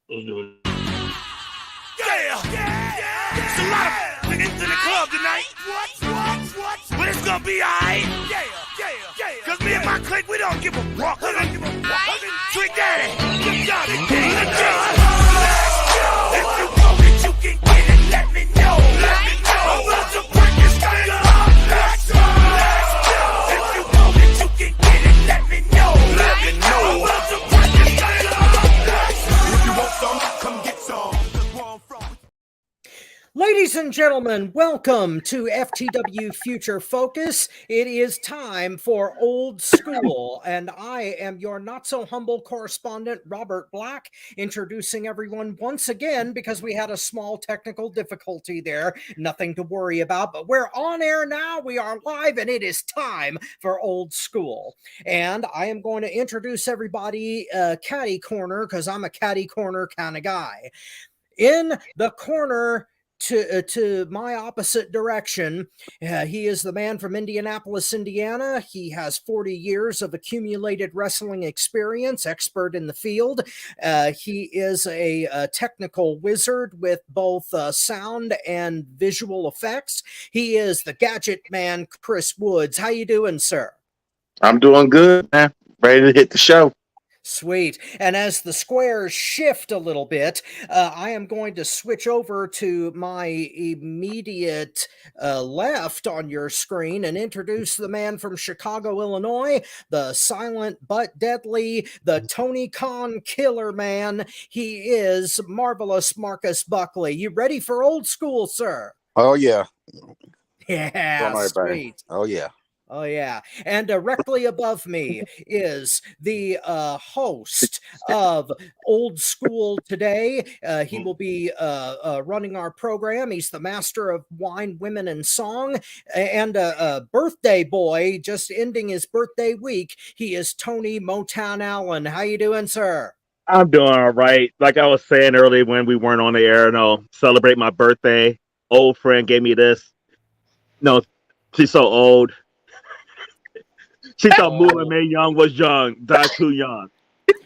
Let's do it. Yeah. It's a lot of niggas in the club tonight. What? But it's gonna be alright. Yeah. Cause me and my clique, we don't give a fuck. Sweet daddy, good job today. Good job. If you want it, you can get it. Let me know. I'm about to break this thing up. Let's go. If you want it, you can get it. Let me know. I'm about to break this thing up. If you want some, come get some. Ladies and gentlemen, welcome to FTW Future Focus. It is time for Old School, and I am your not-so-humble correspondent, Robert Black, introducing everyone once again because we had a small technical difficulty there. Nothing to worry about, but we're on air now. We are live, and it is time for Old School. And I am going to introduce everybody catty corner because I'm a catty corner kind of guy. In the corner to my opposite direction, he is the man from Indianapolis, Indiana. He has 40 years of accumulated wrestling experience, expert in the field. He is a technical wizard with both sound and visual effects. He is the gadget man, Chris Woods. How you doing, sir? I'm doing good, man. Ready to hit the show. Sweet. And as the squares shift a little bit, I am going to switch over to my immediate left on your screen and introduce the man from Chicago, Illinois, the silent but deadly, the Tony Khan killer man. He is Marvelous Marcus Buckley. You ready for Old School, sir? Oh, yeah. Yeah, sweet. Oh, yeah. Oh, yeah. And directly above me is the host of Old School today. He will be running our program. He's the master of wine, women, and song, and a birthday boy, just ending his birthday week. He is Tony Motown Allen. How you doing, sir? I'm doing all right. Like I was saying earlier when we weren't on the air, celebrate my birthday. Old friend gave me this. No, she's so old. She thought Moolah May Young was young, died too young.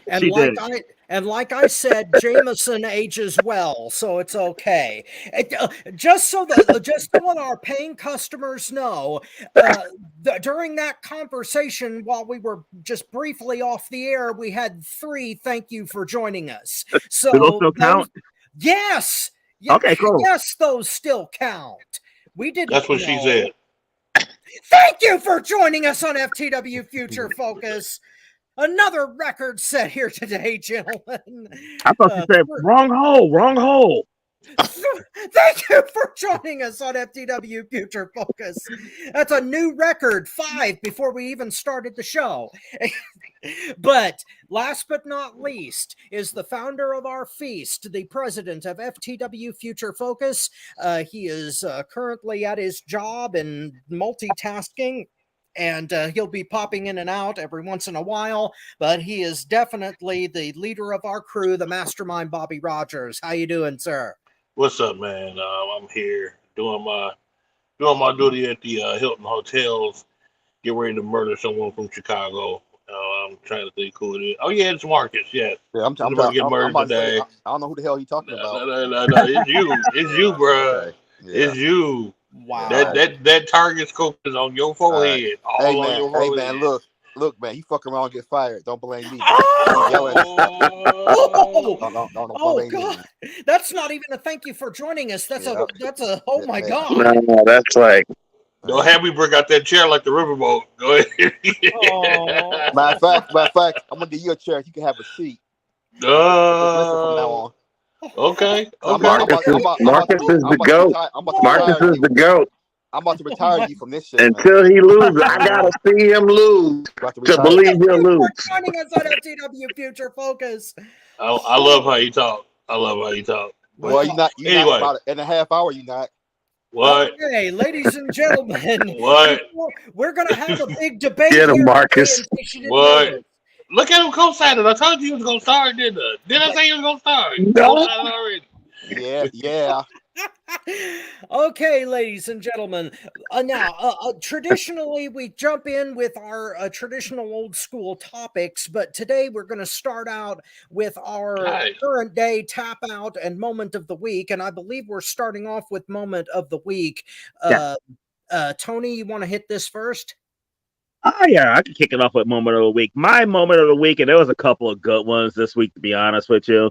And like I said, Jameson ages well, so it's okay. Just so our paying customers know, during that conversation, while we were just briefly off the air, we had 3 thank you for joining us. So do those still count? Yes. Okay, cool. Yes, those still count. We didn't. That's what she said. Thank you for joining us on FTW Future Focus. Another record set here today, gentlemen. I thought you said wrong hole. Thank you for joining us on FTW Future Focus. That's a new record, 5 before we even started the show. But last but not least is the founder of our feast, the president of FTW Future Focus. He is currently at his job and multitasking, and he'll be popping in and out every once in a while, but he is definitely the leader of our crew, the Mastermind, Bobby Rogers. How you doing, sir? What's up, man? I'm here doing my duty at the Hilton Hotels. Get ready to murder someone from Chicago. I'm trying to think who it is. Oh yeah, it's Marcus. Yes. Yeah, I'm about to get murdered today. I don't know who the hell you're talking about. No, it's you. It's you, bro. Okay. Yeah. It's you. Wow. That target scope is on your forehead. Hey man, look, man, you fuck around and get fired. Don't blame me. Oh God, that's not even a thank you for joining us. That's a oh my God. No, that's like. Don't have me break out that chair like the riverboat. Go ahead. Matter of fact, I'm gonna give you a chair. You can have a seat. From now on. Okay. Marcus is the GOAT. Marcus is the GOAT. I'm about to retire you from this shit. Until he loses, I gotta see him lose to believe he'll lose. Joining us on FTW Future Focus. I love how you talk. Well, you're not about it. In a half hour, you're not. What? Okay, ladies and gentlemen. What? We're gonna have a big debate. Get him, Marcus. What? Look at him co-signing. I told you he was gonna start, didn't I? Didn't I say he was gonna start? Yeah. Okay, ladies and gentlemen. Now, traditionally, we jump in with our traditional old school topics, but today we're going to start out with our current day tap out and moment of the week. And I believe we're starting off with moment of the week. Tony, you want to hit this first? Oh, yeah, I can kick it off with moment of the week. My moment of the week, and there was a couple of good ones this week, to be honest with you.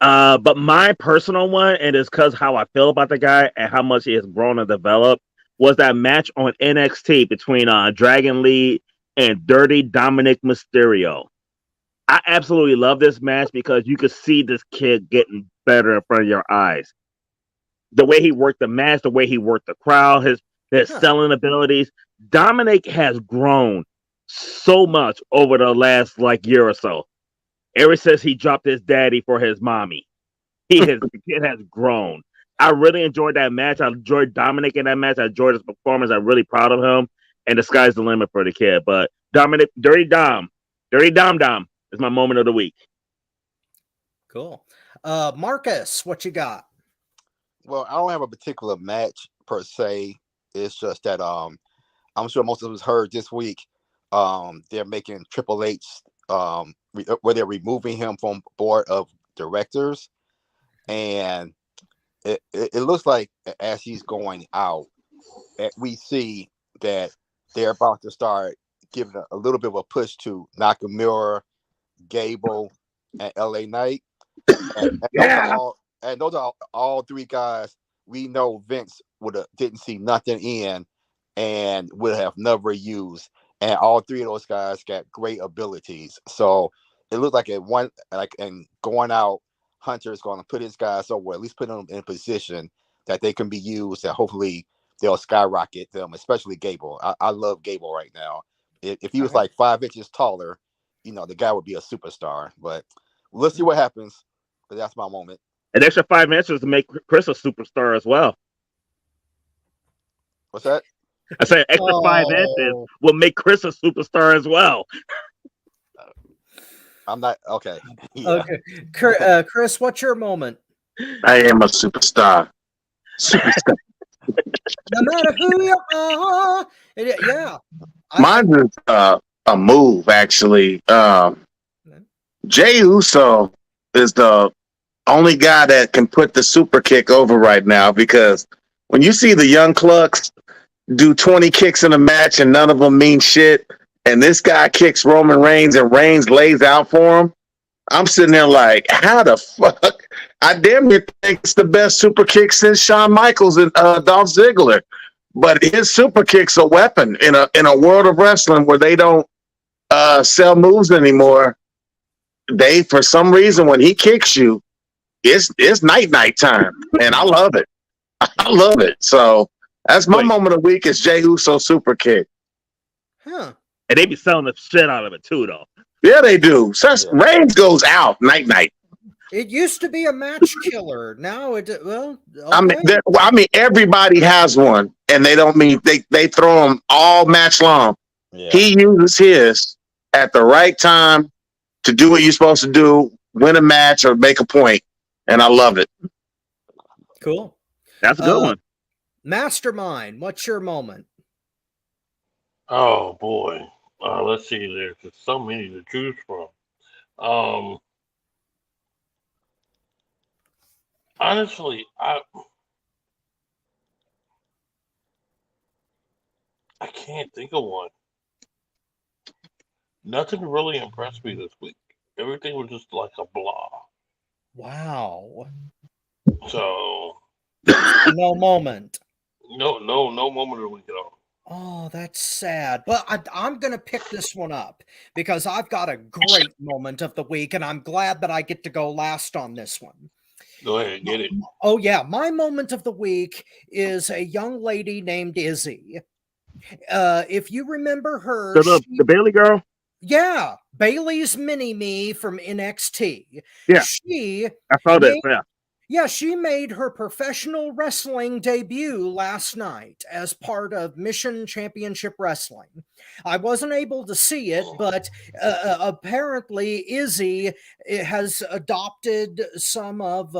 But my personal one, and it's because how I feel about the guy and how much he has grown and developed, was that match on NXT between Dragon Lee and Dirty Dominic Mysterio. I absolutely love this match because you could see this kid getting better in front of your eyes. The way he worked the match, the way he worked the crowd, his selling abilities. Dominic has grown so much over the last year or so. Ever since he dropped his daddy for his mommy, the kid has grown. I really enjoyed that match. I enjoyed Dominic in that match. I enjoyed his performance. I'm really proud of him. And the sky's the limit for the kid. But Dominic, Dirty Dom is my moment of the week. Cool. Marcus, what you got? Well, I don't have a particular match per se. It's just that I'm sure most of us heard this week they're making Triple H where they're removing him from board of directors, and it looks like as he's going out, we see that they're about to start giving a little bit of a push to Nakamura, Gable, and LA Knight. And those are all three guys we know Vince didn't see nothing in and would have never used. And all three of those guys got great abilities. So it looks like and going out, Hunter is going to put his guys over, at least put them in a position that they can be used, and hopefully they'll skyrocket them, especially Gable. I love Gable right now. If he was like 5 inches taller, the guy would be a superstar. But let's see what happens. But that's my moment. An extra 5 inches to make Chris a superstar as well. What's that? I say extra 5 inches will make Chris a superstar as well. I'm not okay. Yeah. Okay, Chris, what's your moment? I am a superstar. Superstar. No matter who you are, yeah. Mine is a move actually. Jey Uso is the only guy that can put the super kick over right now, because when you see the young clucks do 20 kicks in a match and none of them mean shit, and this guy kicks Roman Reigns and Reigns lays out for him, I'm sitting there like, how the fuck? I damn near think it's the best super kick since Shawn Michaels and Dolph Ziggler. But his super kick's a weapon in a world of wrestling where they don't sell moves anymore. They, for some reason, when he kicks you, it's night time, and I love it. I love it. So that's my moment of the week is Jey Uso super kick. Huh. And they be selling the shit out of it too, though. Yeah, they do. Reigns goes out night. It used to be a match killer. Now okay. I mean, everybody has one, and they don't mean they throw them all match long. Yeah. He uses his at the right time to do what you're supposed to do, win a match or make a point, and I love it. Cool. That's a good one. Mastermind, what's your moment? Oh boy. Let's see. There's just so many to choose from. Honestly, I can't think of one. Nothing really impressed me this week. Everything was just like a blah. Wow. So no moment. No moment of the week at all. Oh, that's sad. But I'm going to pick this one up because I've got a great moment of the week, and I'm glad that I get to go last on this one. Go ahead, get it. Oh, yeah. My moment of the week is a young lady named Izzy. If you remember her. The Bailey girl? Yeah. Bailey's Mini-Me from NXT. Yeah. I saw this, yeah. Yeah, she made her professional wrestling debut last night as part of Mission Championship Wrestling. I wasn't able to see it, but apparently Izzy has adopted some of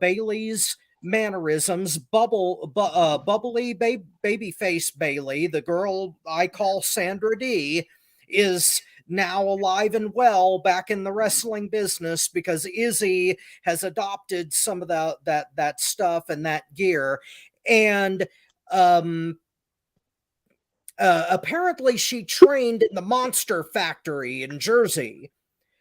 Bailey's mannerisms. Bubbly babyface Bailey, the girl I call Sandra D, is now alive and well back in the wrestling business because Izzy has adopted some of that stuff and that gear. And apparently she trained in the Monster Factory in Jersey.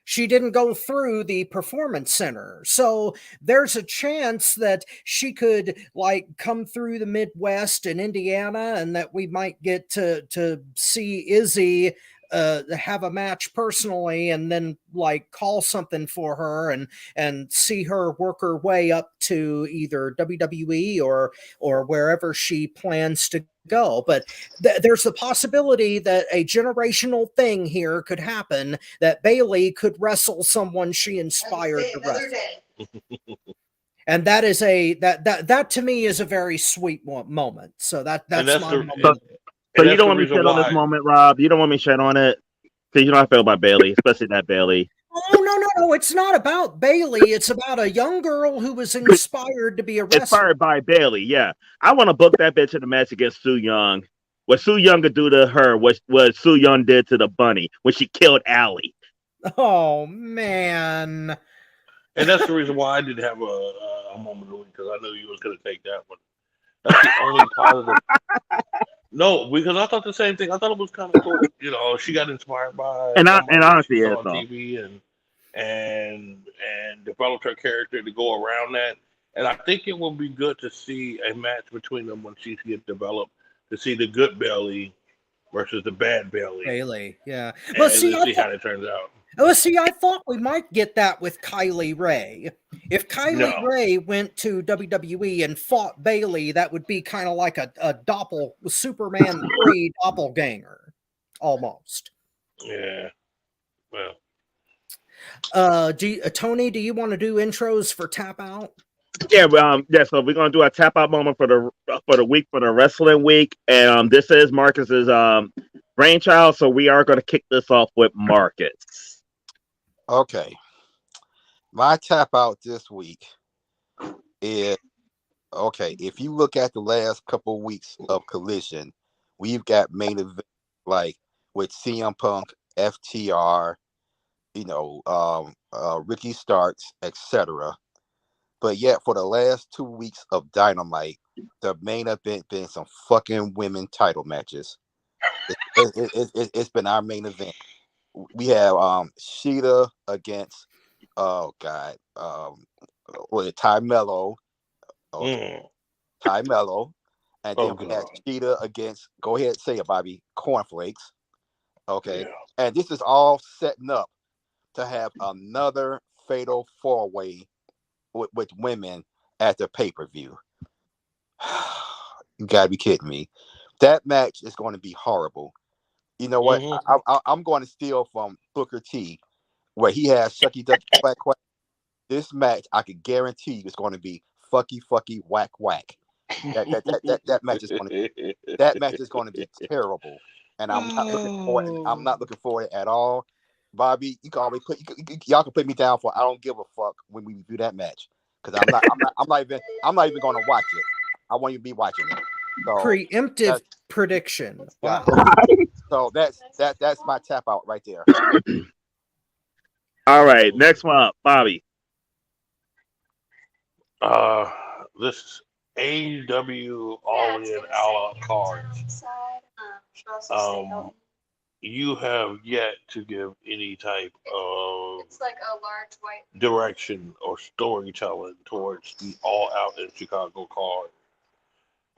She didn't go through the performance center. So there's a chance that she could like come through the Midwest and Indiana, and that we might get to see Izzy have a match personally, and then like call something for her and see her work her way up to either WWE or wherever she plans to go. But there's the possibility that a generational thing here could happen, that Bailey could wrestle someone she inspired to wrestle. And that is that to me is a very sweet moment. So that's my moment. So you don't want me to shit on this moment, Rob? You don't want me to shit on it? Because you know how I feel about Bailey, especially that Bailey. Oh, no. It's not about Bailey. It's about a young girl who was inspired to be a wrestler. Inspired by Bailey, yeah. I want to book that bitch in the match against Su Yung. What Su Yung could do to her, what Su Yung did to the bunny when she killed Allie. Oh, man. And that's the reason why I didn't have a moment of the week, because I knew you was going to take that one. That's the only positive. No, because I thought the same thing. I thought it was kind of cool. You know, she got inspired by and honestly, on TV and developed her character to go around that. And I think it will be good to see a match between them when she gets developed, to see the good Bailey versus the bad Bailey. Yeah. Well, see how it turns out. Oh, see, I thought we might get that with Kylie Ray. If Kylie Ray went to WWE and fought Bailey, that would be kind of like a Superman 3 doppelganger, almost. Yeah. Well. Tony, do you want to do intros for Tap Out? Yeah, so we're gonna do a tap out moment for the week, for the wrestling week, and this is Marcus's brainchild, so we are gonna kick this off with Marcus. Okay. My tap out this week is, okay, if you look at the last couple of weeks of Collision, we've got main event like with CM Punk, FTR, Ricky Starks, etc. But yet for the last 2 weeks of Dynamite, the main event been some fucking women title matches. It's been our main event. We have Sheeta against Ty Mello. Ty Mello. And then we had Sheeta against, go ahead, say it, Bobby, Cornflakes. Okay. Yeah. And this is all setting up to have another fatal 4-way with women at the pay-per-view. You gotta be kidding me. That match is going to be horrible. You know what? I'm going to steal from Booker T, where he has Shucky Ducky Quack Quack. This match, I can guarantee you, is going to be fucky whack whack. That match is going to be terrible, and I'm not looking forward. I'm not looking forward at all. Bobby, you can always y'all can put me down for I don't give a fuck when we do that match, because I'm not even going to watch it. I want you to be watching it. So preemptive prediction. Wow. So that's my tap out right there. All right, next one up, Bobby. This AEW All In All Out cards. You have yet to give any type of direction or storytelling towards the All Out in Chicago card.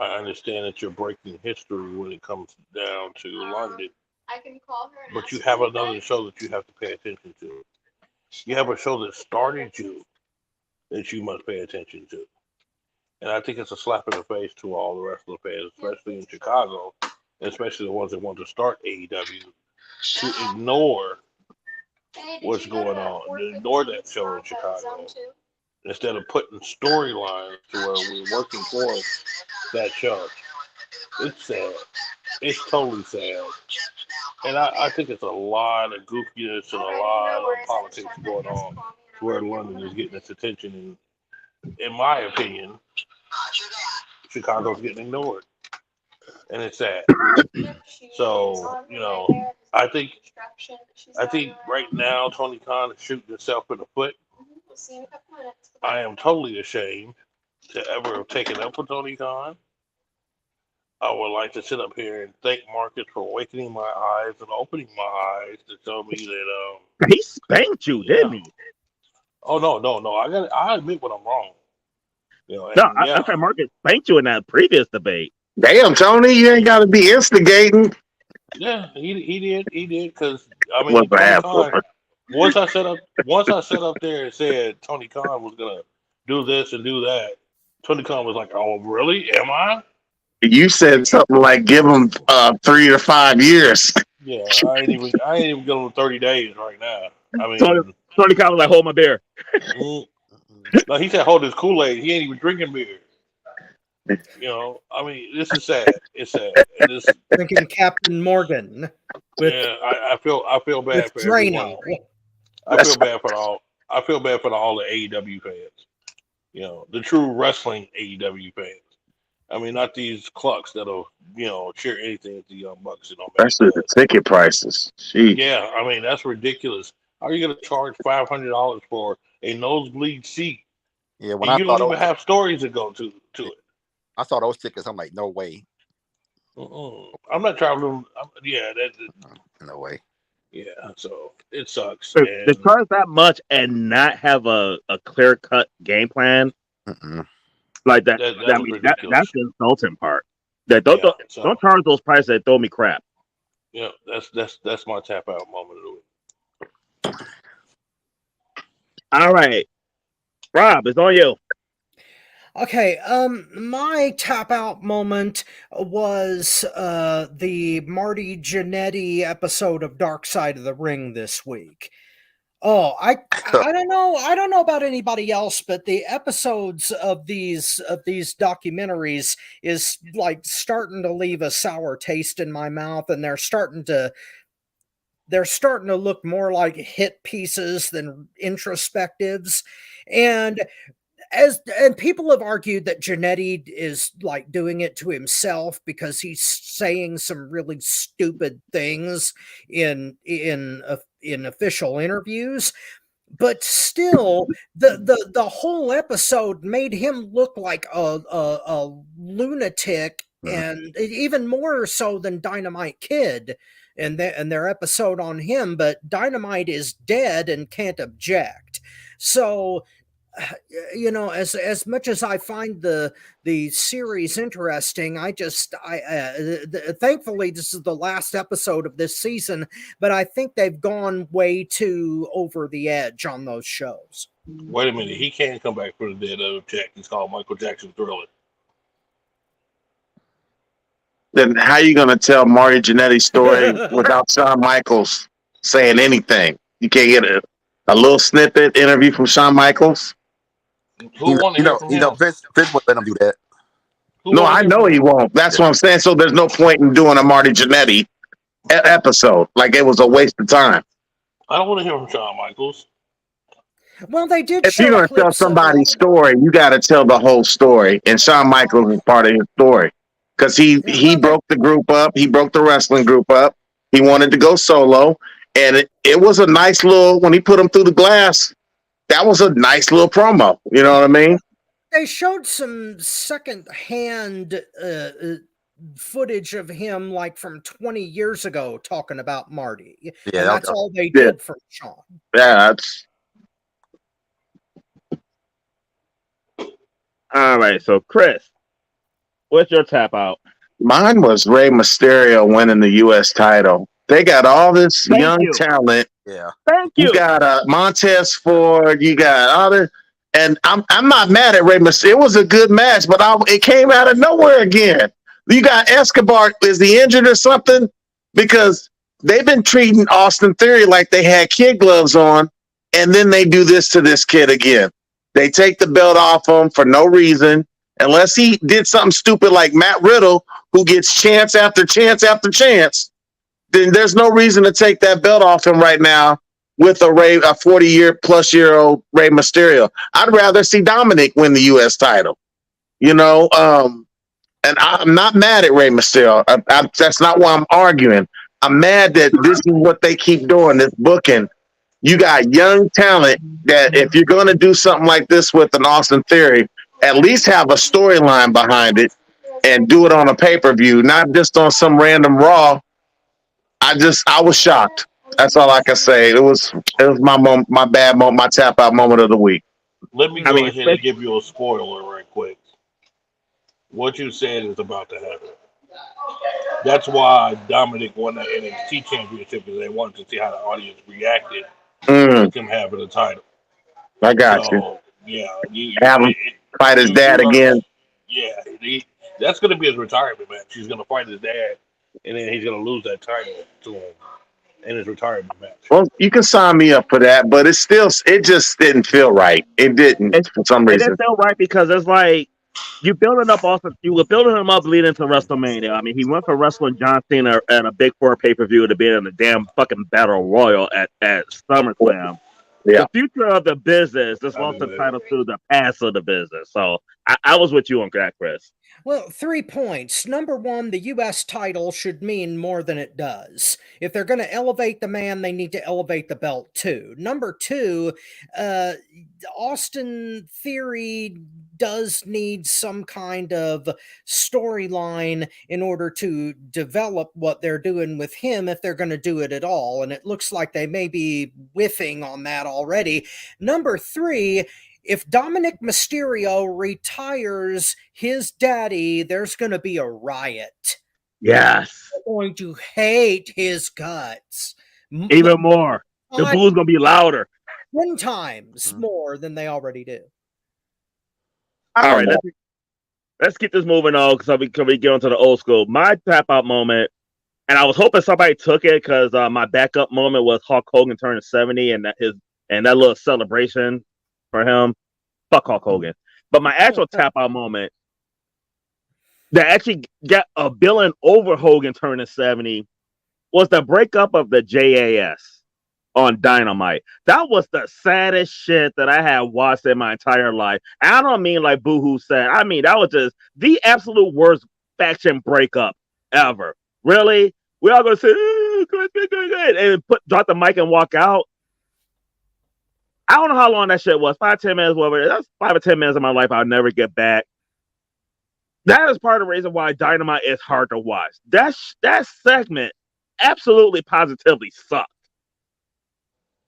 I understand that you're breaking history when it comes down to London. I can call her. But you have another show that you have to pay attention to. You have a show that started you that you must pay attention to. And I think it's a slap in the face to all the rest of the fans, especially in Chicago, especially the ones that want to start AEW, to ignore what's going on, to ignore that show in Chicago, instead of putting storylines to where we're working for that show. It's sad. It's totally sad. And I think it's a lot of goofiness and a lot of politics going on to where London is getting its attention in my opinion, Chicago's getting ignored, and it's sad. So I think right now Tony Khan is shooting himself in the foot. I am totally ashamed to ever have taken up with Tony Khan. I would like to sit up here and thank Marcus for awakening my eyes and opening my eyes to tell me that he spanked you, didn't he? Oh no. I admit when I'm wrong. I think Marcus spanked you in that previous debate. Damn, Tony, you ain't got to be instigating. Yeah, he did because I mean, What's Tony Khan, once I set up there and said Tony Khan was gonna do this and do that, Tony Khan was like, "Oh, really? Am I?" You said something like, "Give him 3 to 5 years." Yeah, I ain't even giving him 30 days right now. I mean, Tony Khan was like, "Hold my beer." No, he said, "Hold his Kool-Aid." He ain't even drinking beer. I mean, this is sad. It's sad. Drinking Captain Morgan. I feel bad for Drano. everyone. I feel bad for all the AEW fans. The true wrestling AEW fans. I mean, not these clucks that'll cheer anything at the Young Bucks. Especially the ticket prices. Jeez. Yeah, I mean that's ridiculous. How are you going to charge $500 for a nosebleed seat? Yeah, when you don't even have stories to go to it. I saw those tickets. I'm like, no way. I'm not traveling. No way. Yeah, so it sucks. To charge that much and not have a clear-cut game plan, like that. That's the insulting part. Don't charge those prices that throw me crap. Yeah, that's my tap out moment of the week. All right, Rob, it's on you. Okay, my tap out moment was the Marty Jannetty episode of Dark Side of the Ring this week. Oh, I don't know about anybody else, but the episodes of these documentaries is like starting to leave a sour taste in my mouth, and they're starting to look more like hit pieces than introspectives. And people have argued that Jannetty is like doing it to himself because he's saying some really stupid things in official interviews. But still, the whole episode made him look like a lunatic, and even more so than Dynamite Kid and their episode on him. But Dynamite is dead and can't object. So, as much as I find the series interesting, thankfully this is the last episode of this season, but I think they've gone way too over the edge on those shows. Wait a minute, he can't come back from the dead of Jack. It's called Michael Jackson Thriller. Then how are you going to tell Marty Jannetty's story without Shawn Michaels saying anything? You can't get a little snippet interview from Shawn Michaels? Vince won't let him do that. No, I know he won't. That's what I'm saying. So there's no point in doing a Marty Jannetty episode. Like, it was a waste of time. I don't want to hear from Shawn Michaels. Well, they did. If you're going to tell somebody's story, you got to tell the whole story. And Shawn Michaels is part of his story. Because he broke the group up. He broke the wrestling group up. He wanted to go solo. And it was a nice little, when he put him through the glass, that was a nice little promo. You know what I mean? They showed some second-hand footage of him, like from 20 years ago, talking about Marty. Yeah, and that's all they did from Shawn. Yeah, that's. All right, so Chris, what's your tap out? Mine was Rey Mysterio winning the U.S. title. They got all this young talent. Yeah. Thank you. You got Montez Ford. You got all this. And I'm not mad at Rey Mysterio. It was a good match, but it came out of nowhere again. You got Escobar. Is he injured or something? Because they've been treating Austin Theory like they had kid gloves on, and then they do this to this kid again. They take the belt off him for no reason, unless he did something stupid like Matt Riddle, who gets chance after chance after chance. Then there's no reason to take that belt off him right now with a 40-year-plus-year-old Rey Mysterio. I'd rather see Dominic win the U.S. title. You know, and I'm not mad at Rey Mysterio. That's not why I'm arguing. I'm mad that this is what they keep doing, this booking. You got young talent that if you're going to do something like this with an Austin Theory, at least have a storyline behind it and do it on a pay-per-view, not just on some random Raw. I was shocked. That's all I can say. It was my moment, my bad moment, my tap out moment of the week. Let me go ahead and give you a spoiler right quick. What you said is about to happen. That's why Dominic won that NXT championship, because they wanted to see how the audience reacted with him having the title. I got you. Yeah, have him fight his dad again. Yeah, that's going to be his retirement match. He's going to fight his dad, and then he's going to lose that title to him in his retirement match. Well, you can sign me up for that, but it just didn't feel right. It didn't for some reason. It didn't feel right because it's like you were building him up leading to WrestleMania. I mean, he went from wrestling John Cena at a Big Four pay-per-view to being in the damn fucking Battle Royal at SummerSlam. Yeah. The future of the business just lost the title to the past of the business. So I was with you on that, Chris. Well, 3 points. Number one, the U.S. title should mean more than it does. If they're going to elevate the man, they need to elevate the belt too. Number two, Austin Theory does need some kind of storyline in order to develop what they're doing with him, if they're going to do it at all. And it looks like they may be whiffing on that already. Number three, if Dominic Mysterio retires his daddy, there's going to be a riot. Yes. They're going to hate his guts. Even more. The boo's going to be louder. 10 times more than they already do. All right, let's keep this moving on because we get onto the old school. My tap out moment, and I was hoping somebody took it because my backup moment was Hulk Hogan turning 70 and that little celebration for him. Fuck Hulk Hogan. But my actual tap out moment that actually got a billing over Hogan turning 70 was the breakup of the JAS on Dynamite. That was the saddest shit that I have watched in my entire life. And I don't mean like boohoo sad. I mean, that was just the absolute worst faction breakup ever. Really? We all gonna say, good, and drop the mic and walk out. I don't know how long that shit was. 5-10 minutes, whatever. That's 5 or 10 minutes of my life I'll never get back. That is part of the reason why Dynamite is hard to watch. That segment absolutely positively sucked.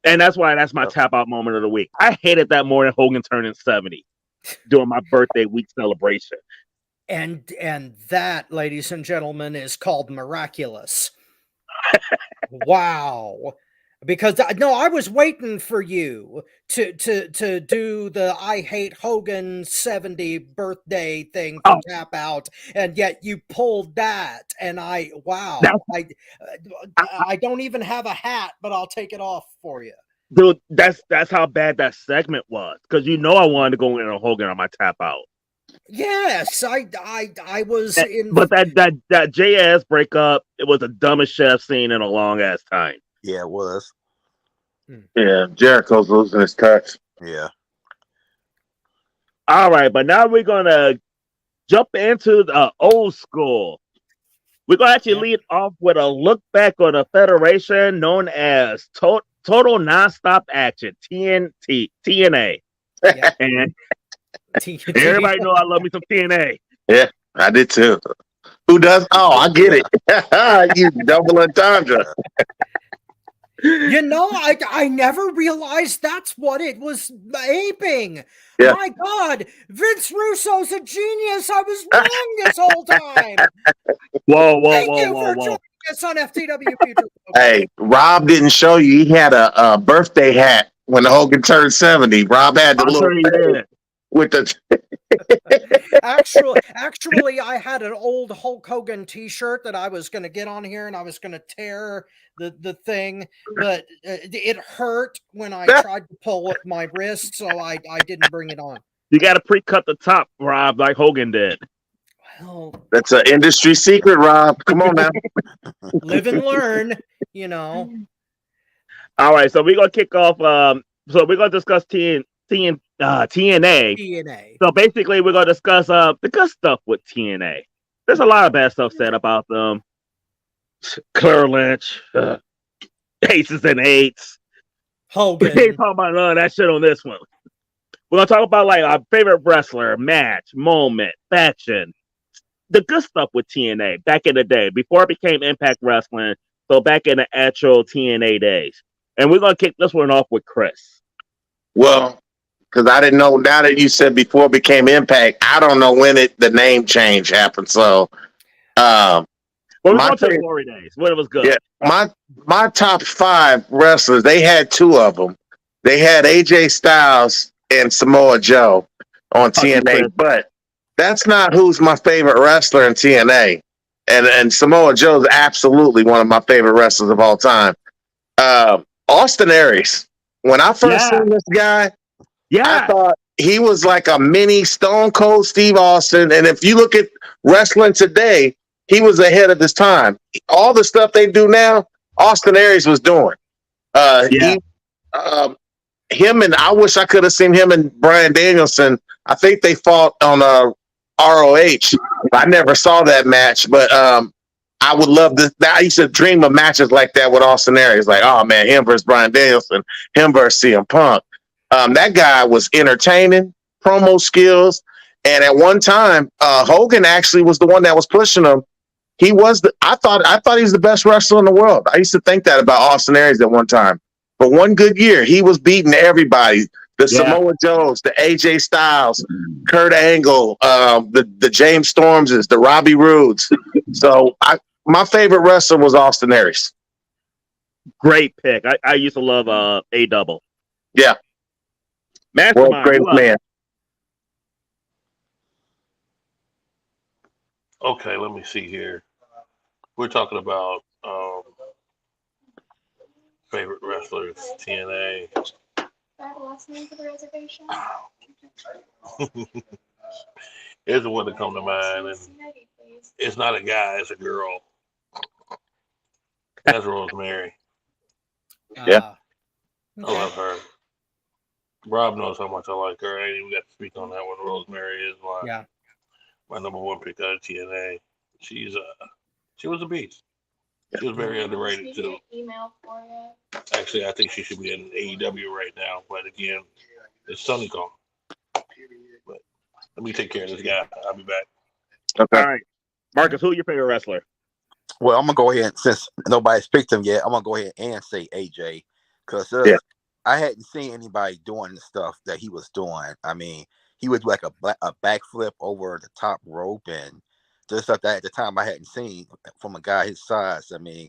And that's why that's my tap out moment of the week. I hated that more than Hogan turning 70 during my birthday week celebration. And that, ladies and gentlemen, is called miraculous. Wow. Because I was waiting for you to do the I hate Hogan 70 birthday thing to tap out, and yet you pulled that, and I don't even have a hat, but I'll take it off for you, dude. That's how bad that segment was, because I wanted to go in on Hogan on my tap out. Yes, I was in, but that JS breakup, it was the dumbest shit I've seen in a long ass time. Yeah, it was. Yeah, Jericho's losing his touch. Yeah. All right, but now we're gonna jump into the old school. We're gonna actually lead off with a look back on a federation known as Total Nonstop Action, TNA. Yeah. And everybody know I love me some TNA. Yeah, I did too. Who does? Oh, I get it. You double entendre. I never realized that's what it was aping. Yeah. My God, Vince Russo's a genius. I was wrong this whole time. Whoa. Joining us on FTW Future. Hey, Rob didn't show you. He had a birthday hat when Hogan turned 70. Rob had the little with the. Actually, I had an old Hulk Hogan T-shirt that I was going to get on here, and I was going to tear the thing, but it hurt when I tried to pull at my wrist, so I didn't bring it on. You got to pre-cut the top, Rob, like Hogan did. Well, that's an industry secret, Rob. Come on now. Live and learn, All right, so we're gonna kick off. So we're gonna discuss TNA. TNA. So basically, we're gonna discuss the good stuff with TNA. There's a lot of bad stuff said about them. Claire Lynch, aces and eights. Hogan. We ain't talking about none of that shit on this one. We're gonna talk about like our favorite wrestler, match, moment, faction. The good stuff with TNA back in the day, before it became Impact Wrestling. So back in the actual TNA days. And we're going to kick this one off with Chris. Well, because I didn't know, now that you said before it became Impact, I don't know when the name change happened. So, well, we're going to the glory days when it was good. Yeah, my top 5 wrestlers, they had 2 of them. They had AJ Styles and Samoa Joe on TNA, but that's not who's my favorite wrestler in TNA. And Samoa Joe is absolutely one of my favorite wrestlers of all time. Austin Aries. When I first seen this guy, I thought he was like a mini Stone Cold Steve Austin. And if you look at wrestling today, he was ahead of his time. All the stuff they do now, Austin Aries was doing. Him and I wish I could have seen him and Bryan Danielson. I think they fought on ROH. I never saw that match, but I would love this. I used to dream of matches like that with Austin Aries. Like, oh man, him versus Bryan Danielson, him versus CM Punk. That guy was entertaining, promo skills, and at one time, Hogan actually was the one that was pushing him. He was I thought he was the best wrestler in the world. I used to think that about Austin Aries at one time. But one good year, he was beating everybody. The Samoa Joes, the AJ Styles, Kurt Angle, the James Stormses, the Robbie Roodes. So my favorite wrestler was Austin Aries. Great pick. I used to love A-Double. Yeah. Mastermind. World's greatest man. Okay, let me see here. We're talking about favorite wrestlers, TNA. That last name for the reservation? Here's the one that come to mind, and it's not a guy, it's a girl. That's Rosemary. Yeah. I love her. Rob knows how much I like her. I ain't even got to speak on that one. Rosemary is my number 1 pick out of TNA. She was a beast. She was very underrated too. Email for you. Actually, I think she should be in AEW right now. But again, it's Sonny Kong. But let me take care of this guy. I'll be back. Okay. All right. Marcus, who's your favorite wrestler? Well, I'm going to go ahead, since nobody's picked him yet, I'm going to go ahead and say AJ. Because I hadn't seen anybody doing the stuff that he was doing. I mean, he would do like a backflip over the top rope and just stuff that at the time I hadn't seen from a guy his size. I mean,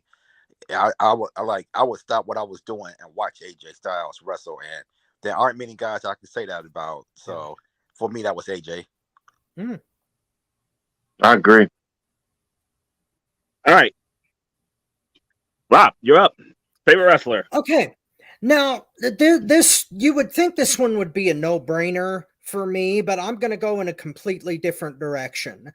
I would stop what I was doing and watch AJ Styles wrestle, and there aren't many guys I can say that about. So for me, that was AJ. I agree. All right, Rob, you're up. Favorite wrestler? Okay, now this you would think this one would be a no-brainer for me, but I'm going to go in a completely different direction.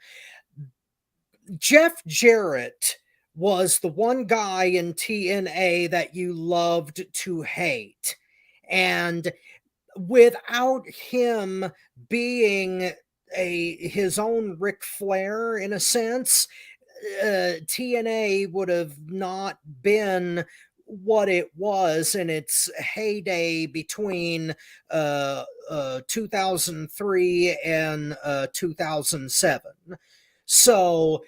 Jeff Jarrett was the one guy in TNA that you loved to hate. And without him being his own Ric Flair, in a sense, TNA would have not been what it was in its heyday between 2003 and 2007. So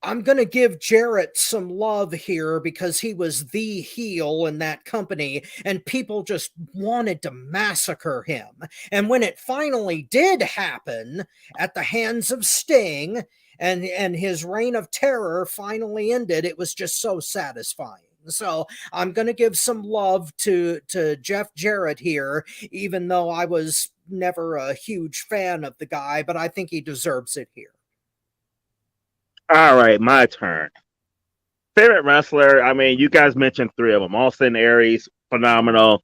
I'm going to give Jarrett some love here because he was the heel in that company and people just wanted to massacre him. And when it finally did happen at the hands of Sting and his reign of terror finally ended, it was just so satisfying. So I'm going to give some love to Jeff Jarrett here, even though I was never a huge fan of the guy, but I think he deserves it here. All right, my turn. Favorite wrestler? I mean, you guys mentioned 3 of them. Austin Aries, phenomenal.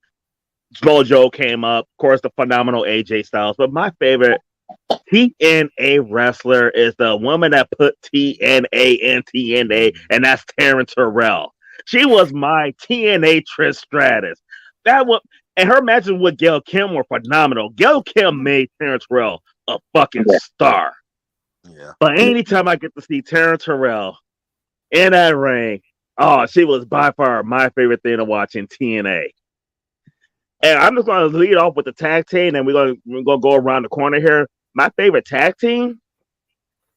Mojo came up. Of course, the phenomenal AJ Styles. But my favorite TNA wrestler is the woman that put TNA in TNA, and that's Taryn Terrell. She was my TNA Trish Stratus. And her matches with Gail Kim were phenomenal. Gail Kim made Terrence Terrell a fucking star. Yeah. But anytime I get to see Terrence Terrell in that ring, she was by far my favorite thing to watch in TNA. And I'm just going to lead off with the tag team, and we're going to go around the corner here. My favorite tag team,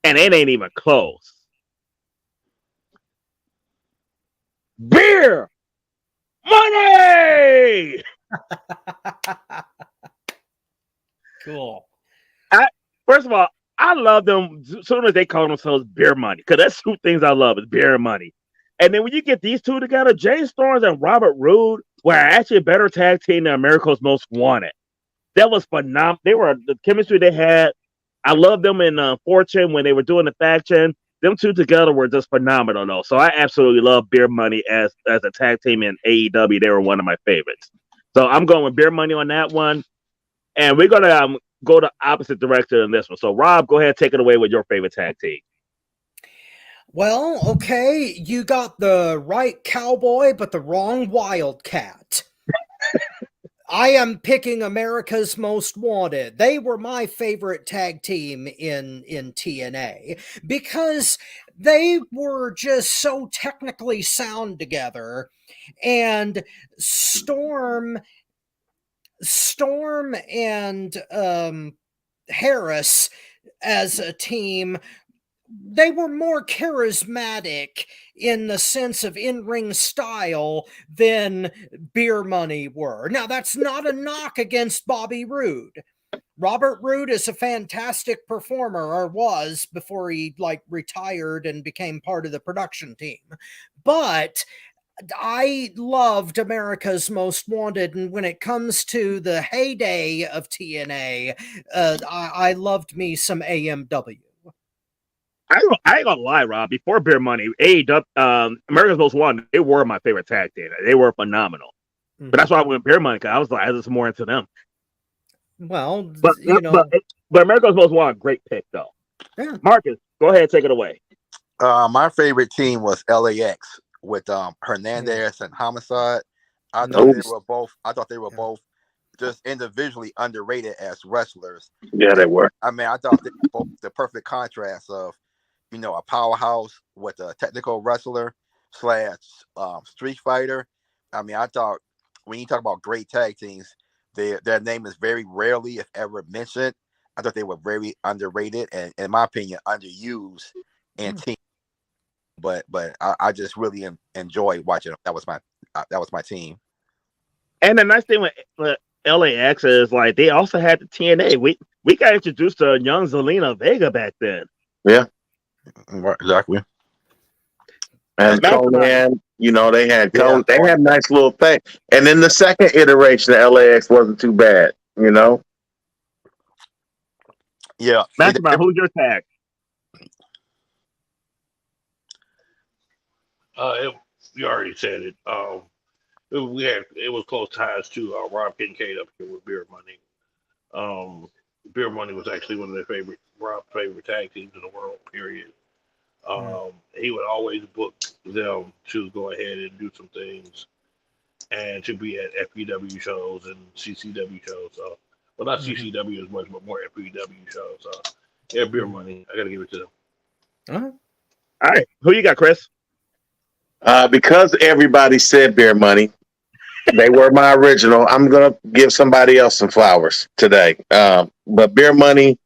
and it ain't even close. Beer Money! Cool. First of all, I love them as soon as they call themselves Beer Money, because that's two things I love is beer and money. And then when you get these two together, Jay Storms and Robert Roode were actually a better tag team than America's Most Wanted. That was phenomenal. They were the chemistry they had. I love them in Fortune when they were doing the faction. Them two together were just phenomenal, though. So I absolutely love Beer Money as a tag team in AEW. They were one of my favorites. So I'm going with Beer Money on that one. And we're going to go the opposite direction in this one. So, Rob, go ahead and take it away with your favorite tag team. Well, okay, you got the right cowboy, but the wrong wildcat. I am picking America's Most Wanted. They were my favorite tag team in TNA because they were just so technically sound together. And Storm and Harris as a team, they were more charismatic in the sense of in-ring style than Beer Money were. Now, that's not a knock against Bobby Roode. Robert Roode is a fantastic performer, or was before he retired and became part of the production team. But I loved America's Most Wanted, and when it comes to the heyday of TNA, I loved me some AMW. I ain't gonna lie, Rob. Before Beer Money, America's Most Wanted, they were my favorite tag team. They were phenomenal. But that's why I went Beer Money, because I was more into them. Well, but America's Most Wanted, great pick though. Yeah. Marcus, go ahead and take it away. My favorite team was LAX with Hernandez and Homicide. I thought they were both just individually underrated as wrestlers. Yeah, they were. I mean, I thought they were both the perfect contrast of, a powerhouse with a technical wrestler / street fighter. I mean, I thought when you talk about great tag teams, their name is very rarely, if ever, mentioned. I thought they were very underrated and, in my opinion, underused in team. But I just really enjoyed watching them. That was my team. And the nice thing with LAX is they also had the TNA. We got introduced to young Zelina Vega back then. Yeah, exactly. And Conan, they had they had nice little thing. And then the second iteration of LAX wasn't too bad. Yeah. Mastermind, who's your tag? You already said it. It was close ties to Rob Kincaid up here with Beer Money. Beer Money was actually one of Rob's favorite tag teams in the world. Period. He would always book them to go ahead and do some things, and to be at FTW shows and CCW shows. Well, not CCW as much, but more FTW shows. Yeah, Beer Money. I gotta give it to them. All right, who you got, Chris? Because everybody said Beer Money, they were my original. I'm gonna give somebody else some flowers today. But Beer Money,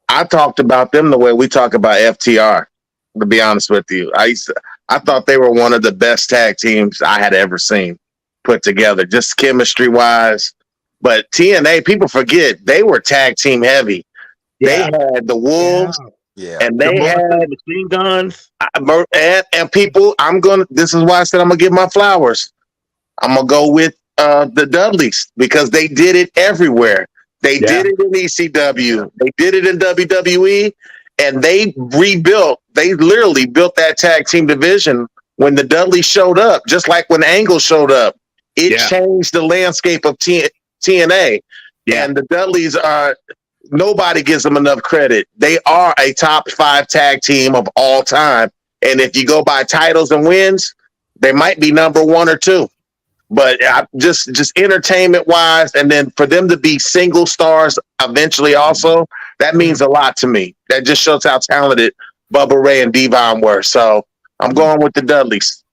I talked about them the way we talk about FTR. To be honest with you, I thought they were one of the best tag teams I had ever seen put together, just chemistry wise. But TNA, people forget they were tag team heavy. Yeah. They had the Wolves. Yeah. And they had machine guns. And people, this is why I said I'm going to give my flowers. I'm going to go with the Dudleys because they did it everywhere. They did it in ECW. They did it in WWE. And they literally built that tag team division when the Dudleys showed up, just like when Angle showed up. It changed the landscape of TNA. Yeah. And the Dudleys nobody gives them enough credit. They are a top 5 tag team of all time. And if you go by titles and wins, They might be number 1 or 2. But just entertainment wise, and then for them to be single stars eventually also, that means a lot to me. That just shows how talented Bubba Ray and Devon were. So I'm going with the Dudleys.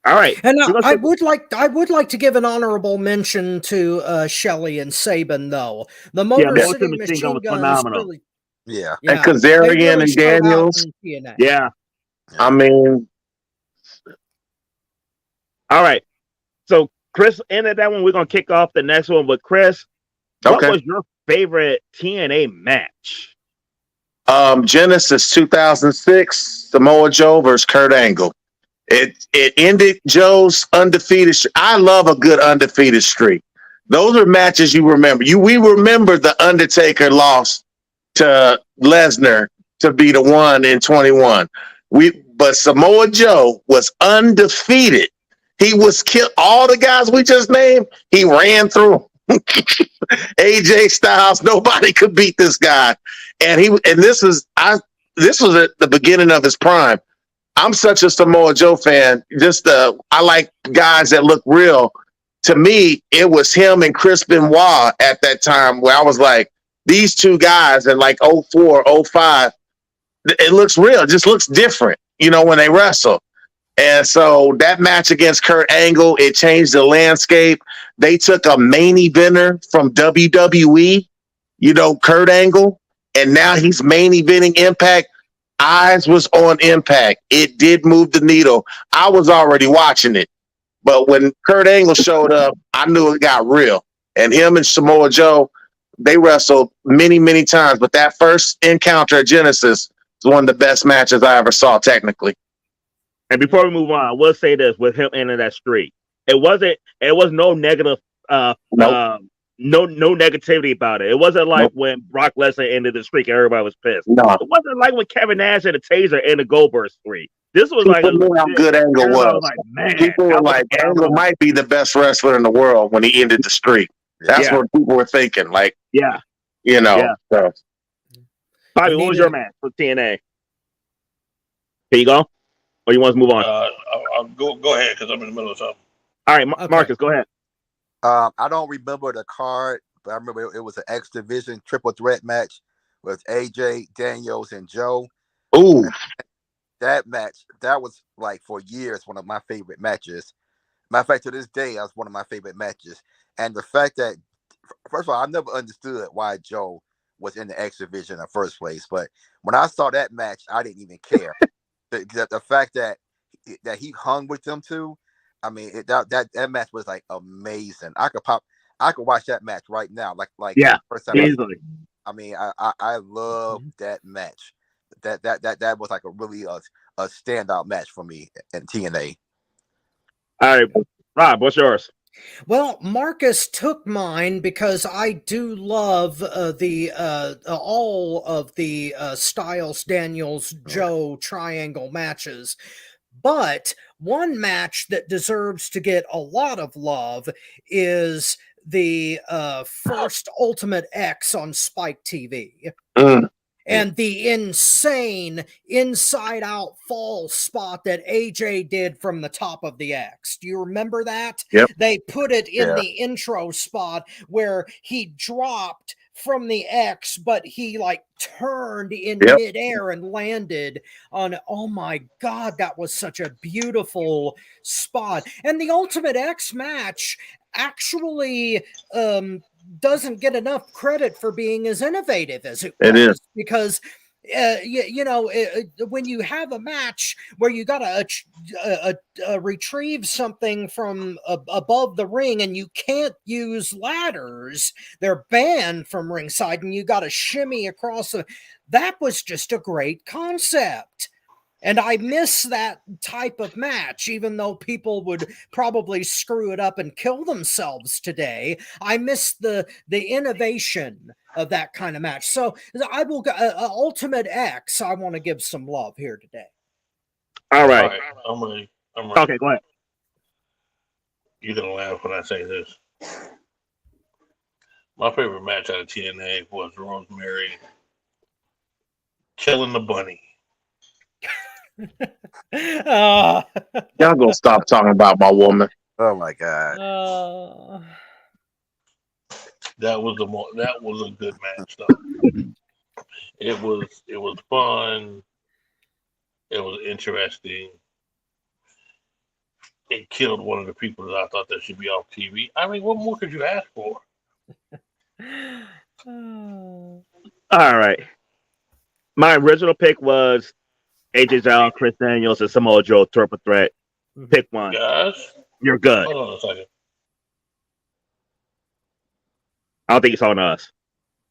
All right. And I would like to give an honorable mention to Shelley and Sabin, though. The Motor City Machine Guns really, and Kazarian and Daniels. Yeah. I mean, all right. So Chris ended that one. We're gonna kick off the next one. But Chris, what was your favorite TNA match? Genesis 2006, Samoa Joe versus Kurt Angle. It ended Joe's undefeated. I love a good undefeated streak. Those are matches you remember. We remember the Undertaker loss to Lesnar to be the one in 21. But Samoa Joe was undefeated. He was killed. All the guys we just named, he ran through. AJ Styles, nobody could beat this guy. And this was at the beginning of his prime. I'm such a Samoa Joe fan. I like guys that look real. To me, it was him and Chris Benoit at that time where I was like, these two guys in like 04, 05, it looks real. It just looks different, when they wrestle. And so that match against Kurt Angle, it changed the landscape. They took a main eventer from WWE, Kurt Angle, and now he's main eventing Impact. Eyes was on Impact. It did move the needle. I was already watching it. But when Kurt Angle showed up, I knew it got real. And him and Samoa Joe, they wrestled many, many times. But that first encounter at Genesis was one of the best matches I ever saw, technically. And before we move on, I will say this with him ending that streak. It was no negative no negativity about it. It wasn't like when Brock Lesnar ended the streak and everybody was pissed. No. It wasn't like when Kevin Nash and the Taser ended the Goldberg streak. This was People knew how good Angle was. Like, man, people were like, Angle might be the best wrestler in the world when he ended the streak. That's what people were thinking. Like, So. Bobby, what was your match for TNA? Here you go. Or you want to move on? I'll go ahead because I'm in the middle of something. All right, Marcus, go ahead. I don't remember the card, but I remember it was an X Division triple threat match with AJ, Daniels, and Joe. Ooh. That match, that was like for years one of my favorite matches. Matter of fact, to this day, that was one of my favorite matches. And the fact that, first of all, I never understood why Joe was in the X Division in the first place. But when I saw that match, I didn't even care. the fact that he hung with them too, I mean, that match was like amazing. I could watch that match right now. Like first time easily. I mean, I love that match. That was like a really a standout match for me in TNA. All right, Rob, what's yours? Well, Marcus took mine because I do love all of the Styles, Daniels, Joe triangle matches. But one match that deserves to get a lot of love is the first Ultimate X on Spike TV. And the insane inside-out fall spot that AJ did from the top of the X. Do you remember that? Yep. They put it in the intro spot where he dropped from the X, but he like turned in midair and landed on. Oh my God, that was such a beautiful spot. And the Ultimate X match actually doesn't get enough credit for being as innovative as it was, because when you have a match where you got to retrieve something from above the ring and you can't use ladders, they're banned from ringside, and you got to shimmy across. That was just a great concept. And I miss that type of match, even though people would probably screw it up and kill themselves today. I miss the innovation of that kind of match. So I will go Ultimate X. I want to give some love here today. All right. I'm ready. Okay, go ahead. You're going to laugh when I say this. My favorite match out of TNA was Rosemary killing the bunny. Oh. Y'all gonna stop talking about my woman. Oh my God. That was a good match though. It was fun. It was interesting. It killed one of the people that I thought that should be off TV. I mean, what more could you ask for? All right. My original pick was AJ Styles, Chris Daniels, and Samoa Joe triple threat. Pick one. Guys, You're good. hold on a second. I don't think it's on us.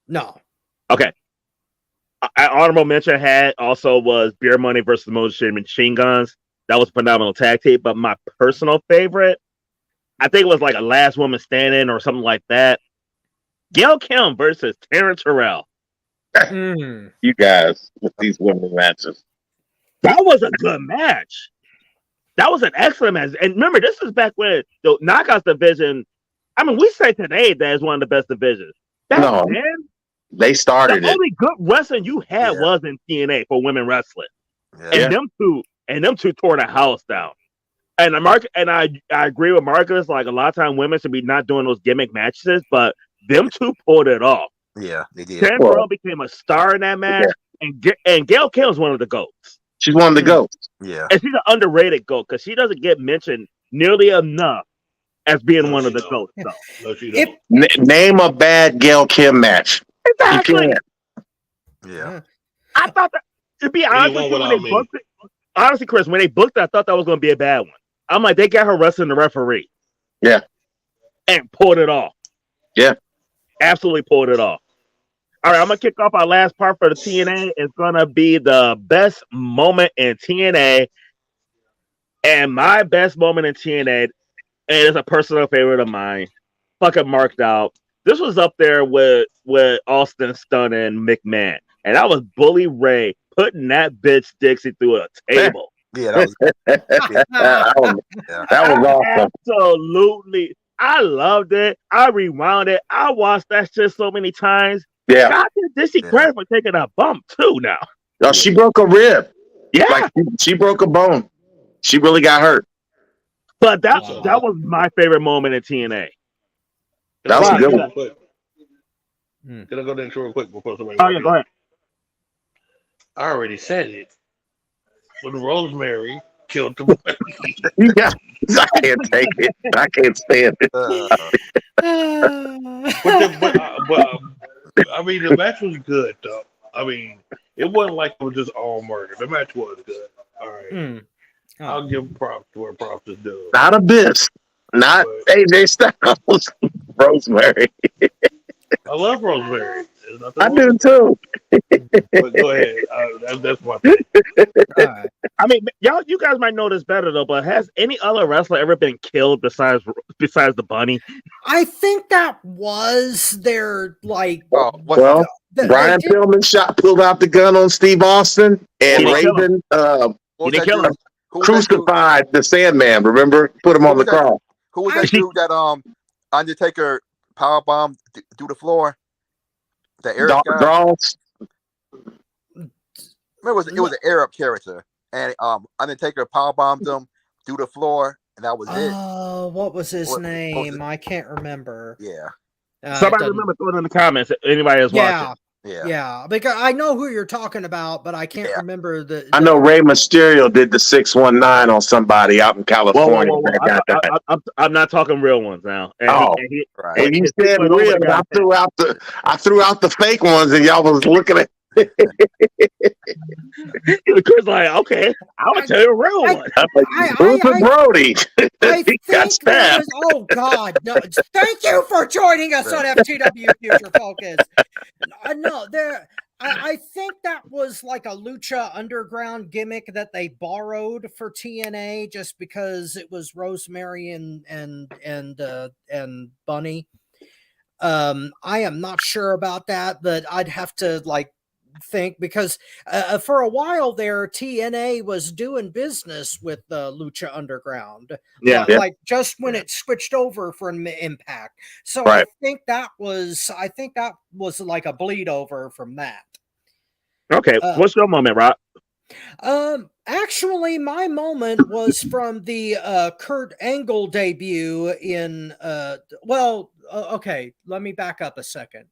No. Okay. Honorable mention had also was Beer Money versus Motor City Machine Guns. That was a phenomenal tag team. But my personal favorite, I think it was like a Last Woman Standing or something like that. Gail Kim versus Terrence Terrell. You guys with these women matches. That was a good match. That was an excellent match. And remember, this is back when the Knockouts division, I mean, we say today that is one of the best divisions. Back then, they started the only good wrestling you had was in TNA for women wrestling. And them two tore the house down. And I agree with Marcus, like a lot of times women should be not doing those gimmick matches, but them two pulled it off. Yeah, they did. Terrence Terrell became a star in that match, and Gail Kim was one of the GOATs. She's one of the GOATs. Yeah. And she's an underrated GOAT because she doesn't get mentioned nearly enough as being one of the GOATs. No, she don't. Name a bad Gail Kim match. Exactly. Yeah. I thought that, to be honest with you, when they booked it, honestly, Chris, when they booked it, I thought that was going to be a bad one. I'm like, they got her wrestling the referee. Yeah. And pulled it off. Yeah. Absolutely pulled it off. All right, I'm going to kick off our last part for the TNA. It's going to be the best moment in TNA. And my best moment in TNA, and it's a personal favorite of mine, fucking marked out. This was up there with Austin Stun and McMahon. And that was Bully Ray putting that bitch Dixie through a table. Yeah, that was that was awesome. Absolutely. I loved it. I rewound it. I watched that shit so many times. Yeah. God, Dixie credit for taking a bump too now. No, she broke a rib. Yeah. Like she broke a bone. She really got hurt. But that was my favorite moment in TNA. That was a good one. Can I go there real quick before somebody? Oh, yeah, go ahead. I already said it. When Rosemary killed the boy. Yeah, I can't take it. I can't stand it. But I mean, the match was good, though. I mean, it wasn't like it was just all murder. The match was good. All right. I'll give props to where props is due. Not Abyss. Not AJ Styles. Rosemary. I love Rosemary. I do too. But go ahead. That's my thing. Right. I mean, you guys might know this better though, but has any other wrestler ever been killed besides the bunny? I think that was their like. Well, Brian Pillman pulled out the gun on Steve Austin, and Raven crucified the Sandman. Remember, put him on the cross. Who was that dude that Undertaker powerbomb through the floor? The Arab guy. Remember, it was an Arab character, and Undertaker powerbombed him through the floor, and that was it. Oh, what was his name? I can't remember. Yeah. Somebody remember, throw it in the comments. Anybody is watching. Yeah, because I know who you're talking about, but I can't remember the. I know Rey Mysterio did the 619 on somebody out in California. Whoa. I'm not talking real ones now. And you said real. I threw out the fake ones, and y'all was looking at. Chris, like, okay, I would tell you a real one. Who's the Brody? He got stabbed. Oh God! No, thank you for joining us on FTW Future Focus. I think that was like a Lucha Underground gimmick that they borrowed for TNA just because it was Rosemary and Bunny. I am not sure about that, but I'd have to think because for a while there TNA was doing business with Lucha Underground, like just when it switched over from Impact. So I think that was like a bleed over from that. Okay, what's your moment, Rob? Actually, my moment was from the Kurt Angle debut in. Okay, let me back up a second.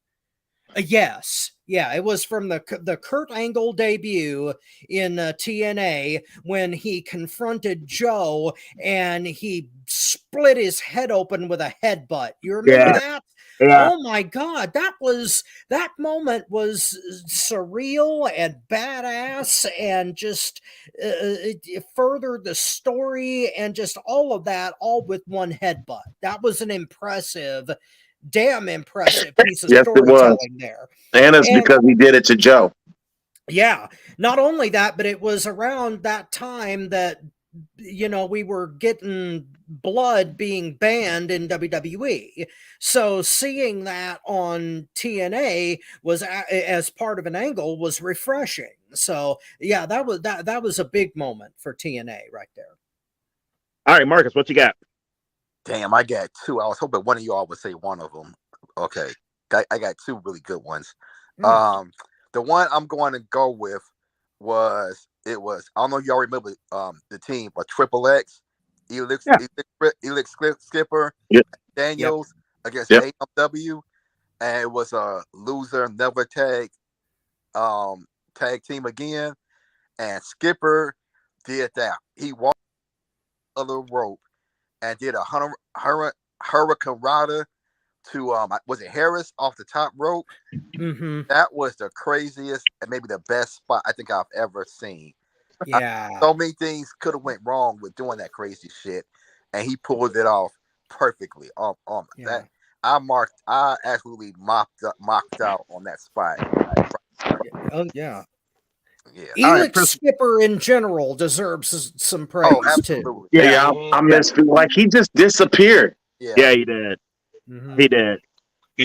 Yes, yeah, it was from the Kurt Angle debut in TNA when he confronted Joe and he split his head open with a headbutt. You remember that? Yeah. Oh my God, that moment was surreal and badass, and just it furthered the story and just all of that, all with one headbutt. That was an damn impressive piece of Yes, it was. storytelling there. And it's because he did it to Joe. Yeah, not only that, but it was around that time that we were getting blood being banned in WWE. So seeing that on TNA was as part of an angle was refreshing. So yeah, that was a big moment for TNA right there. All right, Marcus, what you got? Damn, I got two. I was hoping one of y'all would say one of them. Okay, I got two really good ones. The one I'm going to go with was I don't know if y'all remember the team, but Triple X, Elix Skipper, Daniels against AMW, and it was a loser never tag team again, and Skipper did that. He walked on the rope and did a hurricane rada to was it Harris off the top rope? Mm-hmm. That was the craziest and maybe the best spot I think I've ever seen. Yeah, so many things could have went wrong with doing that crazy shit, and he pulled it off perfectly. That I absolutely mocked out on that spot. Oh yeah. Yeah. Elix Skipper in general deserves some praise too. Yeah, I missed it. Like he just disappeared. Yeah, he did. Mm-hmm. He did.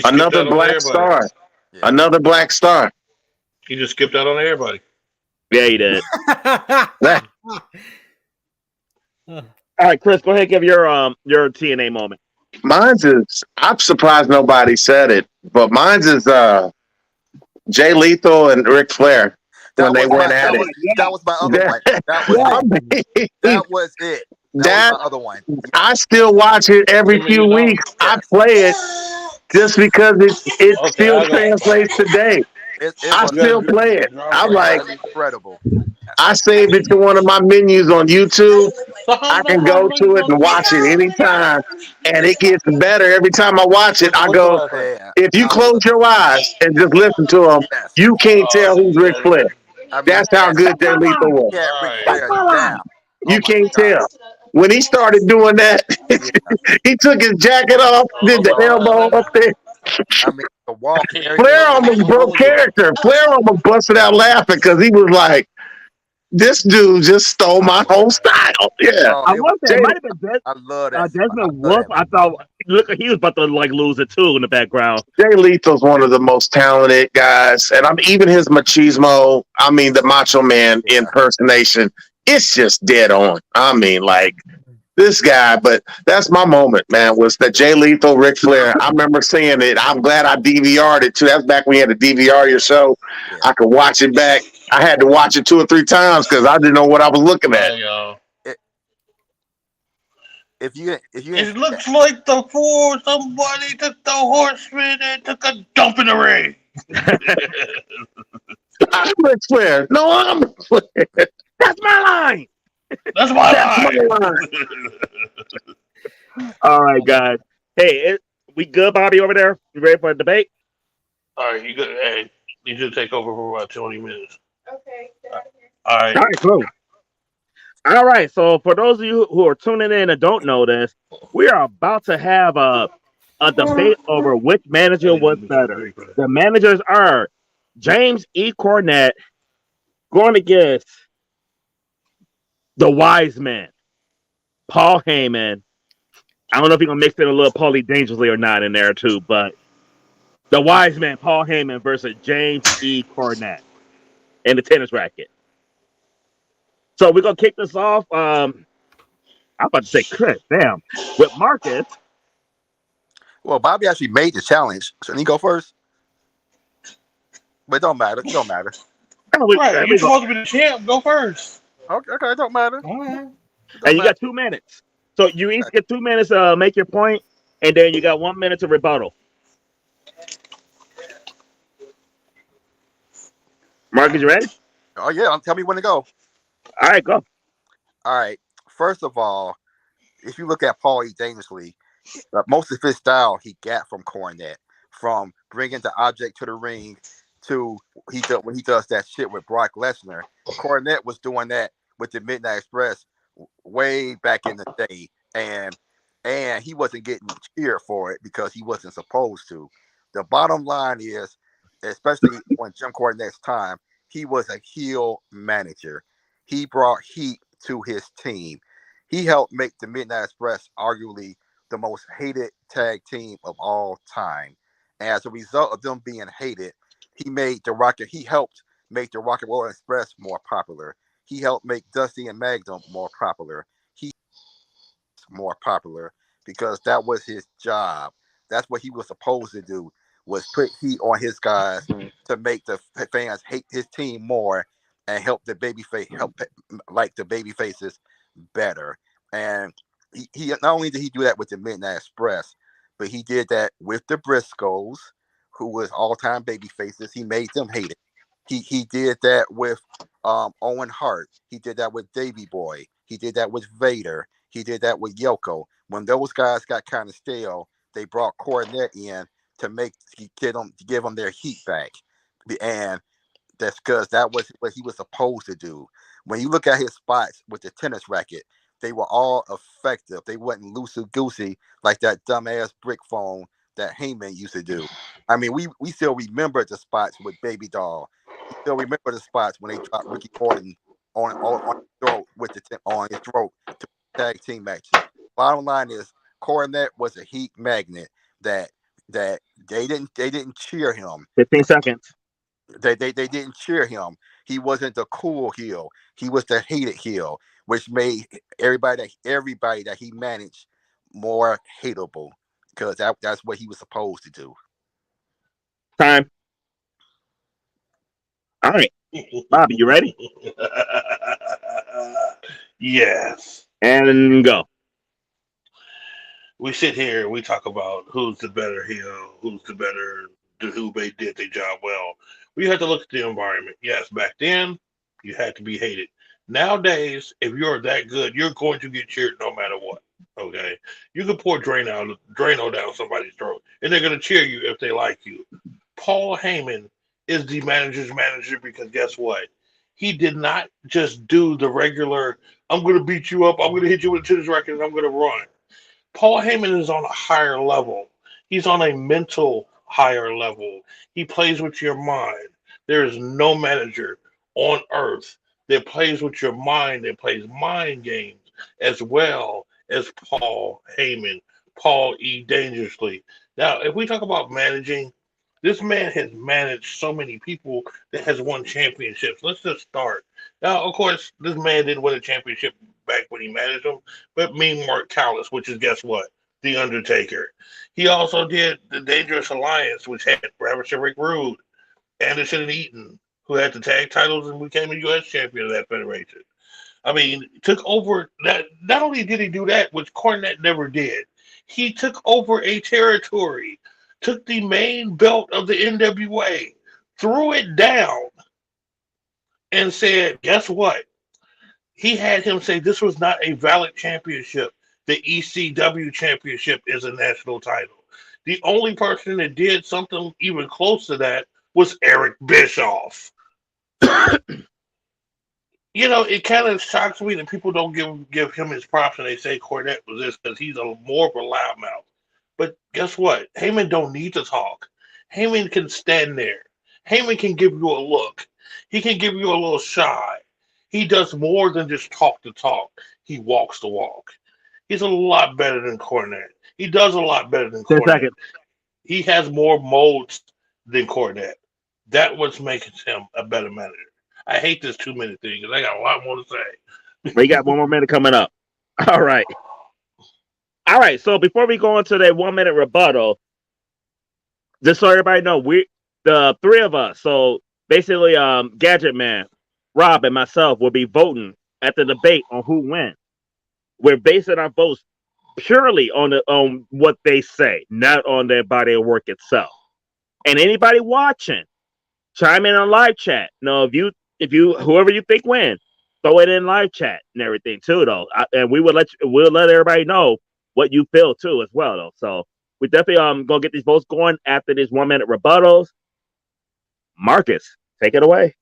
Another black star. Yeah. Another black star. He just skipped out on everybody. Yeah, he did. All right, Chris, go ahead and give your TNA moment. Mine's is, I'm surprised nobody said it, but mine's is Jay Lethal and Ric Flair when they went at it. That was my other one. That was it. That was my other one. I still watch it every few weeks. I play it just because it still translates today. I still play it. I'm like, incredible. I saved it to one of my menus on YouTube. I can go to it and watch it anytime, and it gets better every time I watch it. I go, if you close your eyes and just listen to him, you can't tell who's Ric Flair. That's how good Jay Lethal was. You can't tell. When he started doing that, he took his jacket off, did the elbow up there. I mean, the walk. Flair almost broke character. Flair almost busted out laughing because he was like, this dude just stole my whole style. Yeah. I want that. It might have been I love that. Desmond Wolf. I thought, look, he was about to lose it too in the background. Jay Lethal's one of the most talented guys, and even his machismo. I mean, the Macho Man impersonation. It's just dead on. I mean, like this guy. But that's my moment, man. Was the Jay Lethal Ric Flair? I remember seeing it. I'm glad I DVR'd it too. That's back when you had to DVR your show. Yeah. I could watch it back. I had to watch it 2 or 3 times because I didn't know what I was looking at. It looks like somebody took the Horseman and took a dump in the ring. I'm Ric Flair. No, I'm Ric Flair. That's my line. That's my line. All right, guys. Hey, we good, Bobby, over there? You ready for a debate? All right, you good? Hey, you should take over for about 20 minutes. Okay. All right. All right, cool. All right, so for those of you who are tuning in and don't know this, we are about to have a debate over which manager was better. The managers are James E. Cornette going against the wise man, Paul Heyman. I don't know if he's going to mix in a little Paulie Dangerously or not in there too, but the wise man, Paul Heyman versus James E. Cornette in the tennis racket. So we're going to kick this off. I'm about to say Chris, damn, with Marcus. Well, Bobby actually made the challenge. Shouldn't he go first? But it don't matter. It don't matter. Right, you're supposed to be the champ. Go first. Okay, it don't matter. All right. And you got 2 minutes. So you each get 2 minutes to make your point, and then you got 1 minute to rebuttal. Marcus, you ready? Oh yeah, tell me when to go. All right, go. All right. First of all, if you look at Paul E. Dangerously, most of his style he got from Cornette, from bringing the object to the ring to when he does that shit with Brock Lesnar. Cornette was doing that with the Midnight Express way back in the day, and he wasn't getting cheered for it because he wasn't supposed to. The bottom line is, especially on Jim Cornette's time, he was a heel manager. He brought heat to his team. He helped make the Midnight Express arguably the most hated tag team of all time. As a result of them being hated, he helped make the Rock and Roll Express more popular. He helped make Dusty and Magnum more popular. More popular because that was his job. That's what he was supposed to do, was put heat on his guys to make the fans hate his team more and help the baby faces better. And he not only did he do that with the Midnight Express, but he did that with the Briscoes, who was all-time baby faces. He made them hate it. He did that with Owen Hart. He did that with Davey Boy. He did that with Vader. He did that with Yoko. When those guys got kind of stale, they brought Cornette in to give them their heat back. And that's because that was what he was supposed to do. When you look at his spots with the tennis racket, they were all effective. They wasn't loosey-goosey like that dumbass brick phone that Heyman used to do. I mean, we still remember the spots with Baby Doll. We still remember the spots when they dropped Ricky Morton on his throat on his throat to tag team match. Bottom line is, Cornette was a heat magnet that they didn't cheer him. 15 seconds. They didn't cheer him. He wasn't the cool heel. He was the hated heel, which made everybody that he managed more hateable, because that's what he was supposed to do. Time. All right. Bobby, you ready? Yes. And go. We sit here and we talk about who's the better heel, who did their job well. We have to look at the environment. Yes, back then you had to be hated. Nowadays, if you're that good, you're going to get cheered no matter what. Okay, you can pour Drano down somebody's throat, and they're going to cheer you if they like you. Paul Heyman is the manager's manager because guess what? He did not just do the regular, I'm going to beat you up, I'm going to hit you with a tennis racket, and I'm going to run. Paul Heyman is on a higher level. He's on a mental higher level. He plays with your mind. There is no manager on earth that plays with your mind, that plays mind games as well as Paul Heyman, Paul E. Dangerously. Now, if we talk about managing, this man has managed so many people that has won championships. Let's just start. Now, of course, this man didn't win a championship back when he managed them, but Mean Mark Callis, which is, guess what? The Undertaker. He also did the Dangerous Alliance, which had Ravishing Rick Rude, Anderson and Eaton, who had the tag titles and became a U.S. champion of that federation. I mean, took over that. Not only did he do that, which Cornette never did, he took over a territory, took the main belt of the NWA, threw it down, and said, guess what? He had him say this was not a valid championship. The ECW championship is a national title. The only person that did something even close to that was Eric Bischoff. You know, it kind of shocks me that people don't give him his props and they say Cornette was this because he's more of a loudmouth. But guess what? Heyman don't need to talk. Heyman can stand there. Heyman can give you a look. He can give you a little shy. He does more than just talk the talk. He walks the walk. He's a lot better than Cornette. He does a lot better than 10 Cornette. seconds. He has more modes than Cornette. That's what's making him a better manager. I hate this 2-minute thing because I got a lot more to say. We got 1 more minute coming up. All right. So before we go into that 1 minute rebuttal, just so everybody know, we the three of us. So basically, Gadget Man, Rob, and myself will be voting at the debate on who wins. We're basing our votes purely on what they say, not on their body of work itself. And anybody watching, chime in on live chat. No, if you whoever you think wins, throw it in live chat and everything too, though. And we'll let everybody know what you feel too as well, though. So we definitely gonna get these votes going after these 1 minute rebuttals. Marcus, take it away.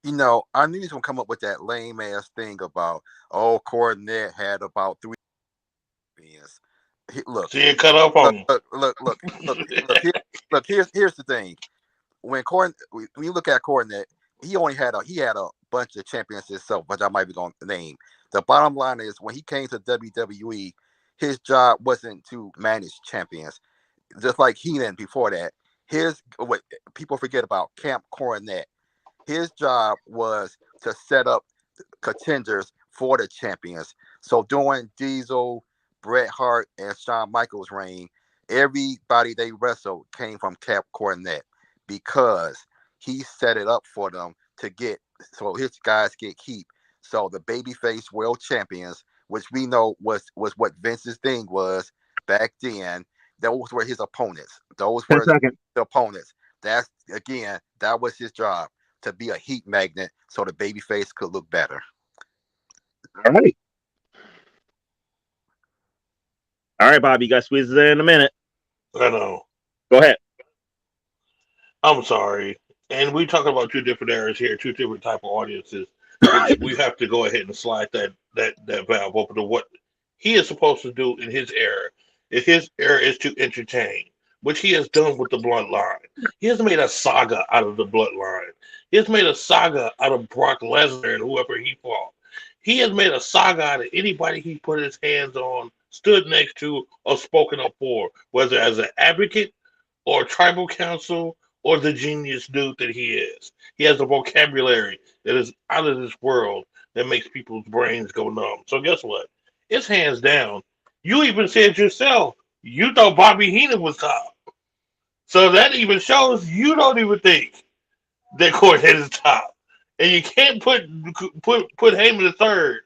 You know, I knew he was gonna come up with that lame ass thing about Cornette had about 3 champions. Look, See it cut up on him. Look. Here's the thing. When you look at Cornette, he had a bunch of champions himself, which I might be going to name. The bottom line is, when he came to WWE, his job wasn't to manage champions, just like Heyman before that. What people forget about Camp Cornette. His job was to set up contenders for the champions. So during Diesel, Bret Hart, and Shawn Michaels' reign, everybody they wrestled came from Camp Cornette, because he set it up for them to get, so his guys get keep. So the babyface world champions, which we know was what Vince's thing was back then, those were his opponents. Those were the opponents. That was his job, to be a heat magnet so the babyface could look better. All right. All right, Bobby, you got to squeeze it in a minute. I know. Go ahead. I'm sorry. And we talk about two different eras here, two different type of audiences. We have to go ahead and slide that valve open to what he is supposed to do in his era. If his era is to entertain, which he has done with the bloodline. He has made a saga out of the bloodline. He has made a saga out of Brock Lesnar and whoever he fought. He has made a saga out of anybody he put his hands on, stood next to, or spoken up for, whether as an advocate or tribal council or the genius dude that he is. He has a vocabulary that is out of this world that makes people's brains go numb. So guess what? It's hands down. You even said yourself, you thought Bobby Heenan was top. So that even shows you don't even think that Cornette is top. And you can't put Heyman in third.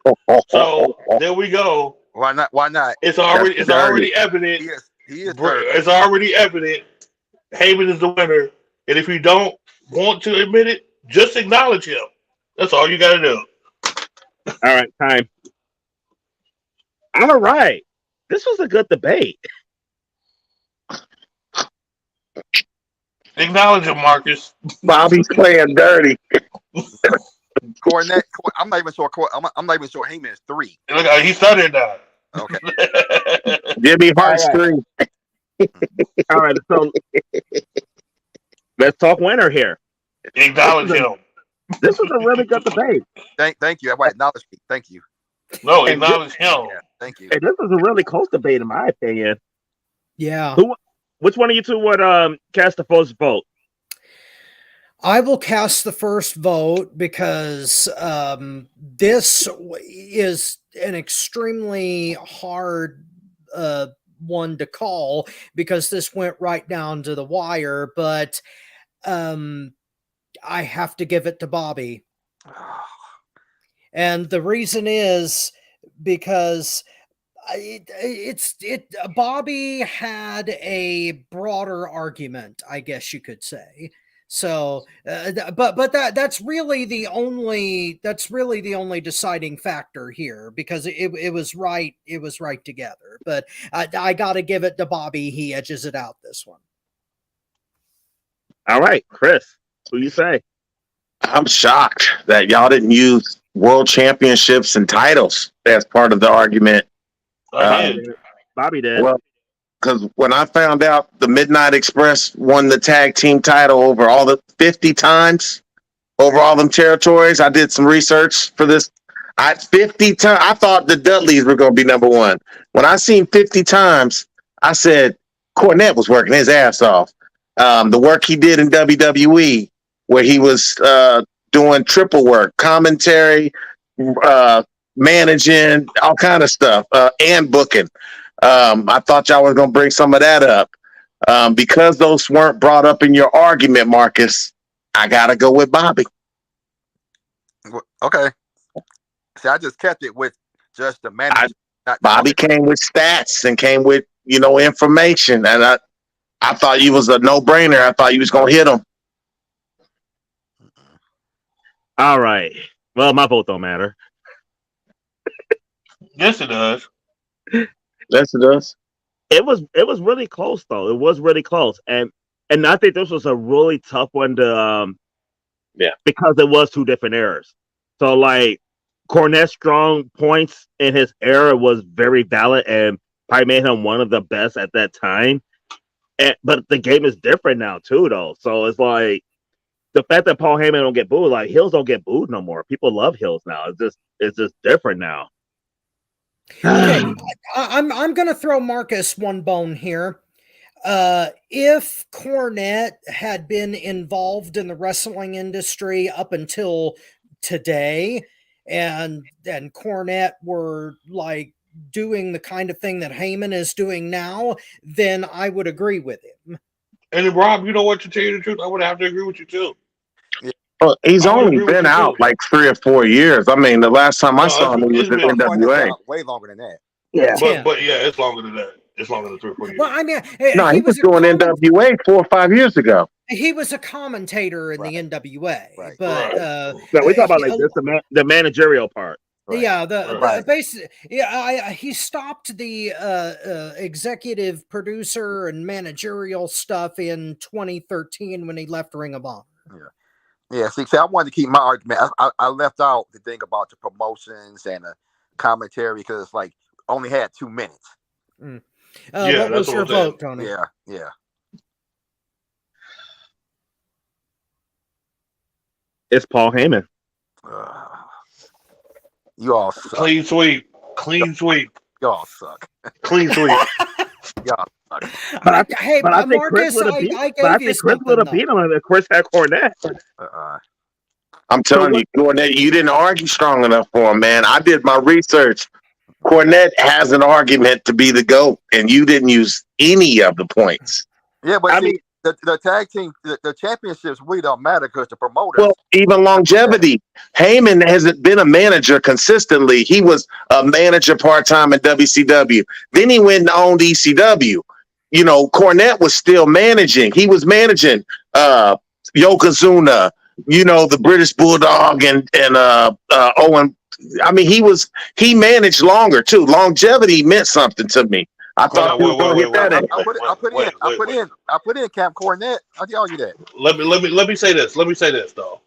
So there we go. Why not? Why not? It's already evident. He is it's already evident. Heyman is the winner. And if you don't want to admit it, just acknowledge him. That's all you got to do. All right, time. All right. This was a good debate. Acknowledge him, Marcus. Bobby's playing dirty. Cornette. I'm not even sure. I'm not even sure Heyman is 3. Look, he started now. Okay. Jimmy Hart's 3. All right, so let's talk winner here. Acknowledge him. This was a really good debate. Thank you. I acknowledge me. Thank you. No, acknowledge him. Yeah, thank you. And this was a really close debate, in my opinion. Yeah. Which one of you two would cast the first vote? I will cast the first vote because this is an extremely hard one to call, because this went right down to the wire. But I have to give it to Bobby. And the reason is because Bobby had a broader argument, I guess you could say. So, but that's really the only deciding factor here, because it was right together. But I got to give it to Bobby. He edges it out this one. All right, Chris, who you say? I'm shocked that y'all didn't use world championships and titles as part of the argument. Bobby did. Well, because when I found out the Midnight Express won the tag team title over all the 50 times, over all them territories, I did some research for this. 50 times, I thought the Dudleys were going to be number one. When I seen 50 times, I said Cornette was working his ass off. The work he did in WWE, where he was doing triple work, commentary, managing, all kind of stuff, and booking. I thought y'all was going to bring some of that up. Because those weren't brought up in your argument, Marcus, I got to go with Bobby. Okay. See, I just kept it with just the manager. Bobby came with stats and came with information, and I thought you was a no-brainer. I thought you was gonna hit him. All right. Well, my vote don't matter. Yes, it does. Yes, it does. It was really close though. It was really close, and I think this was a really tough one to because it was two different eras. So like Cornette's strong points in his era was very valid and probably made him one of the best at that time. But the game is different now too, though. So it's like the fact that Paul Heyman don't get booed, like Hills don't get booed no more. People love Hills now. It's just different now. Okay, I'm going to throw Marcus one bone here. If Cornette had been involved in the wrestling industry up until today, and Cornette were like doing the kind of thing that Heyman is doing now, then I would agree with him. And Rob, you know what? To tell you the truth, I would have to agree with you too. Well, he's only been out like 3 or 4 years. I mean, the last time I saw him, he was in NWA. Way longer than that. Yeah, but yeah, it's longer than that. It's longer than 3 or 4 years. Well, I mean, No, he was doing NWA 4 or 5 years ago. He was a commentator in the NWA, Right. but so we talk about like this, the managerial part. Right. Yeah, basically, he stopped the executive producer and managerial stuff in 2013 when he left Ring of Honor. Yeah. See, I wanted to keep my argument. I left out the thing about the promotions and the commentary because it's like only had 2 minutes. What was your vote, Tony? Yeah. It's Paul Heyman. You all suck. Clean sweep. Y'all suck. Clean sweep. Y'all suck. But I think Marcus, Chris would have beat him if Chris had Cornette. I'm telling you, Cornette, you didn't argue strong enough for him, man. I did my research. Cornette has an argument to be the GOAT, and you didn't use any of the points. Yeah, but I mean, the tag team, the championships really don't matter because the promoters. Well, even longevity. Heyman hasn't been a manager consistently. He was a manager part-time in WCW. Then he went and owned ECW. Cornette was still managing. He was managing Yokozuna, the British Bulldog and Owen. I mean, he managed longer too. Longevity meant something to me. I thought we were going to get that in. I put in Camp Cornette. I'll tell you that. Let me say this. Let me say this though.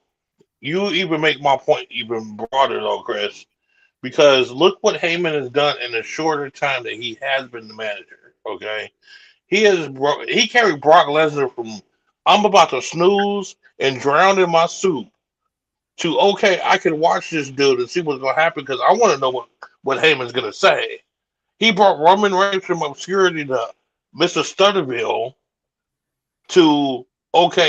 You even make my point even broader though, Chris, because look what Heyman has done in the shorter time that he has been the manager. Okay, he carried Brock Lesnar from I'm about to snooze and drown in my soup to I can watch this dude and see what's gonna happen because I want to know what Heyman's gonna say. He brought Roman Reigns from obscurity to Mr. Stutterville to,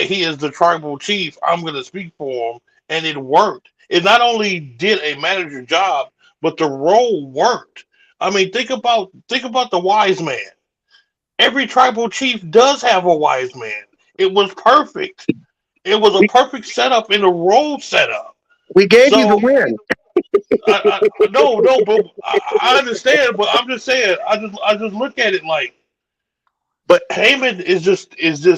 he is the tribal chief. I'm going to speak for him. And it worked. It not only did a manager job, but the role worked. I mean, think about the wise man. Every tribal chief does have a wise man. It was perfect. It was a perfect setup in a role setup. We gave you the win. No, but I understand. But I'm just saying. I just look at it like. But Heyman is just he's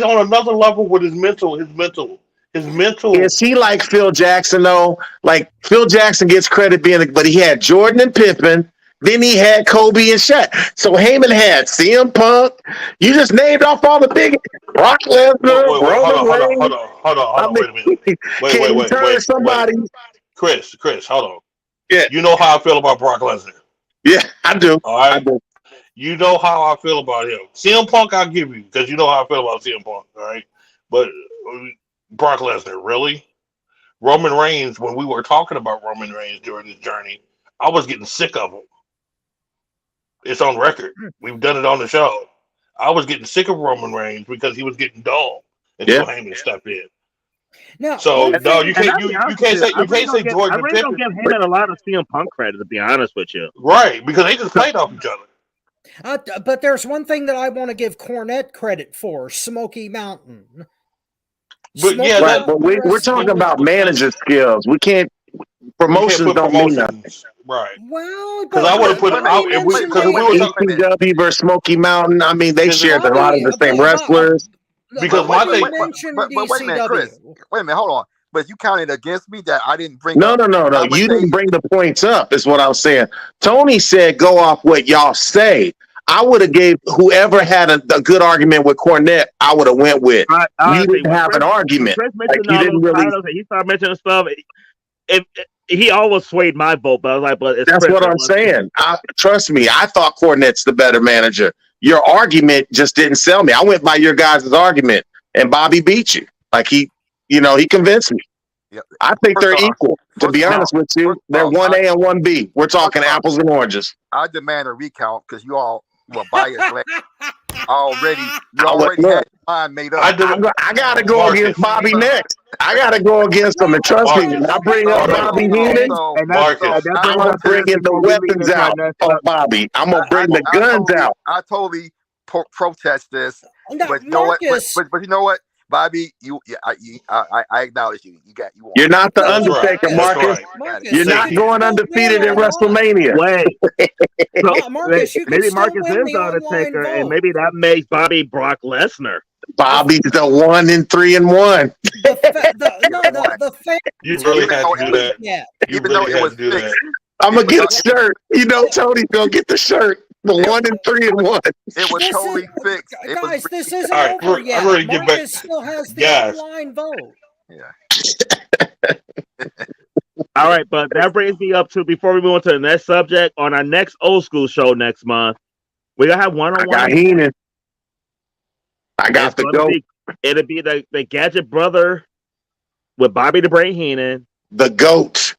on another level with his mental. Is he like Phil Jackson though? Like Phil Jackson gets credit but he had Jordan and Pippen. Then he had Kobe and Shaq. So Heyman had CM Punk. You just named off all the big Brock Lesnar. Hold on. Wait a minute. Wait. Somebody. Chris, hold on. Yeah. You know how I feel about Brock Lesnar. Yeah, I do. All right. I do. You know how I feel about him. CM Punk, I'll give you because you know how I feel about CM Punk. All right. But Brock Lesnar, really? Roman Reigns, when we were talking about Roman Reigns during this journey, I was getting sick of him. It's on record. We've done it on the show. I was getting sick of Roman Reigns because he was getting dull until Heyman stepped in. Now, you can't say Jordan. I really don't give Heyman a lot of CM Punk credit, to be honest with you. Right, because they just played off each other. But there's one thing that I want to give Cornette credit for: Smoky Mountain. But we're talking about manager skills. We can't. Promotions put don't mean nothing. promotions. Right. Well, Because I would have put but because we were talking ECW versus Smoky Mountain. I mean, they Because shared a lot of the same wrestlers. Because my thing- mentioned But wait a minute, Chris. Wait a minute, hold on. But you counted against me that I didn't bring up. No. You didn't bring the points up, is what I was saying. Tony said, go off what y'all say. I would have gave whoever had a good argument with Cornette, I would have went with. You didn't have an argument. Chris Like, mentioned you all didn't those really. titles and he started mentioning stuff. He almost swayed my vote, but I was like, but it's That's Chris what I'm saying. Trust me, I thought Cornette's the better manager. Your argument just didn't sell me. I went by your guys' argument, and Bobby beat you. Like he convinced me. Yeah. I think they're First off- equal. To be honest with you, they're 1A and 1B. We're talking apples and oranges. I demand a recount because you all were biased. already Look, had your mind made up. I gotta go Marcus. against Bobby next. I gotta go against him. And trust me, when I bring up Bobby Heenan, Marcus. I'm gonna bring in the weapons out on Bobby. I'm gonna bring the guns out. I totally protest this, No, but you know what? Marcus. But you know what, Bobby, I acknowledge you. You won. You're not the That's Undertaker, right. Marcus. That's right. Marcus, You're not going undefeated in WrestleMania. Wait. So, Marcus, you can maybe still Marcus win is the the online Undertaker, vote. and maybe that makes Bobby Brock Lesnar. Bobby's the 1-3-1. The fan. You really had to do that. Yeah. You Even though really it had was to do that. I'm gonna get a shirt. You know, Tony's gonna get the shirt. The 1-3-1. It was totally fixed. It was Guys, this isn't All right, over I'm yet. ready to get back- Marcus still has the Guys. online vote. All right, but that brings me up to, before we move on to the next subject, on our next old school show next month, we're gonna have I one-on-one. got Heenan. I got the goat. It'll be the Gadget brother with Bobby the Brain Heenan The goat.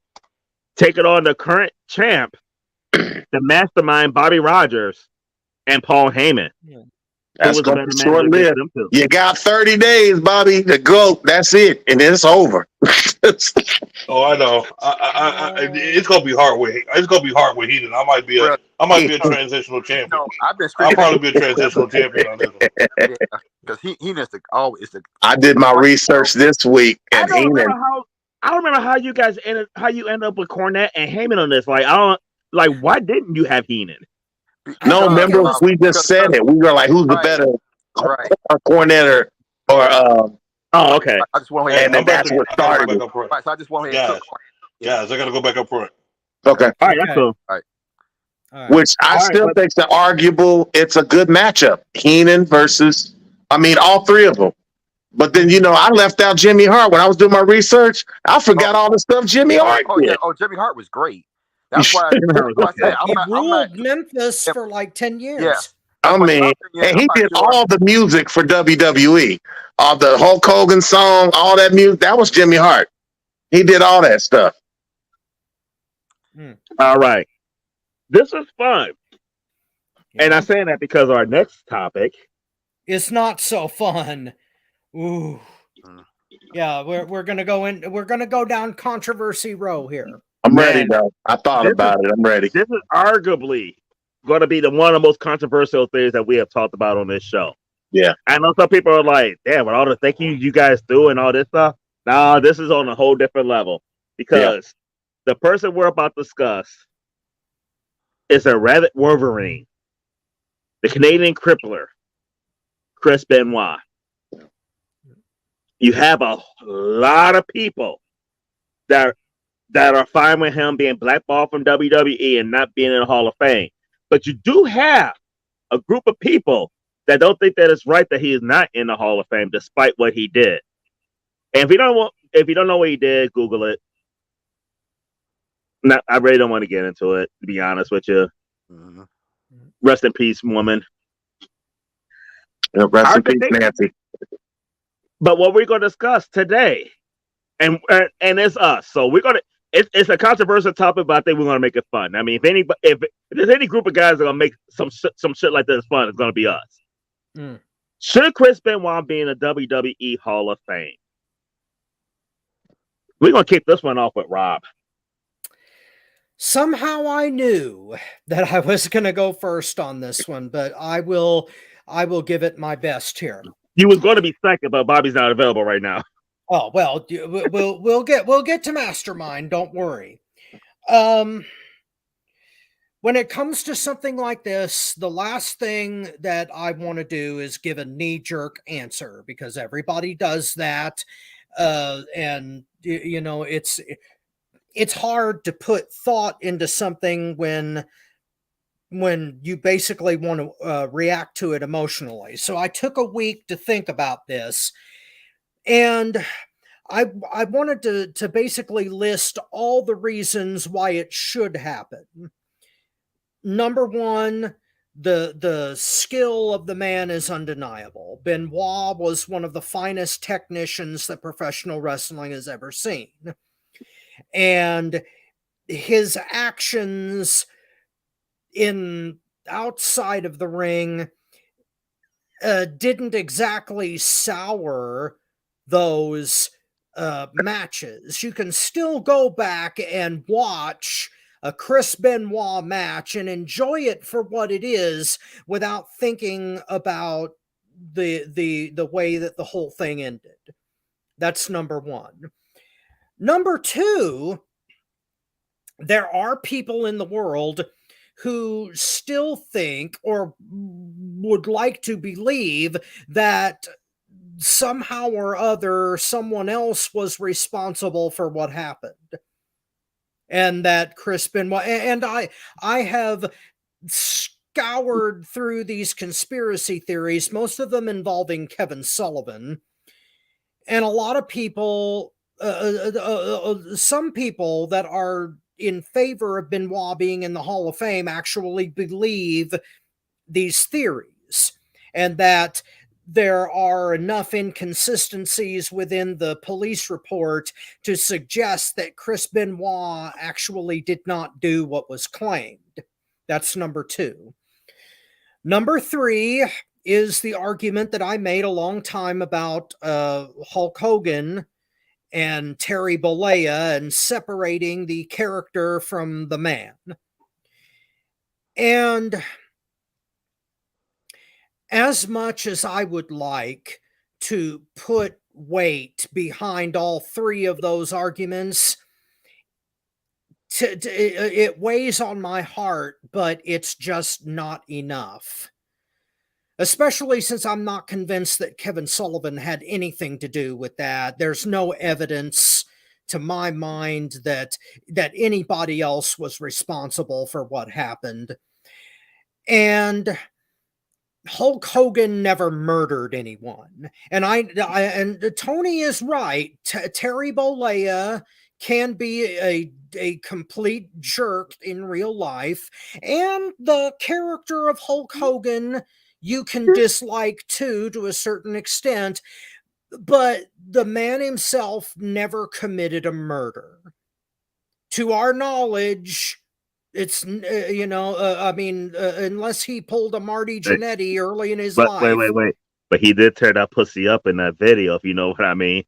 taking on the current champ, the Mastermind Bobby Rogers and Paul Heyman. That's Who was gonna the be better short manager lived. against them two? You got 30 days, Bobby. The goat. That's it, and it's over. Oh, I know. It's gonna be hard with Heenan. I might be a transitional champion. No, I've been I'll probably be a transitional champion on this one. because he needs to always. I did my research this week, I and don't Heenan. remember how you guys end up with Cornette and Heyman on this. Why didn't you have Heenan? No, remember we just said it. We were like, "Who's the better, Cornette or?" Oh, okay. I just want to. And then that's what started. Right, so I just want to. Guys, I gotta go back up front. Okay. All right, that's cool. All right. Which I still think it's arguable. It's a good matchup. Heenan versus, all three of them. But then, I left out Jimmy Hart. When I was doing my research, I forgot all the stuff Jimmy Hart did. Jimmy Hart was great. That's why I said He ruled Memphis for like 10 years. Yeah. And he did all the music for WWE. All the Hulk Hogan song, all that music. That was Jimmy Hart. He did all that stuff. All right. This is fun. And I'm saying that because our next topic It's not so fun. Ooh. Yeah, we're gonna go down controversy row here. I'm ready though. I thought about it. I'm ready. This is arguably going to be one of the most controversial things that we have talked about on this show. Yeah. I know some people are like, damn, with all the thank you guys do and all this stuff. Nah, this is on a whole different level because the person we're about to discuss is a rabbit Wolverine, the Canadian crippler, Chris Benoit. You have a lot of people that are fine with him being blackballed from WWE and not being in the Hall of Fame. But you do have a group of people that don't think that it's right that he is not in the Hall of Fame despite what he did. And if you don't know what he did, Google it. No, I really don't want to get into it, to be honest with you. Mm-hmm. Rest in peace, woman. Rest in peace, Nancy. But what we're going to discuss today, and it's us, so we're going to. It's a controversial topic, but I think we're going to make it fun. I mean, if there's any group of guys that are going to make some shit like this fun, it's going to be us. Should Chris Benoit be in the WWE Hall of Fame? We're going to kick this one off with Rob. Somehow I knew that I was going to go first on this one, but I will give it my best here. You was going to be second, but Bobby's not available right now. Oh well, we'll get to Mastermind. Don't worry. When it comes to something like this, the last thing that I want to do is give a knee-jerk answer, because everybody does that. And you know, it's hard to put thought into something when you basically want to react to it emotionally. So I took a week to think about this, and I wanted to basically list all the reasons why it should happen. Number one, the skill of the man is undeniable. Benoit was one of the finest technicians that professional wrestling has ever seen. And his actions outside of the ring didn't exactly sour those matches. You can still go back and watch a Chris Benoit match and enjoy it for what it is without thinking about the way that the whole thing ended. That's number one. Number two, there are people in the world who still think or would like to believe that somehow or other someone else was responsible for what happened. And that Chris Benoit, and I have scoured through these conspiracy theories, most of them involving Kevin Sullivan, and a lot of people, some people that are in favor of Benoit being in the Hall of Fame actually believe these theories, and that there are enough inconsistencies within the police report to suggest that Chris Benoit actually did not do what was claimed. That's number two. Number three is the argument that I made a long time about Hulk Hogan and Terry Bollea and separating the character from the man. And as much as I would like to put weight behind all three of those arguments, it weighs on my heart, but it's just not enough. Especially since I'm not convinced that Kevin Sullivan had anything to do with that. There's no evidence to my mind that anybody else was responsible for what happened. And Hulk Hogan never murdered anyone. And and Tony is right. Terry Bollea can be a complete jerk in real life. And the character of Hulk Hogan you can dislike too, to a certain extent. But the man himself never committed a murder. To our knowledge, it's, unless he pulled a Marty Jannetty early in his life. Wait. But he did tear that pussy up in that video, if you know what I mean.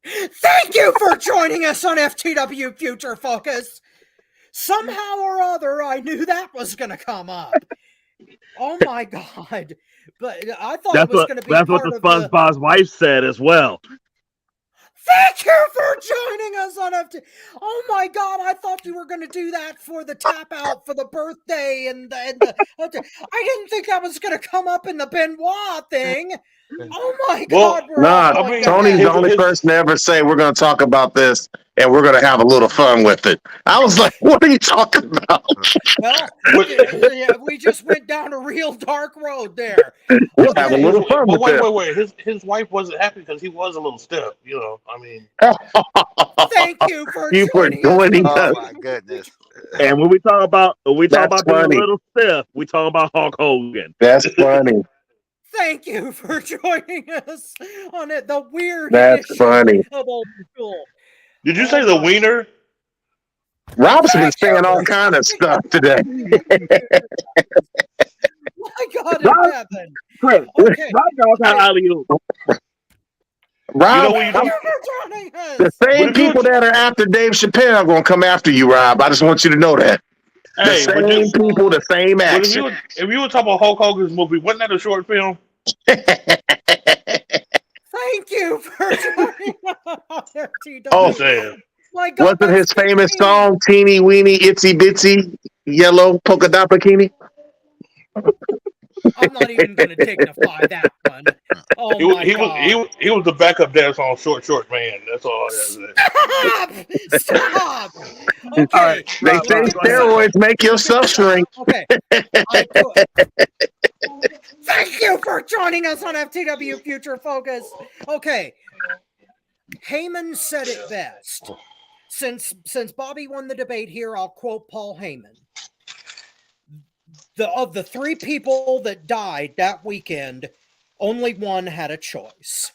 Thank you for joining us on FTW Future Focus. Somehow or other, I knew that was going to come up. Oh my God. But I thought it was going to be that's what the SpongeBob's wife said as well. Thank you for joining us on FT. Oh my God, I thought you were going to do that for the tap out for the birthday and the I didn't think that was going to come up in the Benoit thing. Oh my God. Tony's the only person to ever say we're going to talk about this and we're going to have a little fun with it. I was like, what are you talking about? Well, we just went down a real dark road there. We'll have a little fun with it. Wait. His wife wasn't happy because he was a little stiff, I mean. Thank you for joining us. Oh my goodness. And when we talk about being a little stiff, we talk about Hulk Hogan. That's funny. Thank you for joining us on it. The weird. That's funny. Of old school. Did you say the wiener? Rob's been saying all kind of stuff today. My God in heaven. Okay. Rob, the same people that are after Dave Chappelle are going to come after you, Rob. I just want you to know that. The same people, the same action. If you were talking about Hulk Hogan's movie, wasn't that a short film? Thank you for joining us. Oh, My God, Wasn't his that's famous 15. song "Teeny Weeny Itsy Bitsy Yellow Polka Dot Bikini"? I'm not even going to dignify that one. Oh He was my he was he God. was, he was the backup dancer on Short Man. That's all I gotta say. Stop! Stop! All Okay, right, They Rob, say Rob, check go this ahead. out. steroids make your Check stuff this out. shrink. Okay, thank you for joining us on FTW Future Focus. Okay, Heyman said it best. Since Bobby won the debate here, I'll quote Paul Heyman. Of the three people that died that weekend, only one had a choice.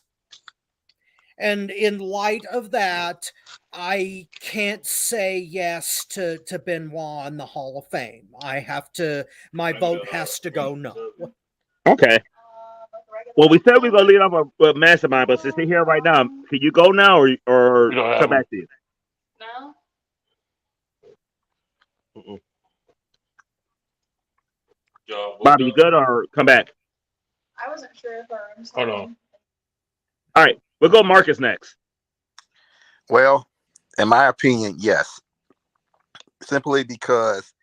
And in light of that, I can't say yes to Benoit in the Hall of Fame. I have to, my vote has to go no. Okay. Well, we said we are gonna lead off with Mastermind, but since he's here right now, can you go now or You don't have come him. back to you? No? Mm-mm. Yo, Bobby, you good or come back? I wasn't sure if I was Hold on. All right, we'll go Marcus next. Well, in my opinion, yes. Simply because,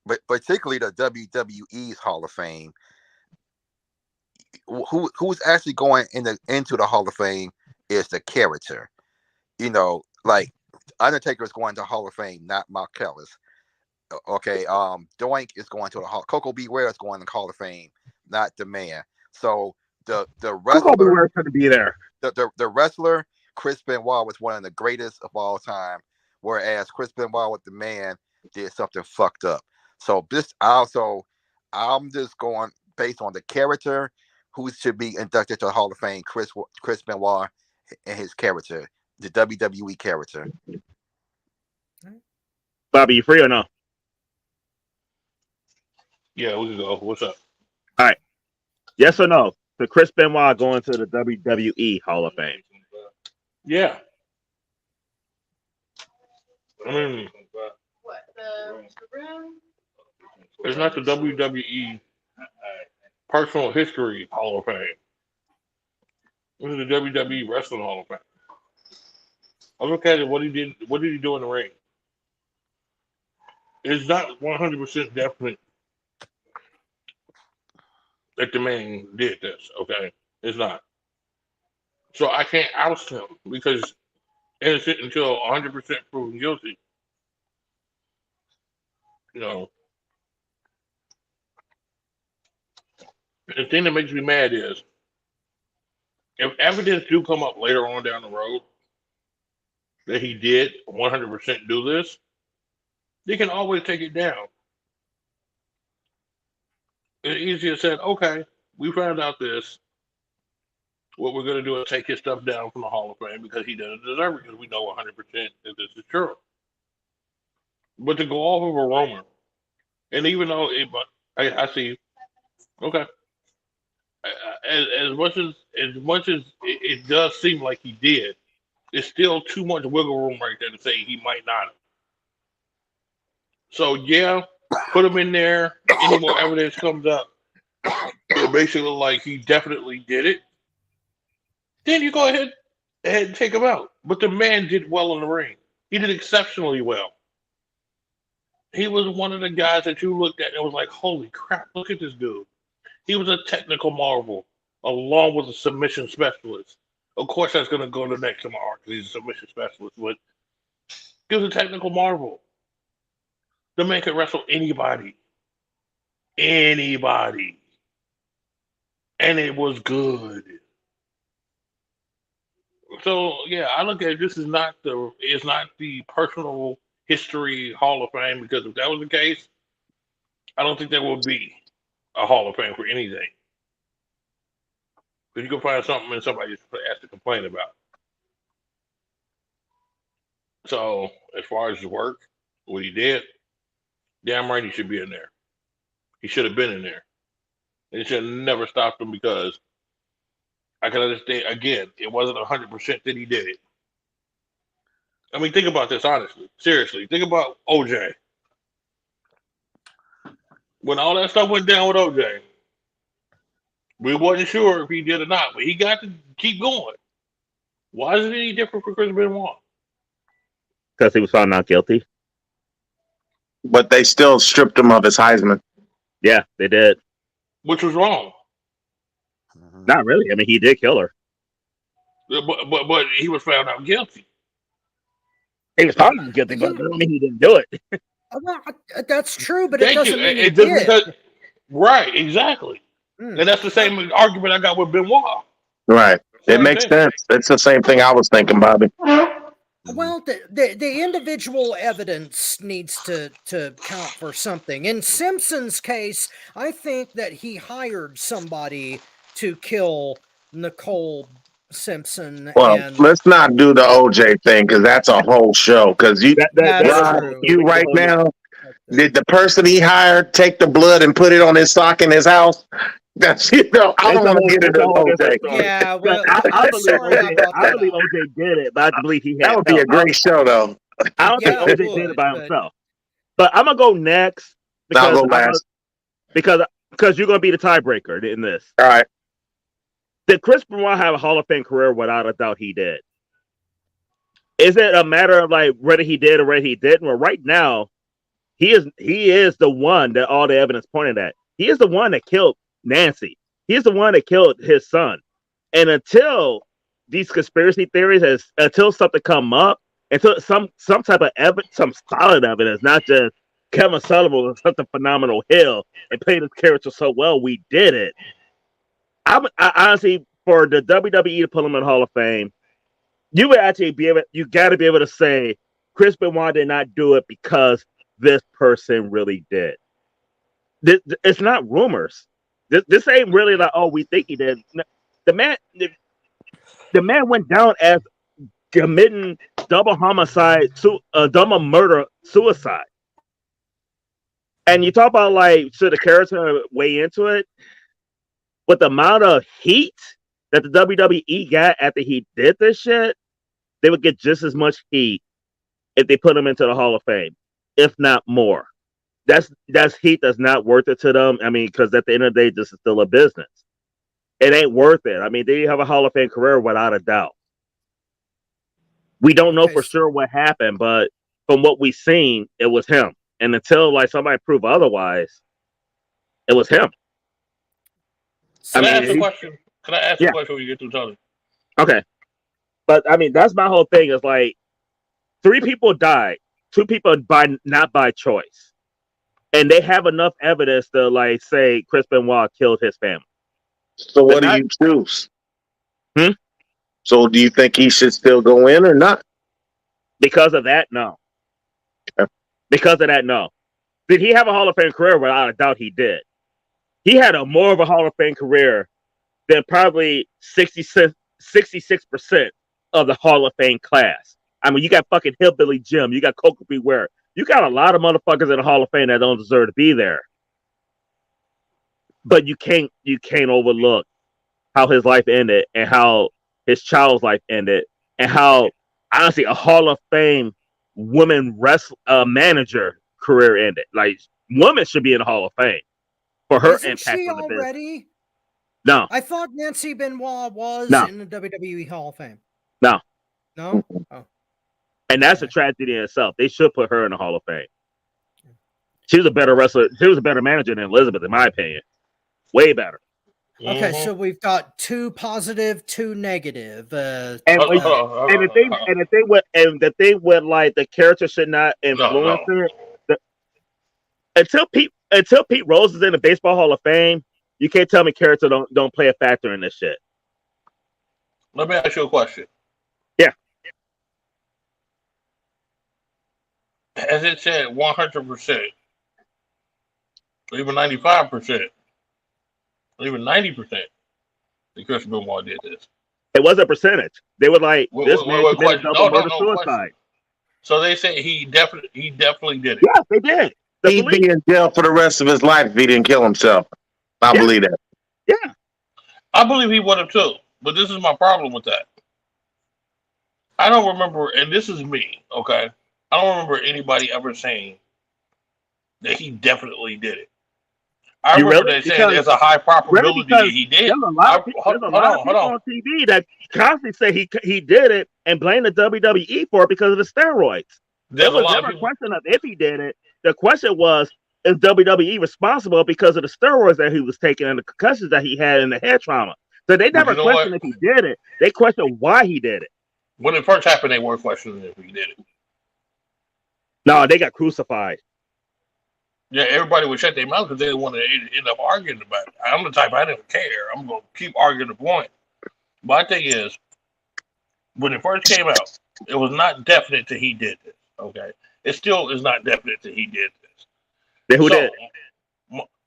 but particularly the WWE's Hall of Fame, who's actually going into the Hall of Fame is the character. You know, like Undertaker's going to Hall of Fame, not Mark Ellis. Okay, Doink is going to the Hall. Coco Beware is going to the Hall of Fame, not the man. So the Coco wrestler, Beware to be there. the wrestler Chris Benoit was one of the greatest of all time, whereas Chris Benoit with the man did something fucked up. So I'm just going based on the character who should be inducted to the Hall of Fame. Chris Benoit and his character, the WWE character. Bobby, you free or no? Yeah, we can go. What's up? All right. Yes or no? So Chris Benoit going to the WWE Hall of Fame. Yeah. I mean, What, the room? it's not the WWE Personal History Hall of Fame. This is the WWE Wrestling Hall of Fame. I look at it. What did he do in the ring? It's not 100% definite that the man did this. Okay, it's not. So I can't oust him because innocent until 100% proven guilty. You know, the thing that makes me mad is if evidence do come up later on down the road that he did 100% do this, they can always take it down. It's easier said, okay, we found out this. What we're going to do is take his stuff down from the Hall of Fame because he doesn't deserve it because we know 100% that this is true. But to go off of a rumor, and even though but I see, okay, as much as it does seem like he did, it's still too much wiggle room right there to say he might not have. So yeah, put him in there. Any more evidence comes up, it makes it look like he definitely did it. Then you go ahead and take him out. But the man did well in the ring. He did exceptionally well. He was one of the guys that you looked at and was like, holy crap, look at this dude. He was a technical marvel along with a submission specialist. Of course, that's going to go to the next tomorrow because he's a submission specialist, but he was a technical marvel. The man could wrestle anybody. Anybody. And it was good. So yeah, I look at it, this is not the personal history Hall of Fame because if that was the case, I don't think there would be a Hall of Fame for anything. Because you can find something and somebody has to complain about. So as far as his work, what he did, damn right he should be in there. He should have been in there. It should have never stopped him because I can understand again, it wasn't 100% that he did it. I mean, think about this honestly. Seriously, think about OJ. When all that stuff went down with OJ, we wasn't sure if he did or not, but he got to keep going. Why is it any different for Chris Benoit? because he was found not guilty. But they still stripped him of his Heisman. Yeah, they did. Which was wrong. Not really. I mean, he did kill her. But he was found out guilty. He was found not guilty, but I mean, he didn't do it. Well, that's true, but Thank it doesn't you. mean he It just did. because, right, exactly. And that's the same argument I got with Benoit. Right. Same It makes thing. sense. It's the same thing I was thinking, Bobby. Well, the individual evidence needs to count for something. In Simpson's case, I think that he hired somebody to kill Nicole Simpson. Well, and let's not do the OJ thing because that's a whole show. Because you, That's Rob, true. you right now, did the person he hired take the blood and put it on his sock in his house? That's I don't want to get into OJ. Yeah, well, I believe sorry I brought I that believe up. OJ did it, but I believe he had That would be a great show, though. I don't Yeah, think it OJ did would, it by but- himself. But I'm gonna go next I'll because go last. because you're gonna be the tiebreaker in this. All right. Did Chris Benoit have a Hall of Fame career? Without a doubt, he did. Is it a matter of like whether he did or whether he didn't? Well, right now, he is the one that all the evidence pointed at. He is the one that killed Nancy. He's the one that killed his son. And until these conspiracy theories, until something come up, until some type of evidence, some solid evidence, not just Kevin Sullivan was such a phenomenal heel and played his character so well, we did it. I honestly, for the WWE to put him in the Hall of Fame, you would actually be able. You got to be able to say Chris Benoit did not do it because this person really did. It's not rumors. This ain't really like, oh, we think he did. The man went down as committing double homicide, double murder, suicide. And you talk about like, should the character weigh into it? With the amount of heat that the WWE got after he did this shit, they would get just as much heat if they put him into the Hall of Fame, if not more. That's heat that's not worth it to them. I mean, because at the end of the day, this is still a business. It ain't worth it. I mean, they have a Hall of Fame career without a doubt. We don't know for sure what happened, but from what we've seen, it was him. And until like somebody prove otherwise, it was him. Can I ask a question? Can I ask a question when you get through telling? Okay. But I mean, that's my whole thing is like 3 people died, 2 people not by choice. And they have enough evidence to like say Chris Benoit killed his family. So what do you choose? So do you think he should still go in or not? Because of that, no. Because of that, no. Did he have a Hall of Fame career? Without a doubt, he did. He had more of a Hall of Fame career than probably 66% of the Hall of Fame class. I mean, you got fucking Hillbilly Jim, you got Coco Beware, you got a lot of motherfuckers in the Hall of Fame that don't deserve to be there. But you can't overlook how his life ended and how his child's life ended and how honestly a Hall of Fame women manager career ended. Like women should be in the Hall of Fame for her Isn't impact she on the business. already? No. I thought Nancy Benoit was No. in the WWE Hall of Fame. No. No? Oh. And that's a tragedy in itself. They should put her in the Hall of Fame. She was a better wrestler. She was a better manager than Elizabeth, in my opinion. Way better. Okay, so we've got 2 positive, 2 negative. And the thing with like the character should not influence it. Until Pete Rose is in the Baseball Hall of Fame, you can't tell me character don't play a factor in this shit. Let me ask you a question. Yeah. As it said, 100%, or even 95%, or even 90%, that Chris Benoit did this. It was a percentage. They were like, this man committed double murder suicide. Question. So they say he definitely did it. Yeah, they did. He'd be in jail for the rest of his life if he didn't kill himself. I believe that. Yeah. I believe he would have too. But this is my problem with that. I don't remember, and this is me, okay? I don't remember anybody ever saying that he definitely did it. I You remember really? they saying Because there's a high probability that because he did. there's a lot of Hold people on. on TV that constantly say he did it and blame the WWE for it because of the steroids. There's It was a lot never of a people. question of if he did it. The question was, is WWE responsible because of the steroids that he was taking and the concussions that he had and the head trauma? So they But never you know questioned what? if he did it. They questioned why he did it. When it first happened, they were questioning if he did it. No, they got crucified. Yeah, everybody would shut their mouth because they didn't want to end up arguing about it. I'm the type, I didn't care. I'm going to keep arguing the point. My thing is, when it first came out, it was not definite that he did this. Okay, it still is not definite that he did this. Then who did?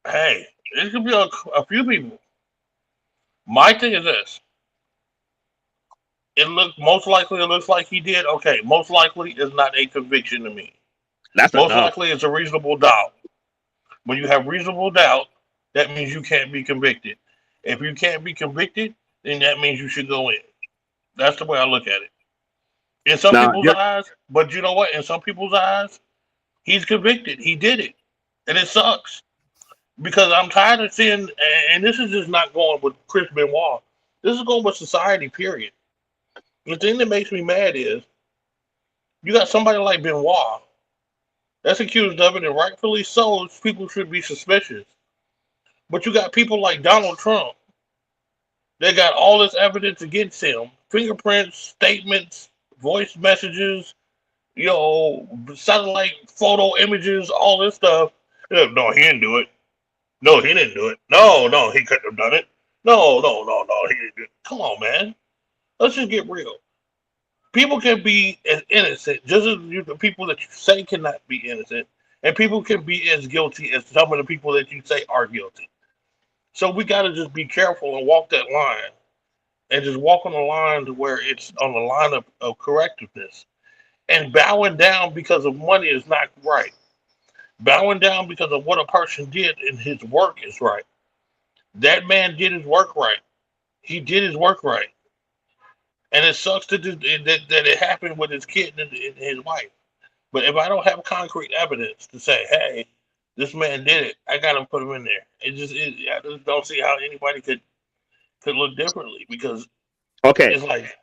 Hey, it could be a few people. My thing is this: it looks like he did. Okay, most likely is not a conviction to me. That's Most enough. likely it's a reasonable doubt. When you have reasonable doubt, that means you can't be convicted. If you can't be convicted, then that means you should go in. That's the way I look at it. In some people's eyes, but you know what? In some people's eyes, he's convicted. He did it. And it sucks. Because I'm tired of seeing, and this is just not going with Chris Benoit. This is going with society, period. The thing that makes me mad is you got somebody like Benoit that's accused of it, and rightfully so, people should be suspicious. But you got people like Donald Trump. They got all this evidence against him. Fingerprints, statements, voice messages, satellite photo images, all this stuff. No, he didn't do it. No, he didn't do it. No, he couldn't have done it. No, he didn't do it. Come on, man. Let's just get real. People can be as innocent, just as the people that you say cannot be innocent, and people can be as guilty as some of the people that you say are guilty. So we got to just be careful and walk that line, and just walk on the line to where it's on the line of correctiveness. And bowing down because of money is not right. Bowing down because of what a person did in his work is right. That man did his work right. He did his work right. And it sucks that it happened with his kid and his wife. But if I don't have concrete evidence to say, hey, this man did it, I got to put him in there. I just don't see how anybody could look differently because it's like.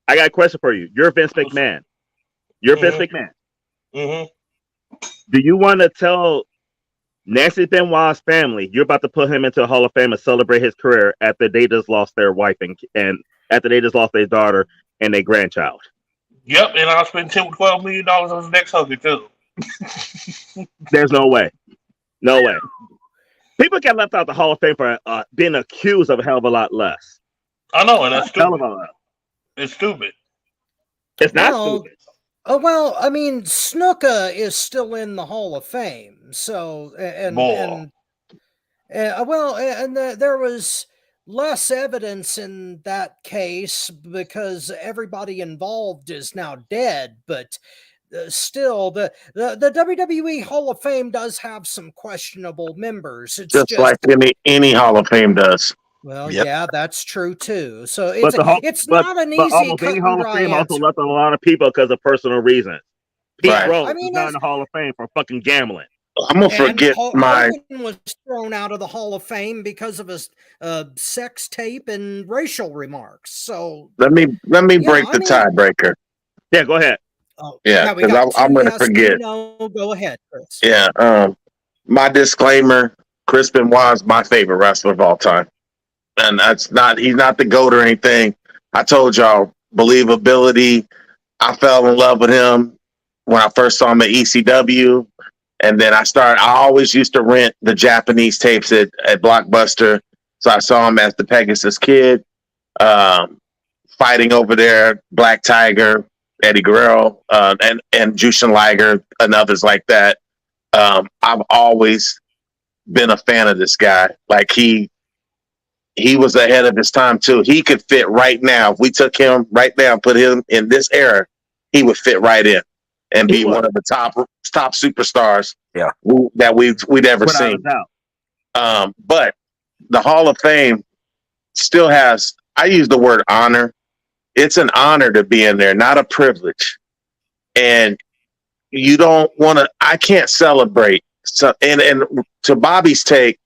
I got a question for you. You're Vince McMahon. Vince McMahon. Mm-hmm. Do you want to tell Nancy Benoit's family you're about to put him into the Hall of Fame and celebrate his career after they just lost their wife and after they just lost their daughter and their grandchild? Yep, and I'll spend $12 million on the next hugger too. There's no way. No way. People get left out the Hall of Fame for being accused of a hell of a lot less. I know, and that's stupid. It's stupid. It's not stupid. Well, I mean, Snuka is still in the Hall of Fame, so there was less evidence in that case because everybody involved is now dead, but still, the WWE Hall of Fame does have some questionable members. It's just like any Hall of Fame does. Well, yeah, that's true too. So it's not an easy cut and Hall of dry Fame answer. also left a lot of people because of personal reasons. Pete Rose is not in the Hall of Fame for fucking gambling. I'm gonna forget Hogan was thrown out of the Hall of Fame because of his sex tape and racial remarks. So let me break the tiebreaker. Yeah, go ahead. Oh, yeah, because I'm going to forget. No, go ahead, Chris. Yeah, my disclaimer: Chris Benoit is my favorite wrestler of all time, and he's not the GOAT or anything. I told y'all believability. I fell in love with him when I first saw him at ECW, and then I always used to rent the Japanese tapes at Blockbuster, so I saw him as the Pegasus Kid, fighting over there, Black Tiger, Eddie Guerrero, and Jushin Liger and others like that. I've always been a fan of this guy. Like he was ahead of his time too. He could fit right now. If we took him right now and put him in this era, he would fit right in and be one of the top superstars that we'd ever seen. But the Hall of Fame still has, I use the word honor. It's an honor to be in there, not a privilege. And you don't want to, I can't celebrate. So, and to Bobby's take,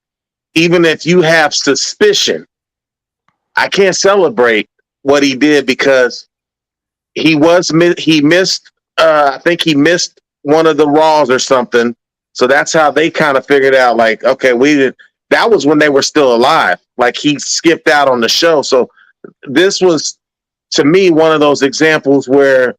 even if you have suspicion, I can't celebrate what he did because he missed. I think he missed one of the Raws or something. So that's how they kind of figured out, like, okay, we didn't. That was when they were still alive. Like, he skipped out on the show. So this was, to me, one of those examples where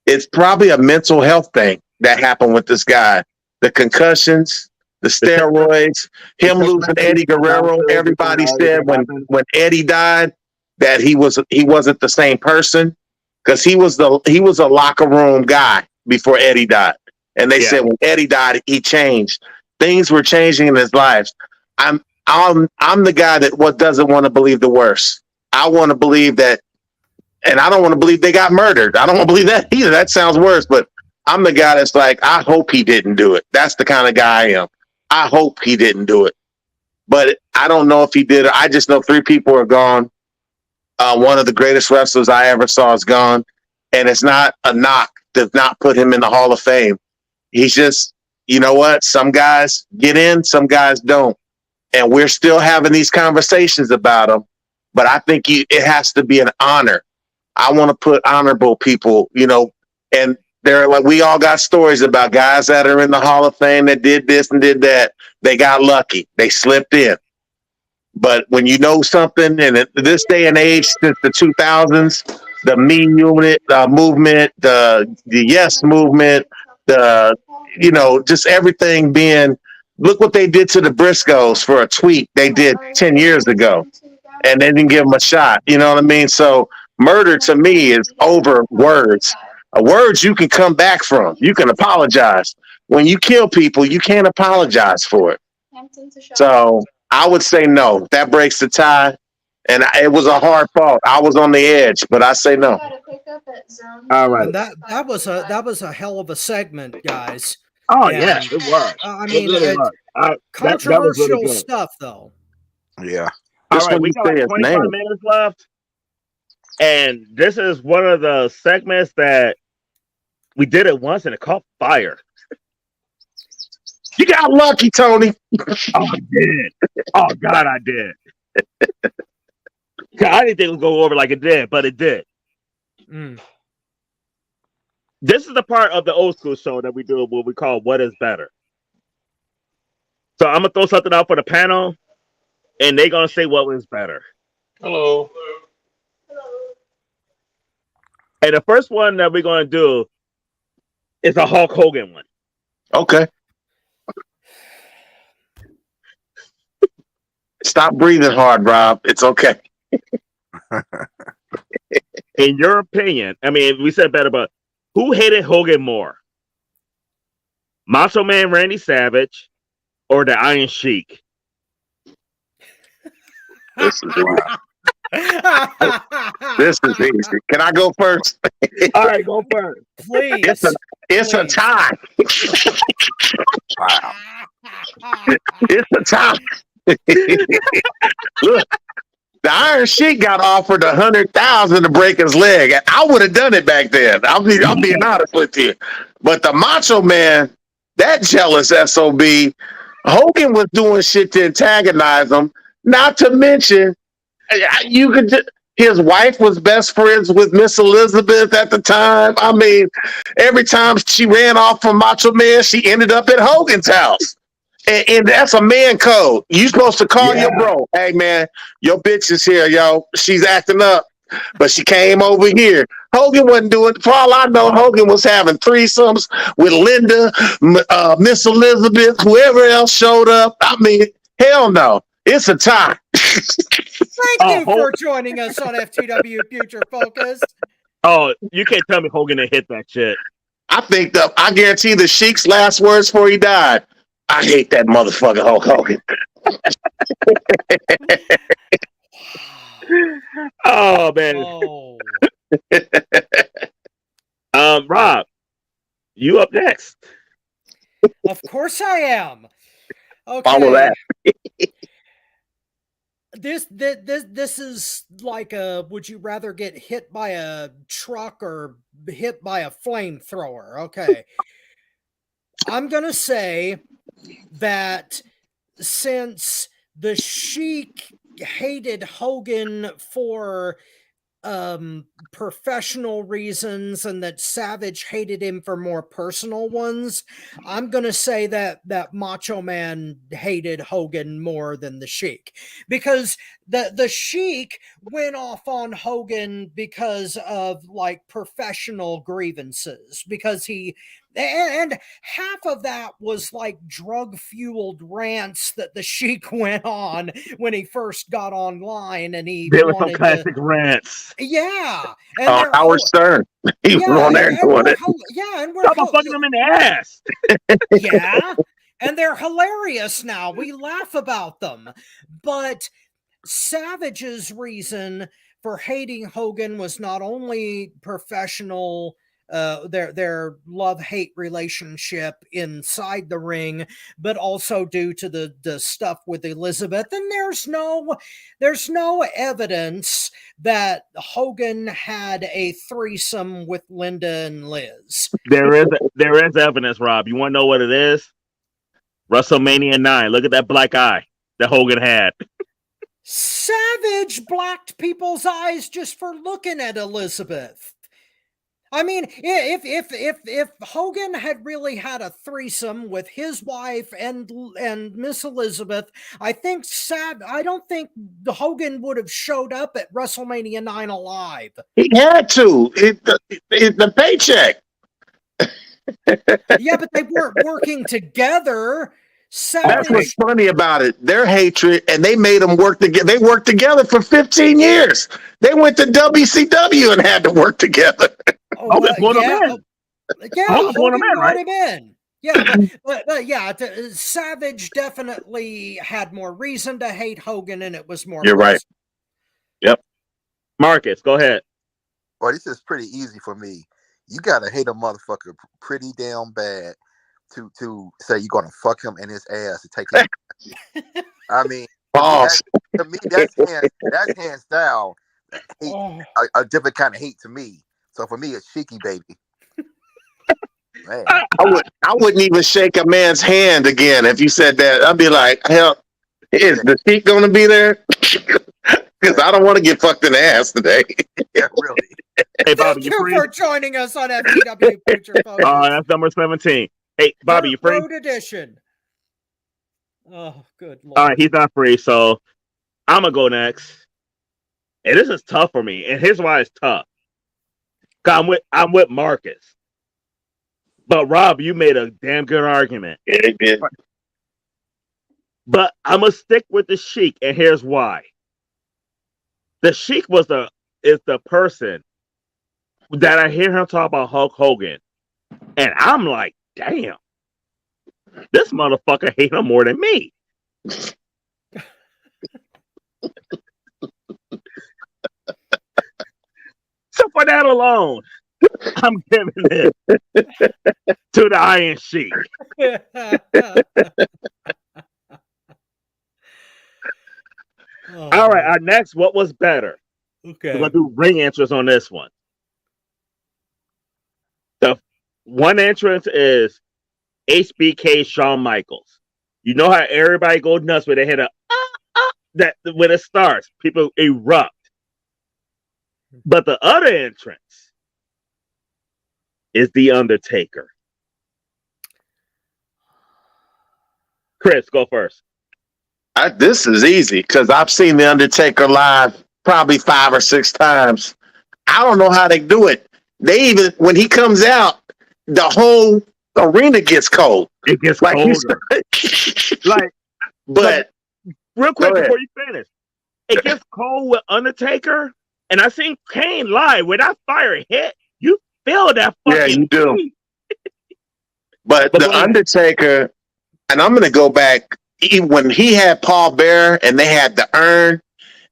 it's probably a mental health thing that happened with this guy. The concussions, the steroids, him losing Eddie Guerrero. Everybody said when Eddie died that he wasn't the same person because he was a locker room guy before Eddie died. And they said when Eddie died, he changed. Things were changing in his life. I'm the guy that doesn't want to believe the worst. I want to believe that, and I don't want to believe they got murdered. I don't want to believe that either. That sounds worse, but I'm the guy that's like, I hope he didn't do it. That's the kind of guy I am. I hope he didn't do it. But I don't know if he did. I just know 3 people are gone. One of the greatest wrestlers I ever saw is gone. And it's not a knock to not put him in the Hall of Fame. He's just, you know what? Some guys get in, some guys don't. And we're still having these conversations about him. But I think it has to be an honor. I want to put honorable people, and they're like, we all got stories about guys that are in the Hall of Fame that did this and did that. They got lucky. They slipped in. But when you know something, and at this day and age, since the 2000s, the Me Unit movement, the Yes movement, just everything being, look what they did to the Briscoes for a tweet they did 10 years ago, and they didn't give them a shot. You know what I mean? So murder to me is over words. Words you can come back from. You can apologize. When you kill people, you can't apologize for it. So I would say no. That breaks the tie. And it was a hard fault. I was on the edge, but I say no. All right. And that was a hell of a segment, guys. Oh, And, yeah, it was. I mean, really was. controversial really good. stuff, though. Yeah. All right, we got like 25 minutes left. And this is one of the segments that we did it once and it caught fire. You got lucky, Tony. Oh, I did. Oh, God, I did. I didn't think it would go over like it did, but it did. Mm. This is the part of the old school show that we do what we call What is Better. So I'm going to throw something out for the panel, and they're going to say what was better. Hello. And the first one that we're going to do is a Hulk Hogan one. Okay. Stop breathing hard, Rob. It's okay. In your opinion, I mean, we said better, but who hated Hogan more? Macho Man Randy Savage or the Iron Sheik? This is wild. This is easy. Can I go first? All right, go first. Please. It's a tie. Wow. It's a tie. Look, the Iron Sheik got offered $100,000 to break his leg. I would have done it back then. I'm being honest with you. But the Macho Man, that jealous SOB, Hogan was doing shit to antagonize him. Not to mention, his wife was best friends with Miss Elizabeth at the time. I mean, every time she ran off from Macho Man, she ended up at Hogan's house. And that's a man code. You supposed to call your bro. Hey, man, your bitch is here, yo. She's acting up. But she came over here. Hogan wasn't doing it. For all I know, Hogan was having threesomes with Linda, Miss Elizabeth, whoever else showed up. I mean, hell no. It's a tie. Thank you for joining us on FTW Future Focus. Oh, you can't tell me Hogan didn't hit that shit. I guarantee the Sheik's last words before he died. I hate that motherfucker Hulk Hogan. Oh man. Oh. Rob, you up next. Of course I am. Okay. Follow that. This is like would you rather get hit by a truck or hit by a flamethrower? Okay. I'm gonna say that since the Sheik hated Hogan for professional reasons and that Savage hated him for more personal ones, I'm gonna say that Macho Man hated Hogan more than the Sheik, because the Sheik went off on Hogan because of like professional grievances, because he and half of that was like drug fueled rants that the Sheik went on when he first got online, and he There were some wanted classic rants. yeah, and they're Howard Stern. He was on there doing it. and Talk about fucking them in the ass. yeah, and they're hilarious now. We laugh about them, but Savage's reason for hating Hogan was not only professional, their love-hate relationship inside the ring, but also due to the stuff with Elizabeth. And there's no evidence that Hogan had a threesome with Linda and Liz. There is evidence, Rob. You want to know what it is? WrestleMania 9. Look at that black eye that Hogan had. Savage blacked people's eyes just for looking at Elizabeth. I mean, if Hogan had really had a threesome with his wife and Miss Elizabeth, I don't think Hogan would have showed up at WrestleMania 9 alive. He had to. The paycheck. Yeah, but they weren't working together. That's what's funny about it. Their hatred, and they made them work together. They worked together for 15 years. They went to WCW and had to work together. Hogan brought him in. Yeah, but yeah, Savage definitely had more reason to hate Hogan, and it was more. You're right. Yep. Marcus, go ahead. Well, this is pretty easy for me. You gotta hate a motherfucker pretty damn bad to say you're gonna fuck him in his ass to take him. I mean, to me, that's hands down hate, a different kind of hate to me. So for me, it's Sheiky, baby. Man. I wouldn't even shake a man's hand again if you said that. I'd be like, hell, is the Sheik gonna be there? Because I don't want to get fucked in the ass today. Yeah, really. Hey, Bobby, Thank you for joining us on FTW Future Focus. That's number 17. Hey, Bobby, you free? Road edition. Oh, good Lord. All right, he's not free, so I'm gonna go next. And this is tough for me, and here's why it's tough. I'm with Marcus, but Rob, you made a damn good argument. Yeah, he did. But I'm gonna stick with the Sheik, and here's why. The Sheik is the person that I hear him talk about Hulk Hogan, and I'm like, damn, this motherfucker hate him more than me. So for that alone, I'm giving it to the Iron Sheik. All right, our next, what was better? Okay. We're going to do ring entrance on this one. The one entrance is HBK Shawn Michaels. You know how everybody goes nuts when they hit that when it starts, people erupt. But the other entrance is The Undertaker. Chris, go first. This is easy because I've seen The Undertaker live probably 5 or 6 times. I don't know how they do it. They even, when he comes out, the whole arena gets cold. It gets like colder. But real quick before you finish, it gets cold with Undertaker. And I seen Kane live. When that fire hit, you feel that fucking. Yeah, you do. But The Undertaker, and I'm going to go back, when he had Paul Bearer and they had the urn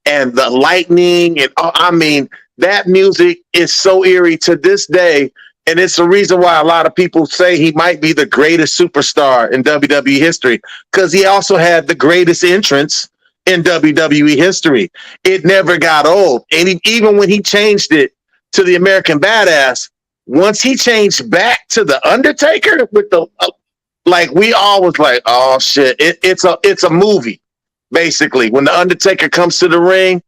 and the lightning, and I mean, that music is so eerie to this day. And it's the reason why a lot of people say he might be the greatest superstar in WWE history, because he also had the greatest entrance in WWE history. It never got old. And even when he changed it to the American Badass, once he changed back to the Undertaker with the like, we all was like, oh shit, it's a movie. Basically, when the Undertaker comes to the ring,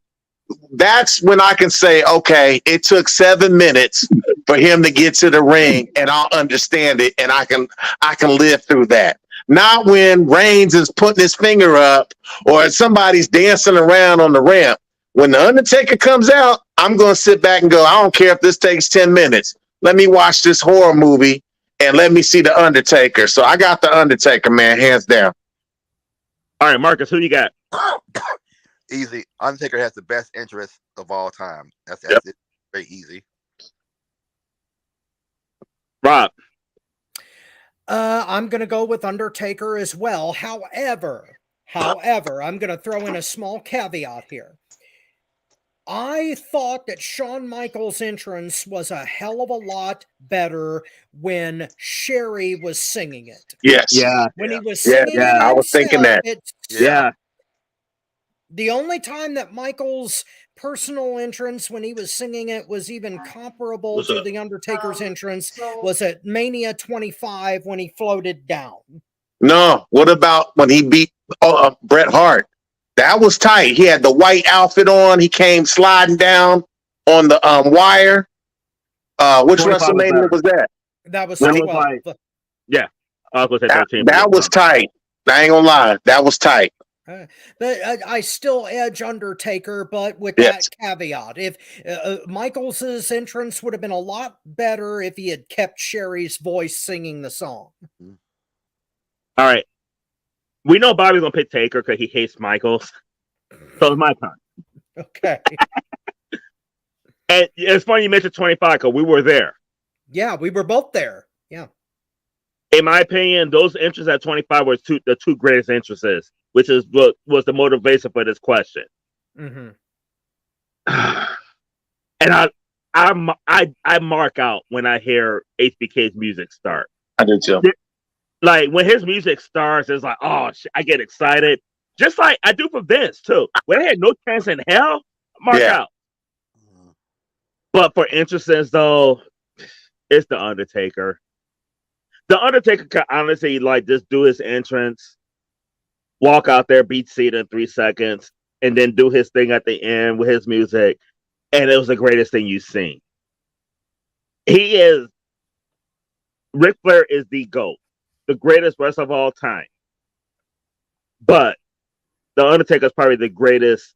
that's when I can say, okay, it took 7 minutes for him to get to the ring, and I'll understand it, and I can live through that. Not when Reigns is putting his finger up or somebody's dancing around on the ramp. When the Undertaker comes out, I'm going to sit back and go, I don't care if this takes 10 minutes. Let me watch this horror movie and let me see the Undertaker. So I got the Undertaker, man, hands down. All right, Marcus, who you got? Easy. Undertaker has the best interest of all time. That's Yep. it. Very easy. Rob. I'm going to go with Undertaker as well. However, I'm going to throw in a small caveat here. I thought that Shawn Michaels' entrance was a hell of a lot better when Sherry was singing it. Yes. Yeah. When he was Yeah, singing yeah, it I was thinking himself, that. Yeah. The only time that Michael's personal entrance when he was singing it was even comparable What's to up? the Undertaker's entrance So was at Mania 25 when he floated down. No, what about when he beat Bret Hart? That was tight. He had the white outfit on. He came sliding down on the wire. Which 25 was WrestleMania better. was that? That was That was 12. like- Yeah. I was going to say 13. That was tight. I ain't gonna lie. That was tight. But I still edge Undertaker, but with Yes. that caveat, if Michaels' entrance would have been a lot better if he had kept Sherry's voice singing the song. All right. We know Bobby's going to pick Taker because he hates Michaels. So it's my turn. Okay. And it's funny you mentioned 25 because we were there. Yeah, we were both there. Yeah. In my opinion, those entrances at 25 were the two greatest entrances, which is what was the motivation for this question. Mm-hmm. And I mark out when I hear HBK's music start. I did too. Like when his music starts, it's like, oh, I get excited. Just like I do for Vince too. When I had no chance in hell, mark out. But for entrances though, it's the Undertaker. The Undertaker could honestly like just do his entrance, walk out there, beat Cena in 3 seconds, and then do his thing at the end with his music. And it was the greatest thing you've seen. Ric Flair is the GOAT, the greatest wrestler of all time. But the Undertaker is probably the greatest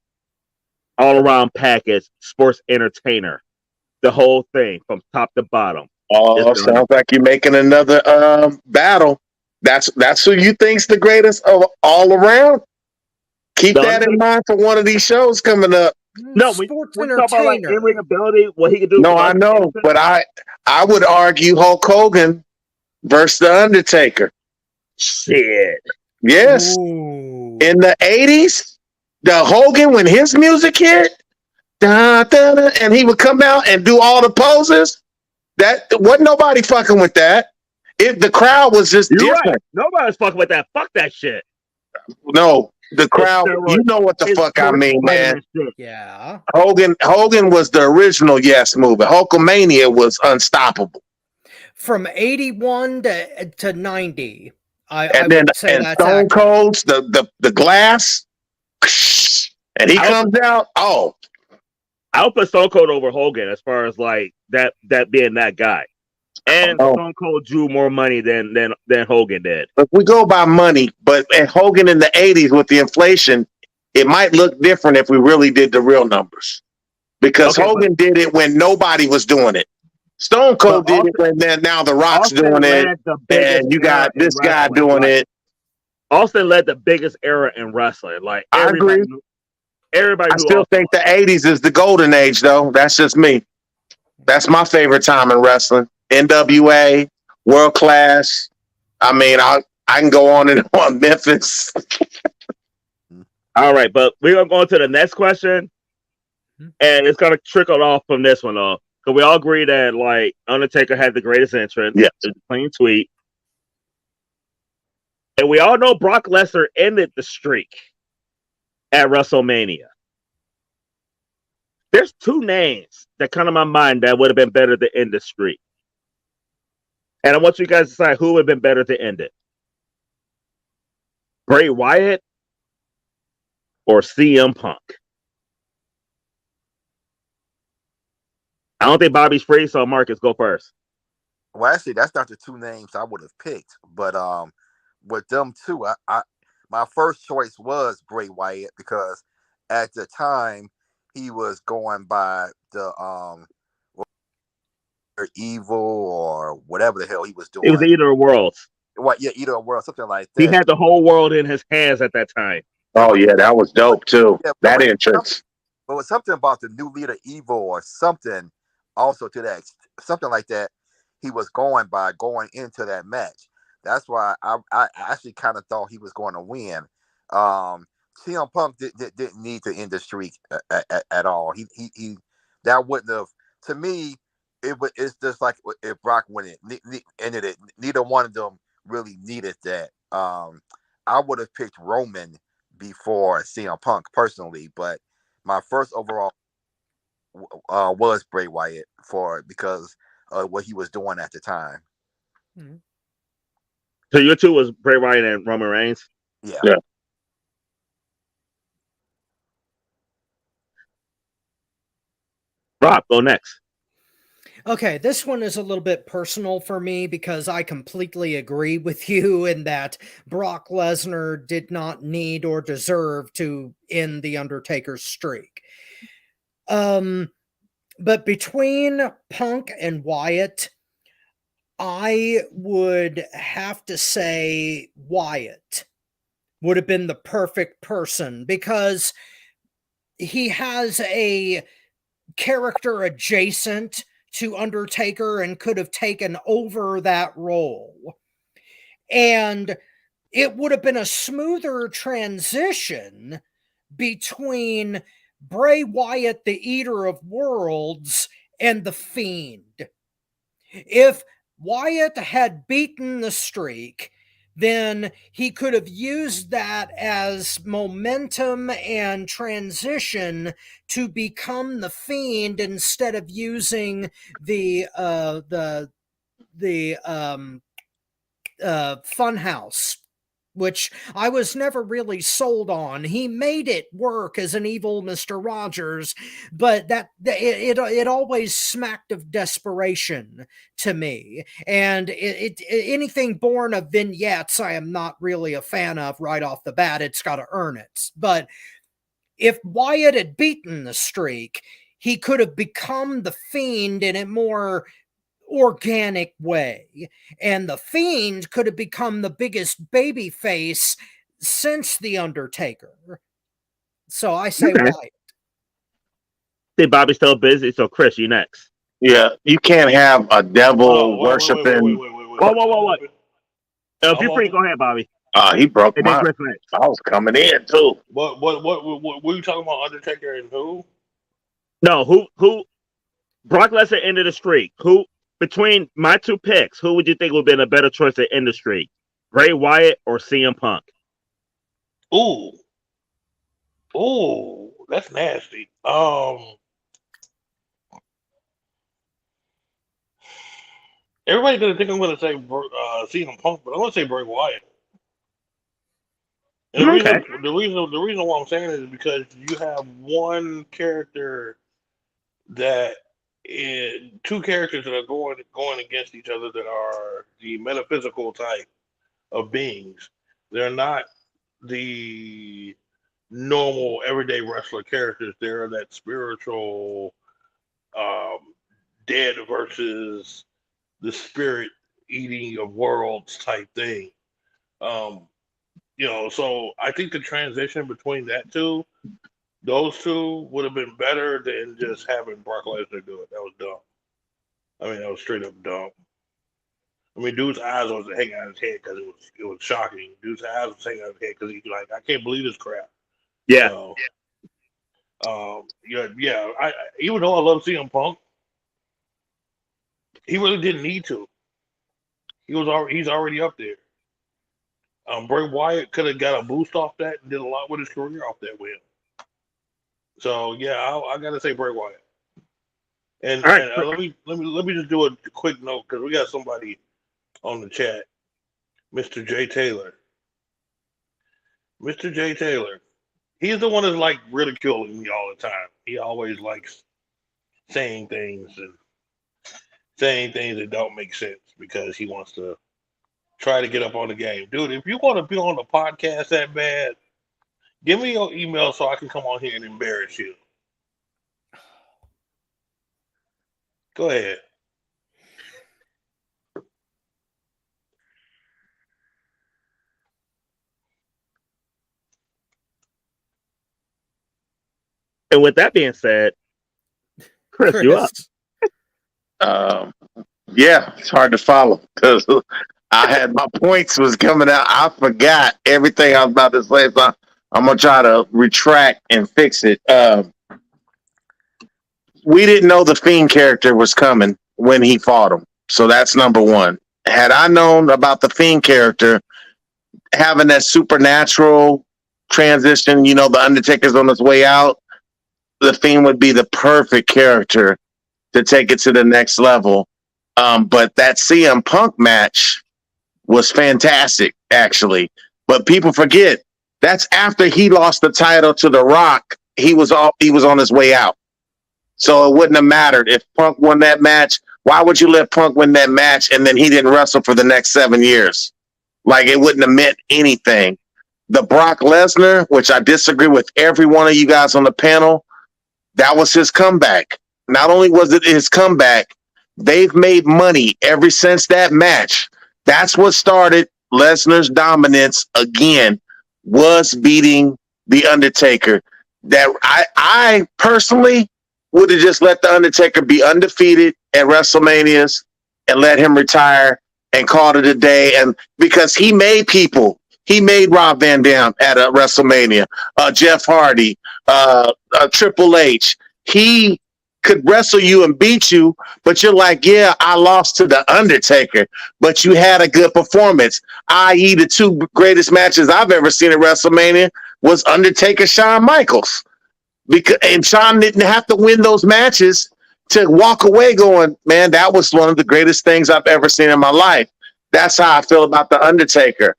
all-around package sports entertainer. The whole thing from top to bottom. Oh, sounds like you're making another battle. That's who you think's the greatest of all around. Keep that in mind for one of these shows coming up. No, we talk about like in-ring ability, what he can do. No, I know, but I would argue Hulk Hogan versus the Undertaker. Shit. Yes. Ooh. In the 80s, the Hogan, when his music hit, da, da, da, and he would come out and do all the poses, that wasn't nobody fucking with that. The crowd was just different. Right. Nobody's fucking with that. Fuck that shit. No, the crowd, you know what the fuck I mean, man. Yeah. Hogan was the original Yes movie. Hulkamania was unstoppable. From 81 to 90. I Then would say that's Stone accurate. Cold's the glass, and he comes out. Oh, I would put Stone Cold over Hogan as far as like that being that guy. And Stone Cold drew more money than Hogan did. If we go by money, but Hogan in the 80s with the inflation, it might look different if we really did the real numbers. Because Hogan did it when nobody was doing it. Stone Cold did it when now The Rock's doing it, and you got this guy doing it. Austin led the biggest era in wrestling. Like I agree. Everybody. I still think the 80s is the golden age, though. That's just me. That's my favorite time in wrestling. NWA, World Class. I mean, I can go on and on. Memphis. All right, but we're gonna go on to the next question, and it's gonna trickle off from this one, though. So we all agree that like Undertaker had the greatest entrance. Yeah, it's a clean sweep, and we all know Brock Lesnar ended the streak at WrestleMania. There's two names that come to my mind that would have been better to end the streak. And I want you guys to decide who would have been better to end it. Bray Wyatt or CM Punk? I don't think Bobby's free, so Marcus, go first. Well, actually, that's not the two names I would have picked, but with them two, I my first choice was Bray Wyatt because at the time he was going by the evil or whatever the hell he was doing. It was Eater of Worlds. What? Yeah, Eater of Worlds, something like that. He had the whole world in his hands at that time. Oh yeah, that was dope too. Yeah, that entrance. But with something about the new leader evil or something, also to that something like that, he was going into that match. That's why I actually kind of thought he was going to win. CM Punk didn't need to end the streak at all. He that wouldn't have. To me, it's just like if Brock ended it. Neither one of them really needed that. I would have picked Roman before CM Punk personally, but my first overall was Bray Wyatt because of what he was doing at the time. Mm-hmm. So your two was Bray Wyatt and Roman Reigns? Yeah. Rob, go next. Okay, this one is a little bit personal for me because I completely agree with you in that Brock Lesnar did not need or deserve to end the Undertaker's streak. But between Punk and Wyatt, I would have to say Wyatt would have been the perfect person because he has a character adjacent to Undertaker and could have taken over that role. And it would have been a smoother transition between Bray Wyatt, the Eater of Worlds, and The Fiend. If Wyatt had beaten the streak, then he could have used that as momentum and transition to become the Fiend instead of using the Funhouse, which I was never really sold on. He made it work as an evil Mr. Rogers, but it always smacked of desperation to me. And anything born of vignettes, I am not really a fan of right off the bat. It's got to earn it. But if Wyatt had beaten the streak, he could have become the Fiend in a more organic way, and the Fiend could have become the biggest baby face since the Undertaker. So I say Wyatt. See, Bobby's still busy, so Chris, you next. Yeah, you can't have a devil worshiping. Whoa. If you're free, go ahead, Bobby. He broke and my. Chris next. I was coming in too. What were you talking about? Undertaker and who? No, who? Brock Lesnar ended the streak. Who? Between my two picks, who would you think would have been a better choice to end the streak? Bray Wyatt or CM Punk? Ooh, that's nasty. Everybody's gonna think I'm gonna say CM Punk, but I'm gonna say Bray Wyatt. And the reason why I'm saying it is because you have one character that two characters that are going against each other that are the metaphysical type of beings. They're not the normal everyday wrestler characters. They're that spiritual dead versus the spirit eating of worlds type thing. So I think the transition between those two would have been better than just having Brock Lesnar do it. That was dumb. I mean, that was straight up dumb. I mean, dude's eyes was hanging out of his head because it was shocking. Dude's eyes was hanging out of his head because he's like, I can't believe this crap. Yeah. So, I even though I love CM Punk, he really didn't need to. He's already up there. Bray Wyatt could have got a boost off that and did a lot with his career off that win. So yeah, I gotta say Bray Wyatt. And, right. and let me just do a quick note because we got somebody on the chat, Mr. J. Taylor. Mr. J. Taylor, He's the one that's like ridiculing me all the time. He always likes saying things that don't make sense because he wants to try to get up on the game. Dude, if you want to be on the podcast that bad, give me your email so I can come on here and embarrass you. Go ahead. And with that being said, Chris, you up? Yeah, it's hard to follow because I had my points was coming out. I forgot everything I was about to say, so I'm gonna try to retract and fix it. We didn't know the Fiend character was coming when he fought him, so that's number one. Had I known about the Fiend character having that supernatural transition, you know, the Undertaker's on his way out, the Fiend would be the perfect character to take it to the next level. But that CM Punk match was fantastic, actually. But people forget that's after he lost the title to The Rock. He was on his way out, so it wouldn't have mattered if Punk won that match. Why would you let Punk win that match and then he didn't wrestle for the next 7 years? Like, it wouldn't have meant anything. The Brock Lesnar, which I disagree with every one of you guys on the panel, that was his comeback. Not only was it his comeback, they've made money ever since that match. That's what started Lesnar's dominance again, was beating The Undertaker. That I personally would have just let The Undertaker be undefeated at WrestleManias and let him retire and called it a day. And because he made people, he made Rob Van Dam at a WrestleMania, Jeff Hardy, Triple H. He could wrestle you and beat you, but you're like, yeah, I lost to The Undertaker, but you had a good performance, i.e. the two greatest matches I've ever seen at WrestleMania was Undertaker, Shawn Michaels. And Shawn didn't have to win those matches to walk away going, man, that was one of the greatest things I've ever seen in my life. That's how I feel about The Undertaker.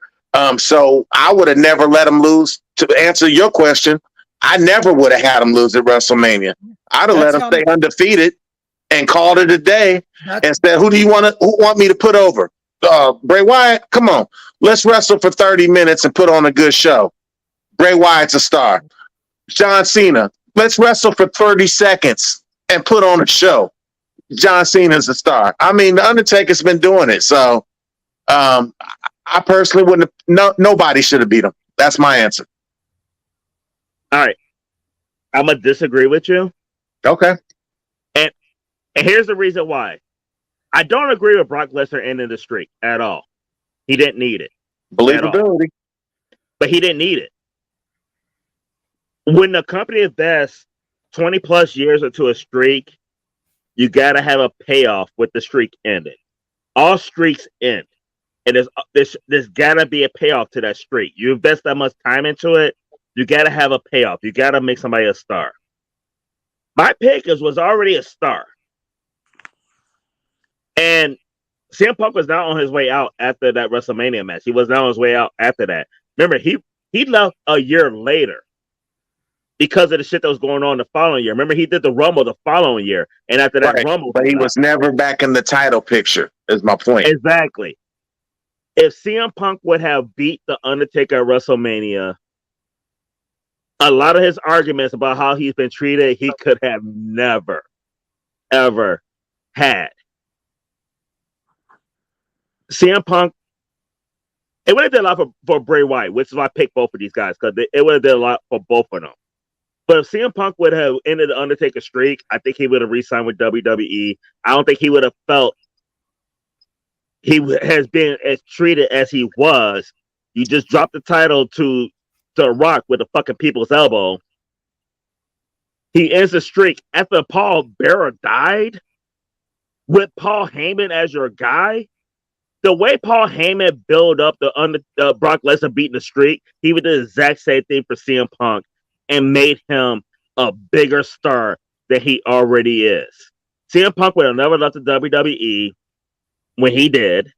So I would have never let him lose. To answer your question, I never would have had him lose at WrestleMania. I'd have let him stay undefeated and called it a day and said, who want me to put over? Bray Wyatt? Come on. Let's wrestle for 30 minutes and put on a good show. Bray Wyatt's a star. John Cena, let's wrestle for 30 seconds and put on a show. John Cena's a star. I mean, The Undertaker's been doing it. So I personally wouldn't have, nobody should have beat him. That's my answer. All right. I'm going to disagree with you. Okay. And here's the reason why. I don't agree with Brock Lesnar ending the streak at all. He didn't need it. Believability. But he didn't need it. When the company invests 20 plus years into a streak, you got to have a payoff with the streak ending. All streaks end. And there's got to be a payoff to that streak. You invest that much time into it, you got to have a payoff. You got to make somebody a star. My Pickers was already a star. And CM Punk was not on his way out after that WrestleMania match. He was not on his way out after that. Remember, he left a year later because of the shit that was going on the following year. Remember, he did the Rumble the following year. And after that Rumble... But he was never back in the title picture, is my point. Exactly. If CM Punk would have beat The Undertaker at WrestleMania, a lot of his arguments about how he's been treated, he could have never, ever had. CM Punk, it would have done a lot for Bray Wyatt, which is why I picked both of these guys, because it would have done a lot for both of them. But if CM Punk would have ended the Undertaker streak, I think he would have re-signed with WWE. I don't think he would have felt he has been as treated as he was. You just dropped the title to The Rock with a fucking people's elbow. He ends the streak after Paul Bearer died with Paul Heyman as your guy. The way Paul Heyman built up the Brock Lesnar beating the streak, he would do the exact same thing for CM Punk and made him a bigger star than he already is. CM Punk would have never left the WWE when he did.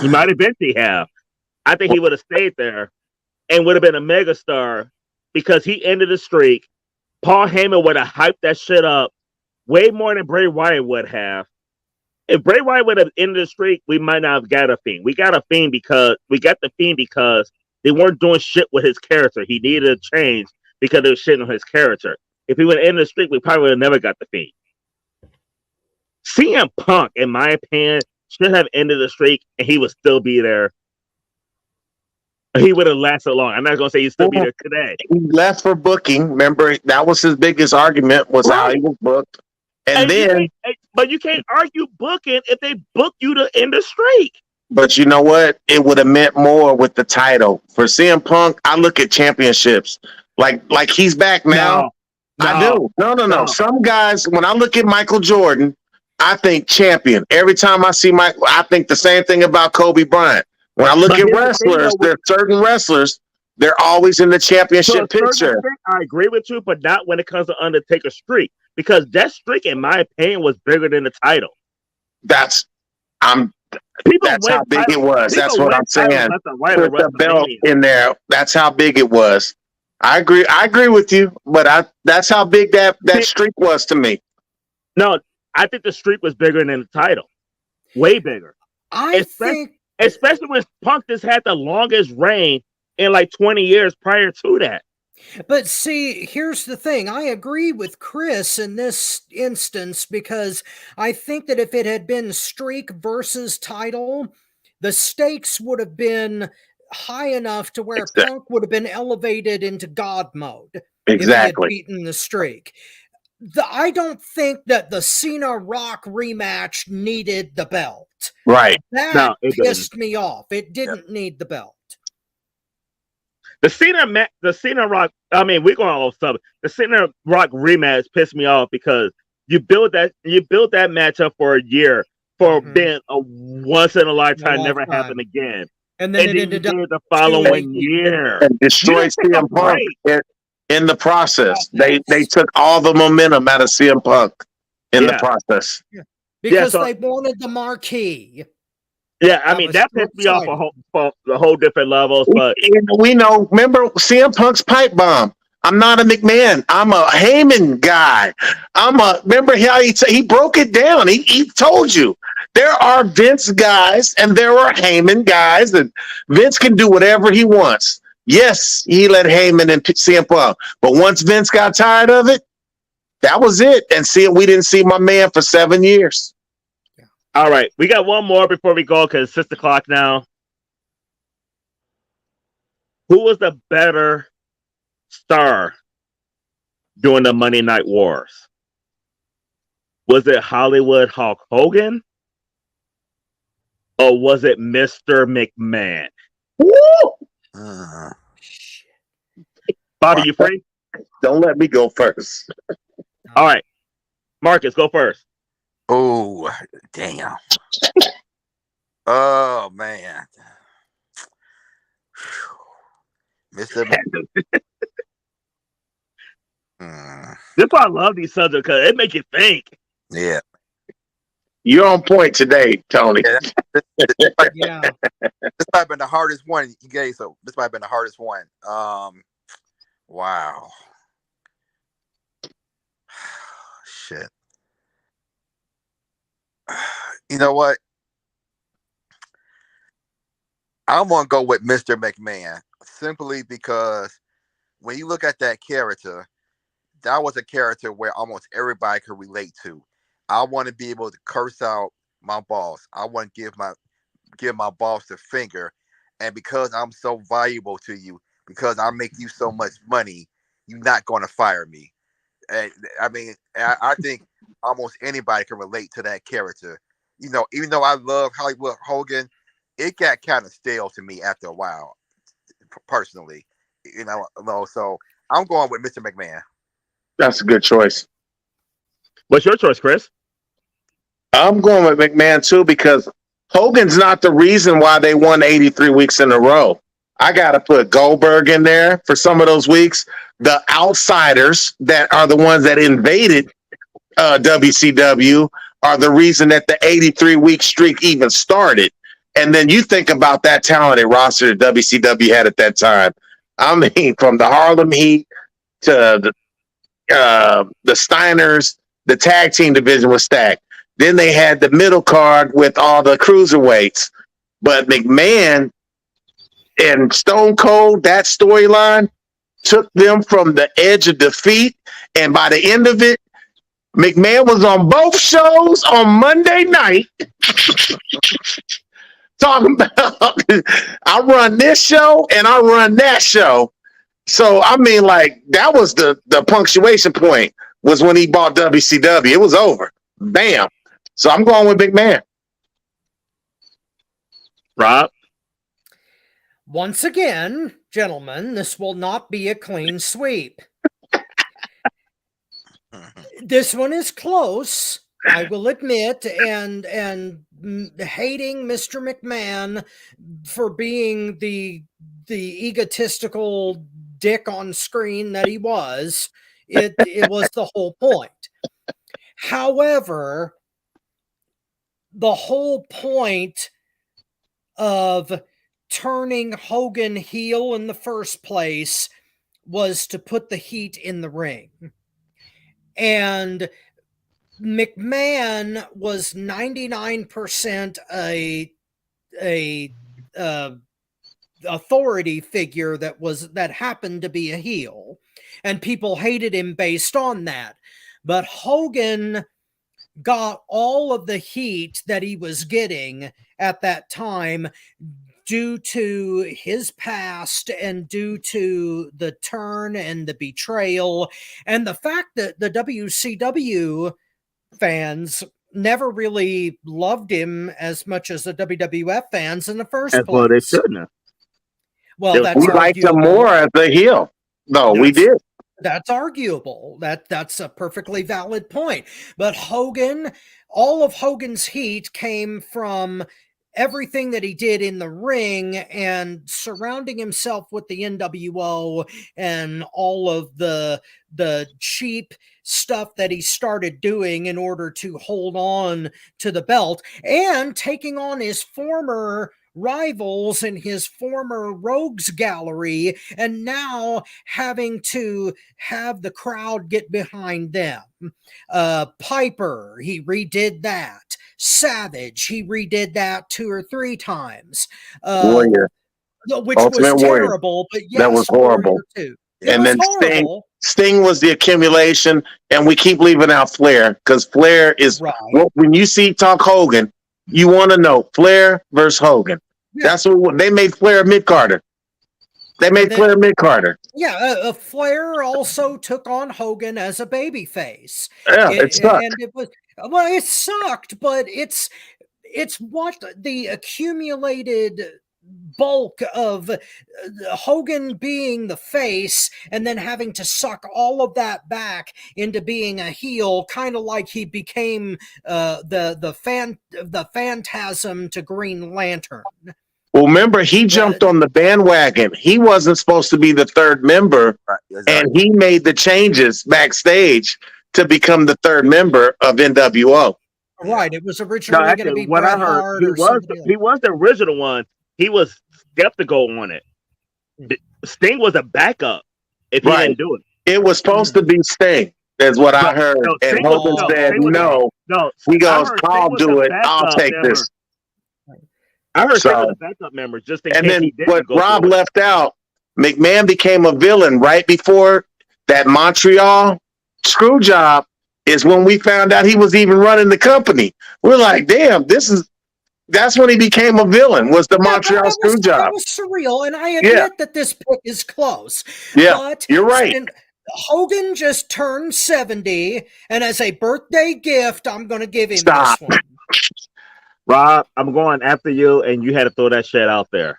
He might eventually have. I think he would have stayed there and would have been a megastar because he ended the streak. Paul Heyman would have hyped that shit up way more than Bray Wyatt would have. If Bray Wyatt would have ended the streak, we might not have got a Fiend. We got the Fiend because they weren't doing shit with his character. He needed a change because they were shitting on his character. If he would have ended the streak, we probably would have never got the Fiend. CM Punk, in my opinion, should have ended the streak and he would still be there. He would have lasted long. I'm not going to say he'd still be there today. He left for booking. Remember, that was his biggest argument was how he was booked. And then, but you can't argue booking if they book you to end the streak. But you know what? It would have meant more with the title. For CM Punk, I look at championships. Like he's back now. No, I do. No. Some guys, when I look at Michael Jordan, I think champion. Every time I see Michael, I think the same thing about Kobe Bryant. When I look at wrestlers, there's certain wrestlers, they're always in the championship picture. I agree with you, but not when it comes to Undertaker's streak. Because that streak, in my opinion, was bigger than the title. That's how big it was. That's what I'm saying. Put the belt in there. That's how big it was. I agree with you, but that's how big that streak was to me. No, I think the streak was bigger than the title. Way bigger. Especially when Punk just had the longest reign in like 20 years prior to that. But see, here's the thing. I agree with Chris in this instance because I think that if it had been streak versus title, the stakes would have been high enough to where Punk would have been elevated into God mode. Exactly. If he had beaten the streak. I don't think that the Cena Rock rematch needed the belt. Right. That pissed me off. It didn't need the belt. The Cena Rock, I mean, we're going all over stuff. The Cena Rock rematch pissed me off because you built that matchup for a year for being a once in a lifetime, never happen again. And then it ended up the following year. And destroyed CM Punk in the process. They took all the momentum out of CM Punk in the process. Yeah. Because they wanted the marquee. Yeah, I mean, that pissed me off a whole different levels. But we know, remember CM Punk's pipe bomb. I'm not a McMahon. I'm a Heyman guy. Remember how he broke it down. He told you there are Vince guys and there are Heyman guys, and Vince can do whatever he wants. Yes, he let Heyman and CM Punk, but once Vince got tired of it, that was it. And we didn't see my man for 7 years. All right, we got one more before we go because it's 6:00 now. Who was the better star during the Monday Night Wars? Was it Hollywood Hulk Hogan? Or was it Mr. McMahon? Bobby, you free? Don't let me go first. All right. Marcus, go first. Oh, damn. Oh, man. Mr. This why I love these subjects because it make you think. Yeah. You're on point today, Tony. This might have been the hardest one you gave, so this might have been the hardest one. Wow. Shit. You know what? I'm going to go with Mr. McMahon simply because when you look at that character, that was a character where almost everybody could relate to. I want to be able to curse out my boss. I want to give my boss the finger. And because I'm so valuable to you, because I make you so much money, you're not going to fire me. And I mean, I think almost anybody can relate to that character. You know, even though I love Hollywood Hogan, it got kind of stale to me after a while, personally. You know, so I'm going with Mr. McMahon. That's a good choice. What's your choice, Chris? I'm going with McMahon too because Hogan's not the reason why they won 83 weeks in a row. I got to put Goldberg in there for some of those weeks. The outsiders that are the ones that invaded WCW are the reason that the 83-week streak even started. And then you think about that talented roster that WCW had at that time. I mean, from the Harlem Heat to the Steiners, the tag team division was stacked. Then they had the middle card with all the cruiserweights. But McMahon and Stone Cold, that storyline took them from the edge of defeat. And by the end of it, McMahon was on both shows on Monday night talking about I run this show and I run that show. So, I mean, like, that was the punctuation point was when he bought WCW. It was over. Bam. So I'm going with McMahon. Rob? Once again, gentlemen, this will not be a clean sweep. This one is close, I will admit, and hating Mr. McMahon for being the egotistical dick on screen that he was, it was the whole point. However, the whole point of turning Hogan heel in the first place was to put the heat in the ring. And McMahon was 99% a authority figure that happened to be a heel, and people hated him based on that. But Hogan got all of the heat that he was getting at that time due to his past and due to the turn and the betrayal and the fact that the WCW fans never really loved him as much as the WWF fans in the first place. Well, they shouldn't have. Well, We liked him more as a heel. No, we did. That's arguable. That's a perfectly valid point. But Hogan, all of Hogan's heat came from everything that he did in the ring and surrounding himself with the NWO and all of the cheap stuff that he started doing in order to hold on to the belt and taking on his former rivals in his former rogues gallery and now having to have the crowd get behind them. Piper, he redid that. Savage, he redid that 2 or 3 times. Warrior. Which Ultimate was Warrior. terrible, but yes, That was horrible. Warrior too. And then Sting was the accumulation, and we keep leaving out Flair because Flair is when you see Hulk Hogan, you want to know Flair versus Hogan. Yeah. That's what they made Flair mid-Carter. They made Flair mid-Carter. Yeah, Flair also took on Hogan as a babyface. Yeah, it sucked. And it sucked, but it's what the accumulated bulk of Hogan being the face and then having to suck all of that back into being a heel, kind of like he became the Phantasm to Green Lantern. Well, remember, he jumped on the bandwagon. He wasn't supposed to be the third member, and he made the changes backstage to become the third member of NWO. Right. It was originally going to be Bret Hart. He was the original one. He was skeptical on it. Sting was a backup if he didn't do it. It was supposed to be Sting, is what I heard. And Hogan said, no. He goes, I'll do it. I'll take this. I heard Sting was a backup member just in case then he didn't what go Rob left out, McMahon became a villain right before that Montreal screw job is when we found out he was even running the company. We're like, damn, that's when he became a villain, was the Montreal screw job. That was surreal, and I admit that this pick is close. Yeah, but you're right. Hogan just turned 70, and as a birthday gift, I'm going to give him this one. Rob, I'm going after you, and you had to throw that shit out there.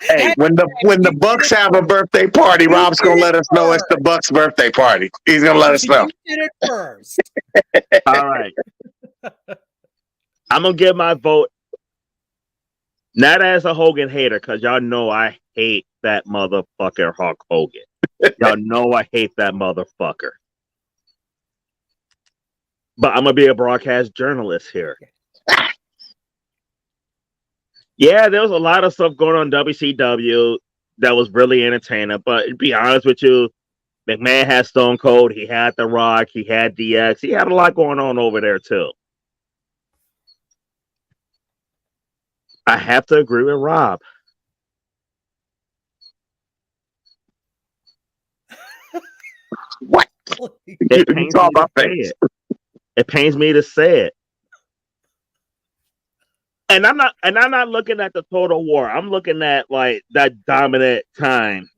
Hey, when the Bucks have a birthday party, Rob's gonna let us know it's the Bucks' birthday party. He's gonna let us know. You did it first. All right. I'm gonna give my vote not as a Hogan hater, because y'all know I hate that motherfucker Hulk Hogan. Y'all know I hate that motherfucker. But I'm gonna be a broadcast journalist here. Yeah, there was a lot of stuff going on in WCW. that was really entertaining. But to be honest with you, McMahon had Stone Cold, he had The Rock, he had DX, he had a lot going on over there too. I have to agree with Rob. What? It pains me to say it. It pains me to say it. And I'm not looking at the total war. I'm looking at like that dominant time.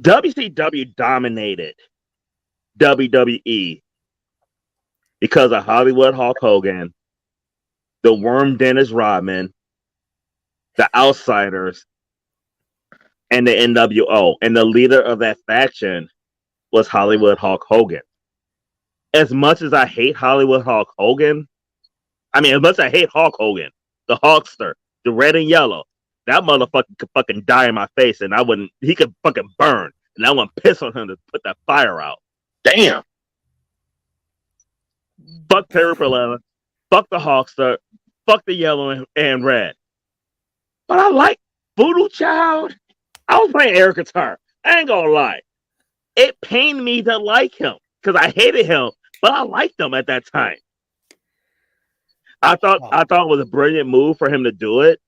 WCW dominated WWE because of Hollywood Hulk Hogan, the Worm Dennis Rodman, the Outsiders, and the NWO. And the leader of that faction was Hollywood Hulk Hogan. As much as I hate Hollywood Hulk Hogan, as much as I hate Hulk Hogan, the Hulkster, the red and yellow, that motherfucker could fucking die in my face and he could fucking burn. And I wouldn't piss on him to put that fire out. Damn. Fuck Terry Bollea, fuck the Hulkster, fuck the yellow and red. But I like Voodoo Child. I was playing air guitar. I ain't gonna lie. It pained me to like him because I hated him, but I liked him at that time. I thought it was a brilliant move for him to do it.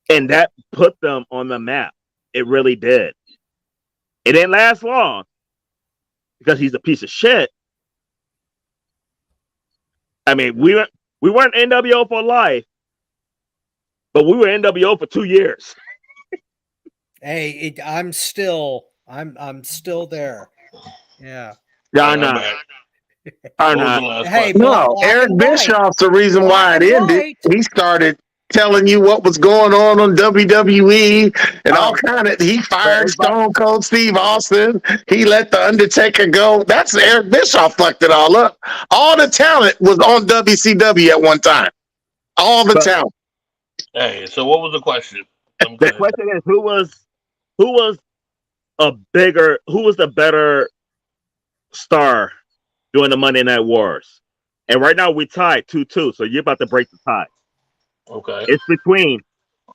And that put them on the map. It really did. It didn't last long because he's a piece of shit. We weren't NWO for life, but we were NWO for 2 years. Hey, I'm still there. Yeah. I'm not. Hey, no, Eric Bischoff's the reason why it ended. He started telling you what was going on WWE and all kind of. He fired Stone Cold Steve Austin. He let the Undertaker go. That's Eric Bischoff fucked it all up. All the talent was on WCW at one time. All the talent. Hey, so what was the question? The question is who was the better star during the Monday Night Wars? And right now we tied 2-2, so you're about to break the tie. Okay. It's between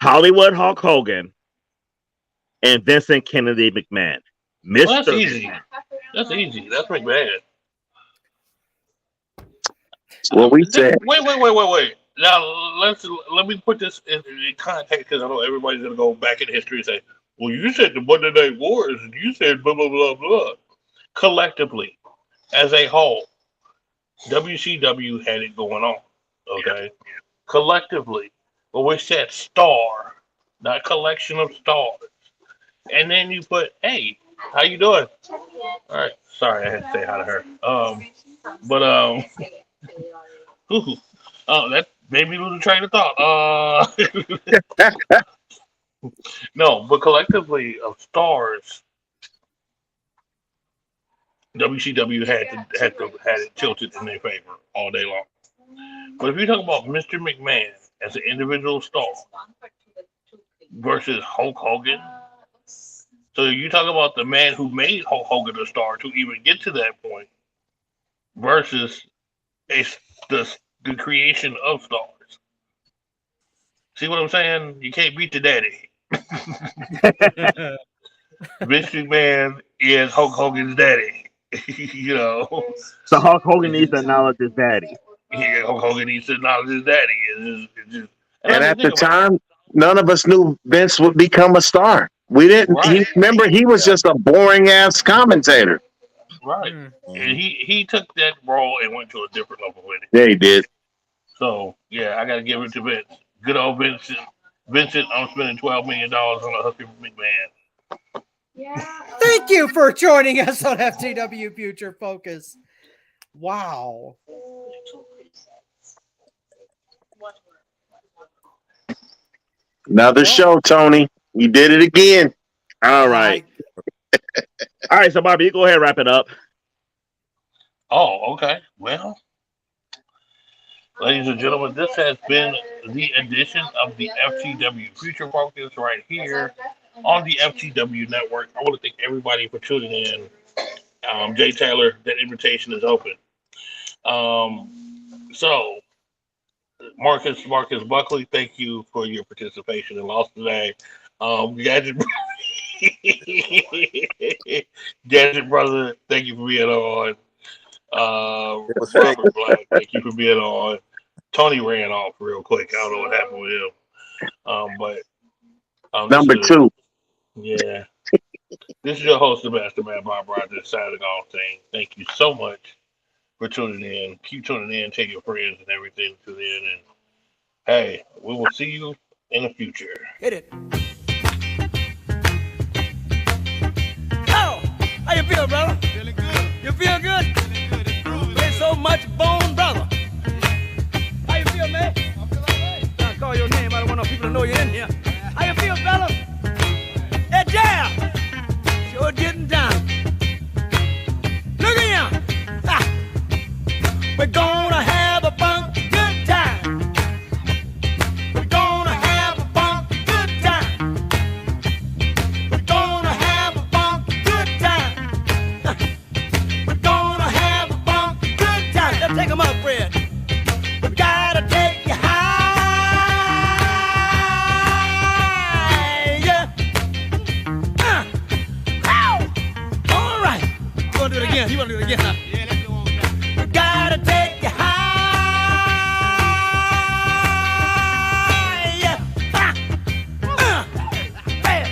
Hollywood Hulk Hogan and Vincent Kennedy McMahon. Well, that's easy. That's McMahon. What we said. Wait. Now let me put this in context because I know everybody's gonna go back in history and say, "Well, you said the Monday Night Wars, and you said blah blah blah blah." Collectively, as a whole, WCW had it going on. Okay, collectively, but we said star, not collection of stars. And then you put, "Hey, how you doing?" All right, sorry, I had to say hi to her. That made me lose a train of thought. No, but collectively of stars, WCW had it tilted in their favor all day long. But if you talk about Mr. McMahon as an individual star versus Hulk Hogan, so you talk about the man who made Hulk Hogan a star to even get to that point versus the creation of stars. See what I'm saying? You can't beat the daddy. Vince McMahon is Hulk Hogan's daddy. So Hulk Hogan needs to acknowledge his daddy. Yeah, Hulk Hogan needs to acknowledge his daddy. And at the time, none of us knew Vince would become a star. We didn't. Right. He was just a boring ass commentator. Right. And he took that role and went to a different level with it. Yeah, he did. So yeah, I gotta give it to Vince. Good old Vincent. I'm spending $12 million on a hooker for McMahon. Thank you for joining us on FTW Future Focus. Wow. Another show, Tony. You did it again. All right. All right, so Bobby, you go ahead and wrap it up. Oh, okay. Well, ladies and gentlemen, this has been the edition of the FTW Future Focus right here on the FTW Network. I want to thank everybody for tuning in. Jay Taylor, that invitation is open. So Marcus Buckley, thank you for your participation in Lost today. Gadget, Gadget Brother, thank you for being on. was fake. Robert Black, thank you for being on. Tony ran off real quick. I don't know what happened with him. But Number this is, two. yeah. This is your host, the Mastermind, Bob Rogers, signing off saying thank you so much for tuning in. Keep tuning in, take your friends and everything to tune in, and hey, we will see you in the future. Hit it. Oh, how you feel, brother? Feeling good. You feel good? Feeling good. There's so much bone, brother. How you feel, man? I feel all right. I call your name. I don't want no people to know you're in here. How you feel, fella? That jam. Sure getting down. Look at him. Ha. We're gonna have a funky good time. We're gonna have a funky good time. We're gonna have a funky good time. We're gonna have a funky good time. Let's take 'em up, Fred. We gotta take you high. Yeah. Ow. All right. You wanna do it again? You wanna do it again, huh? Yeah, let's go on back. We gotta take you high. Yeah. Fred.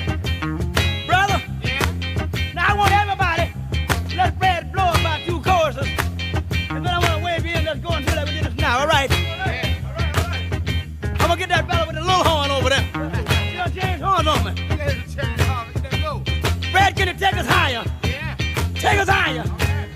Brother. Yeah. Now I want everybody. Let Fred blow about 2 choruses. And then I want to wave you in. Let's go and do that. We did this now. All right. I'm gonna get that fella with the little horn over there. You know, change horns on me. Fred, can you take us higher?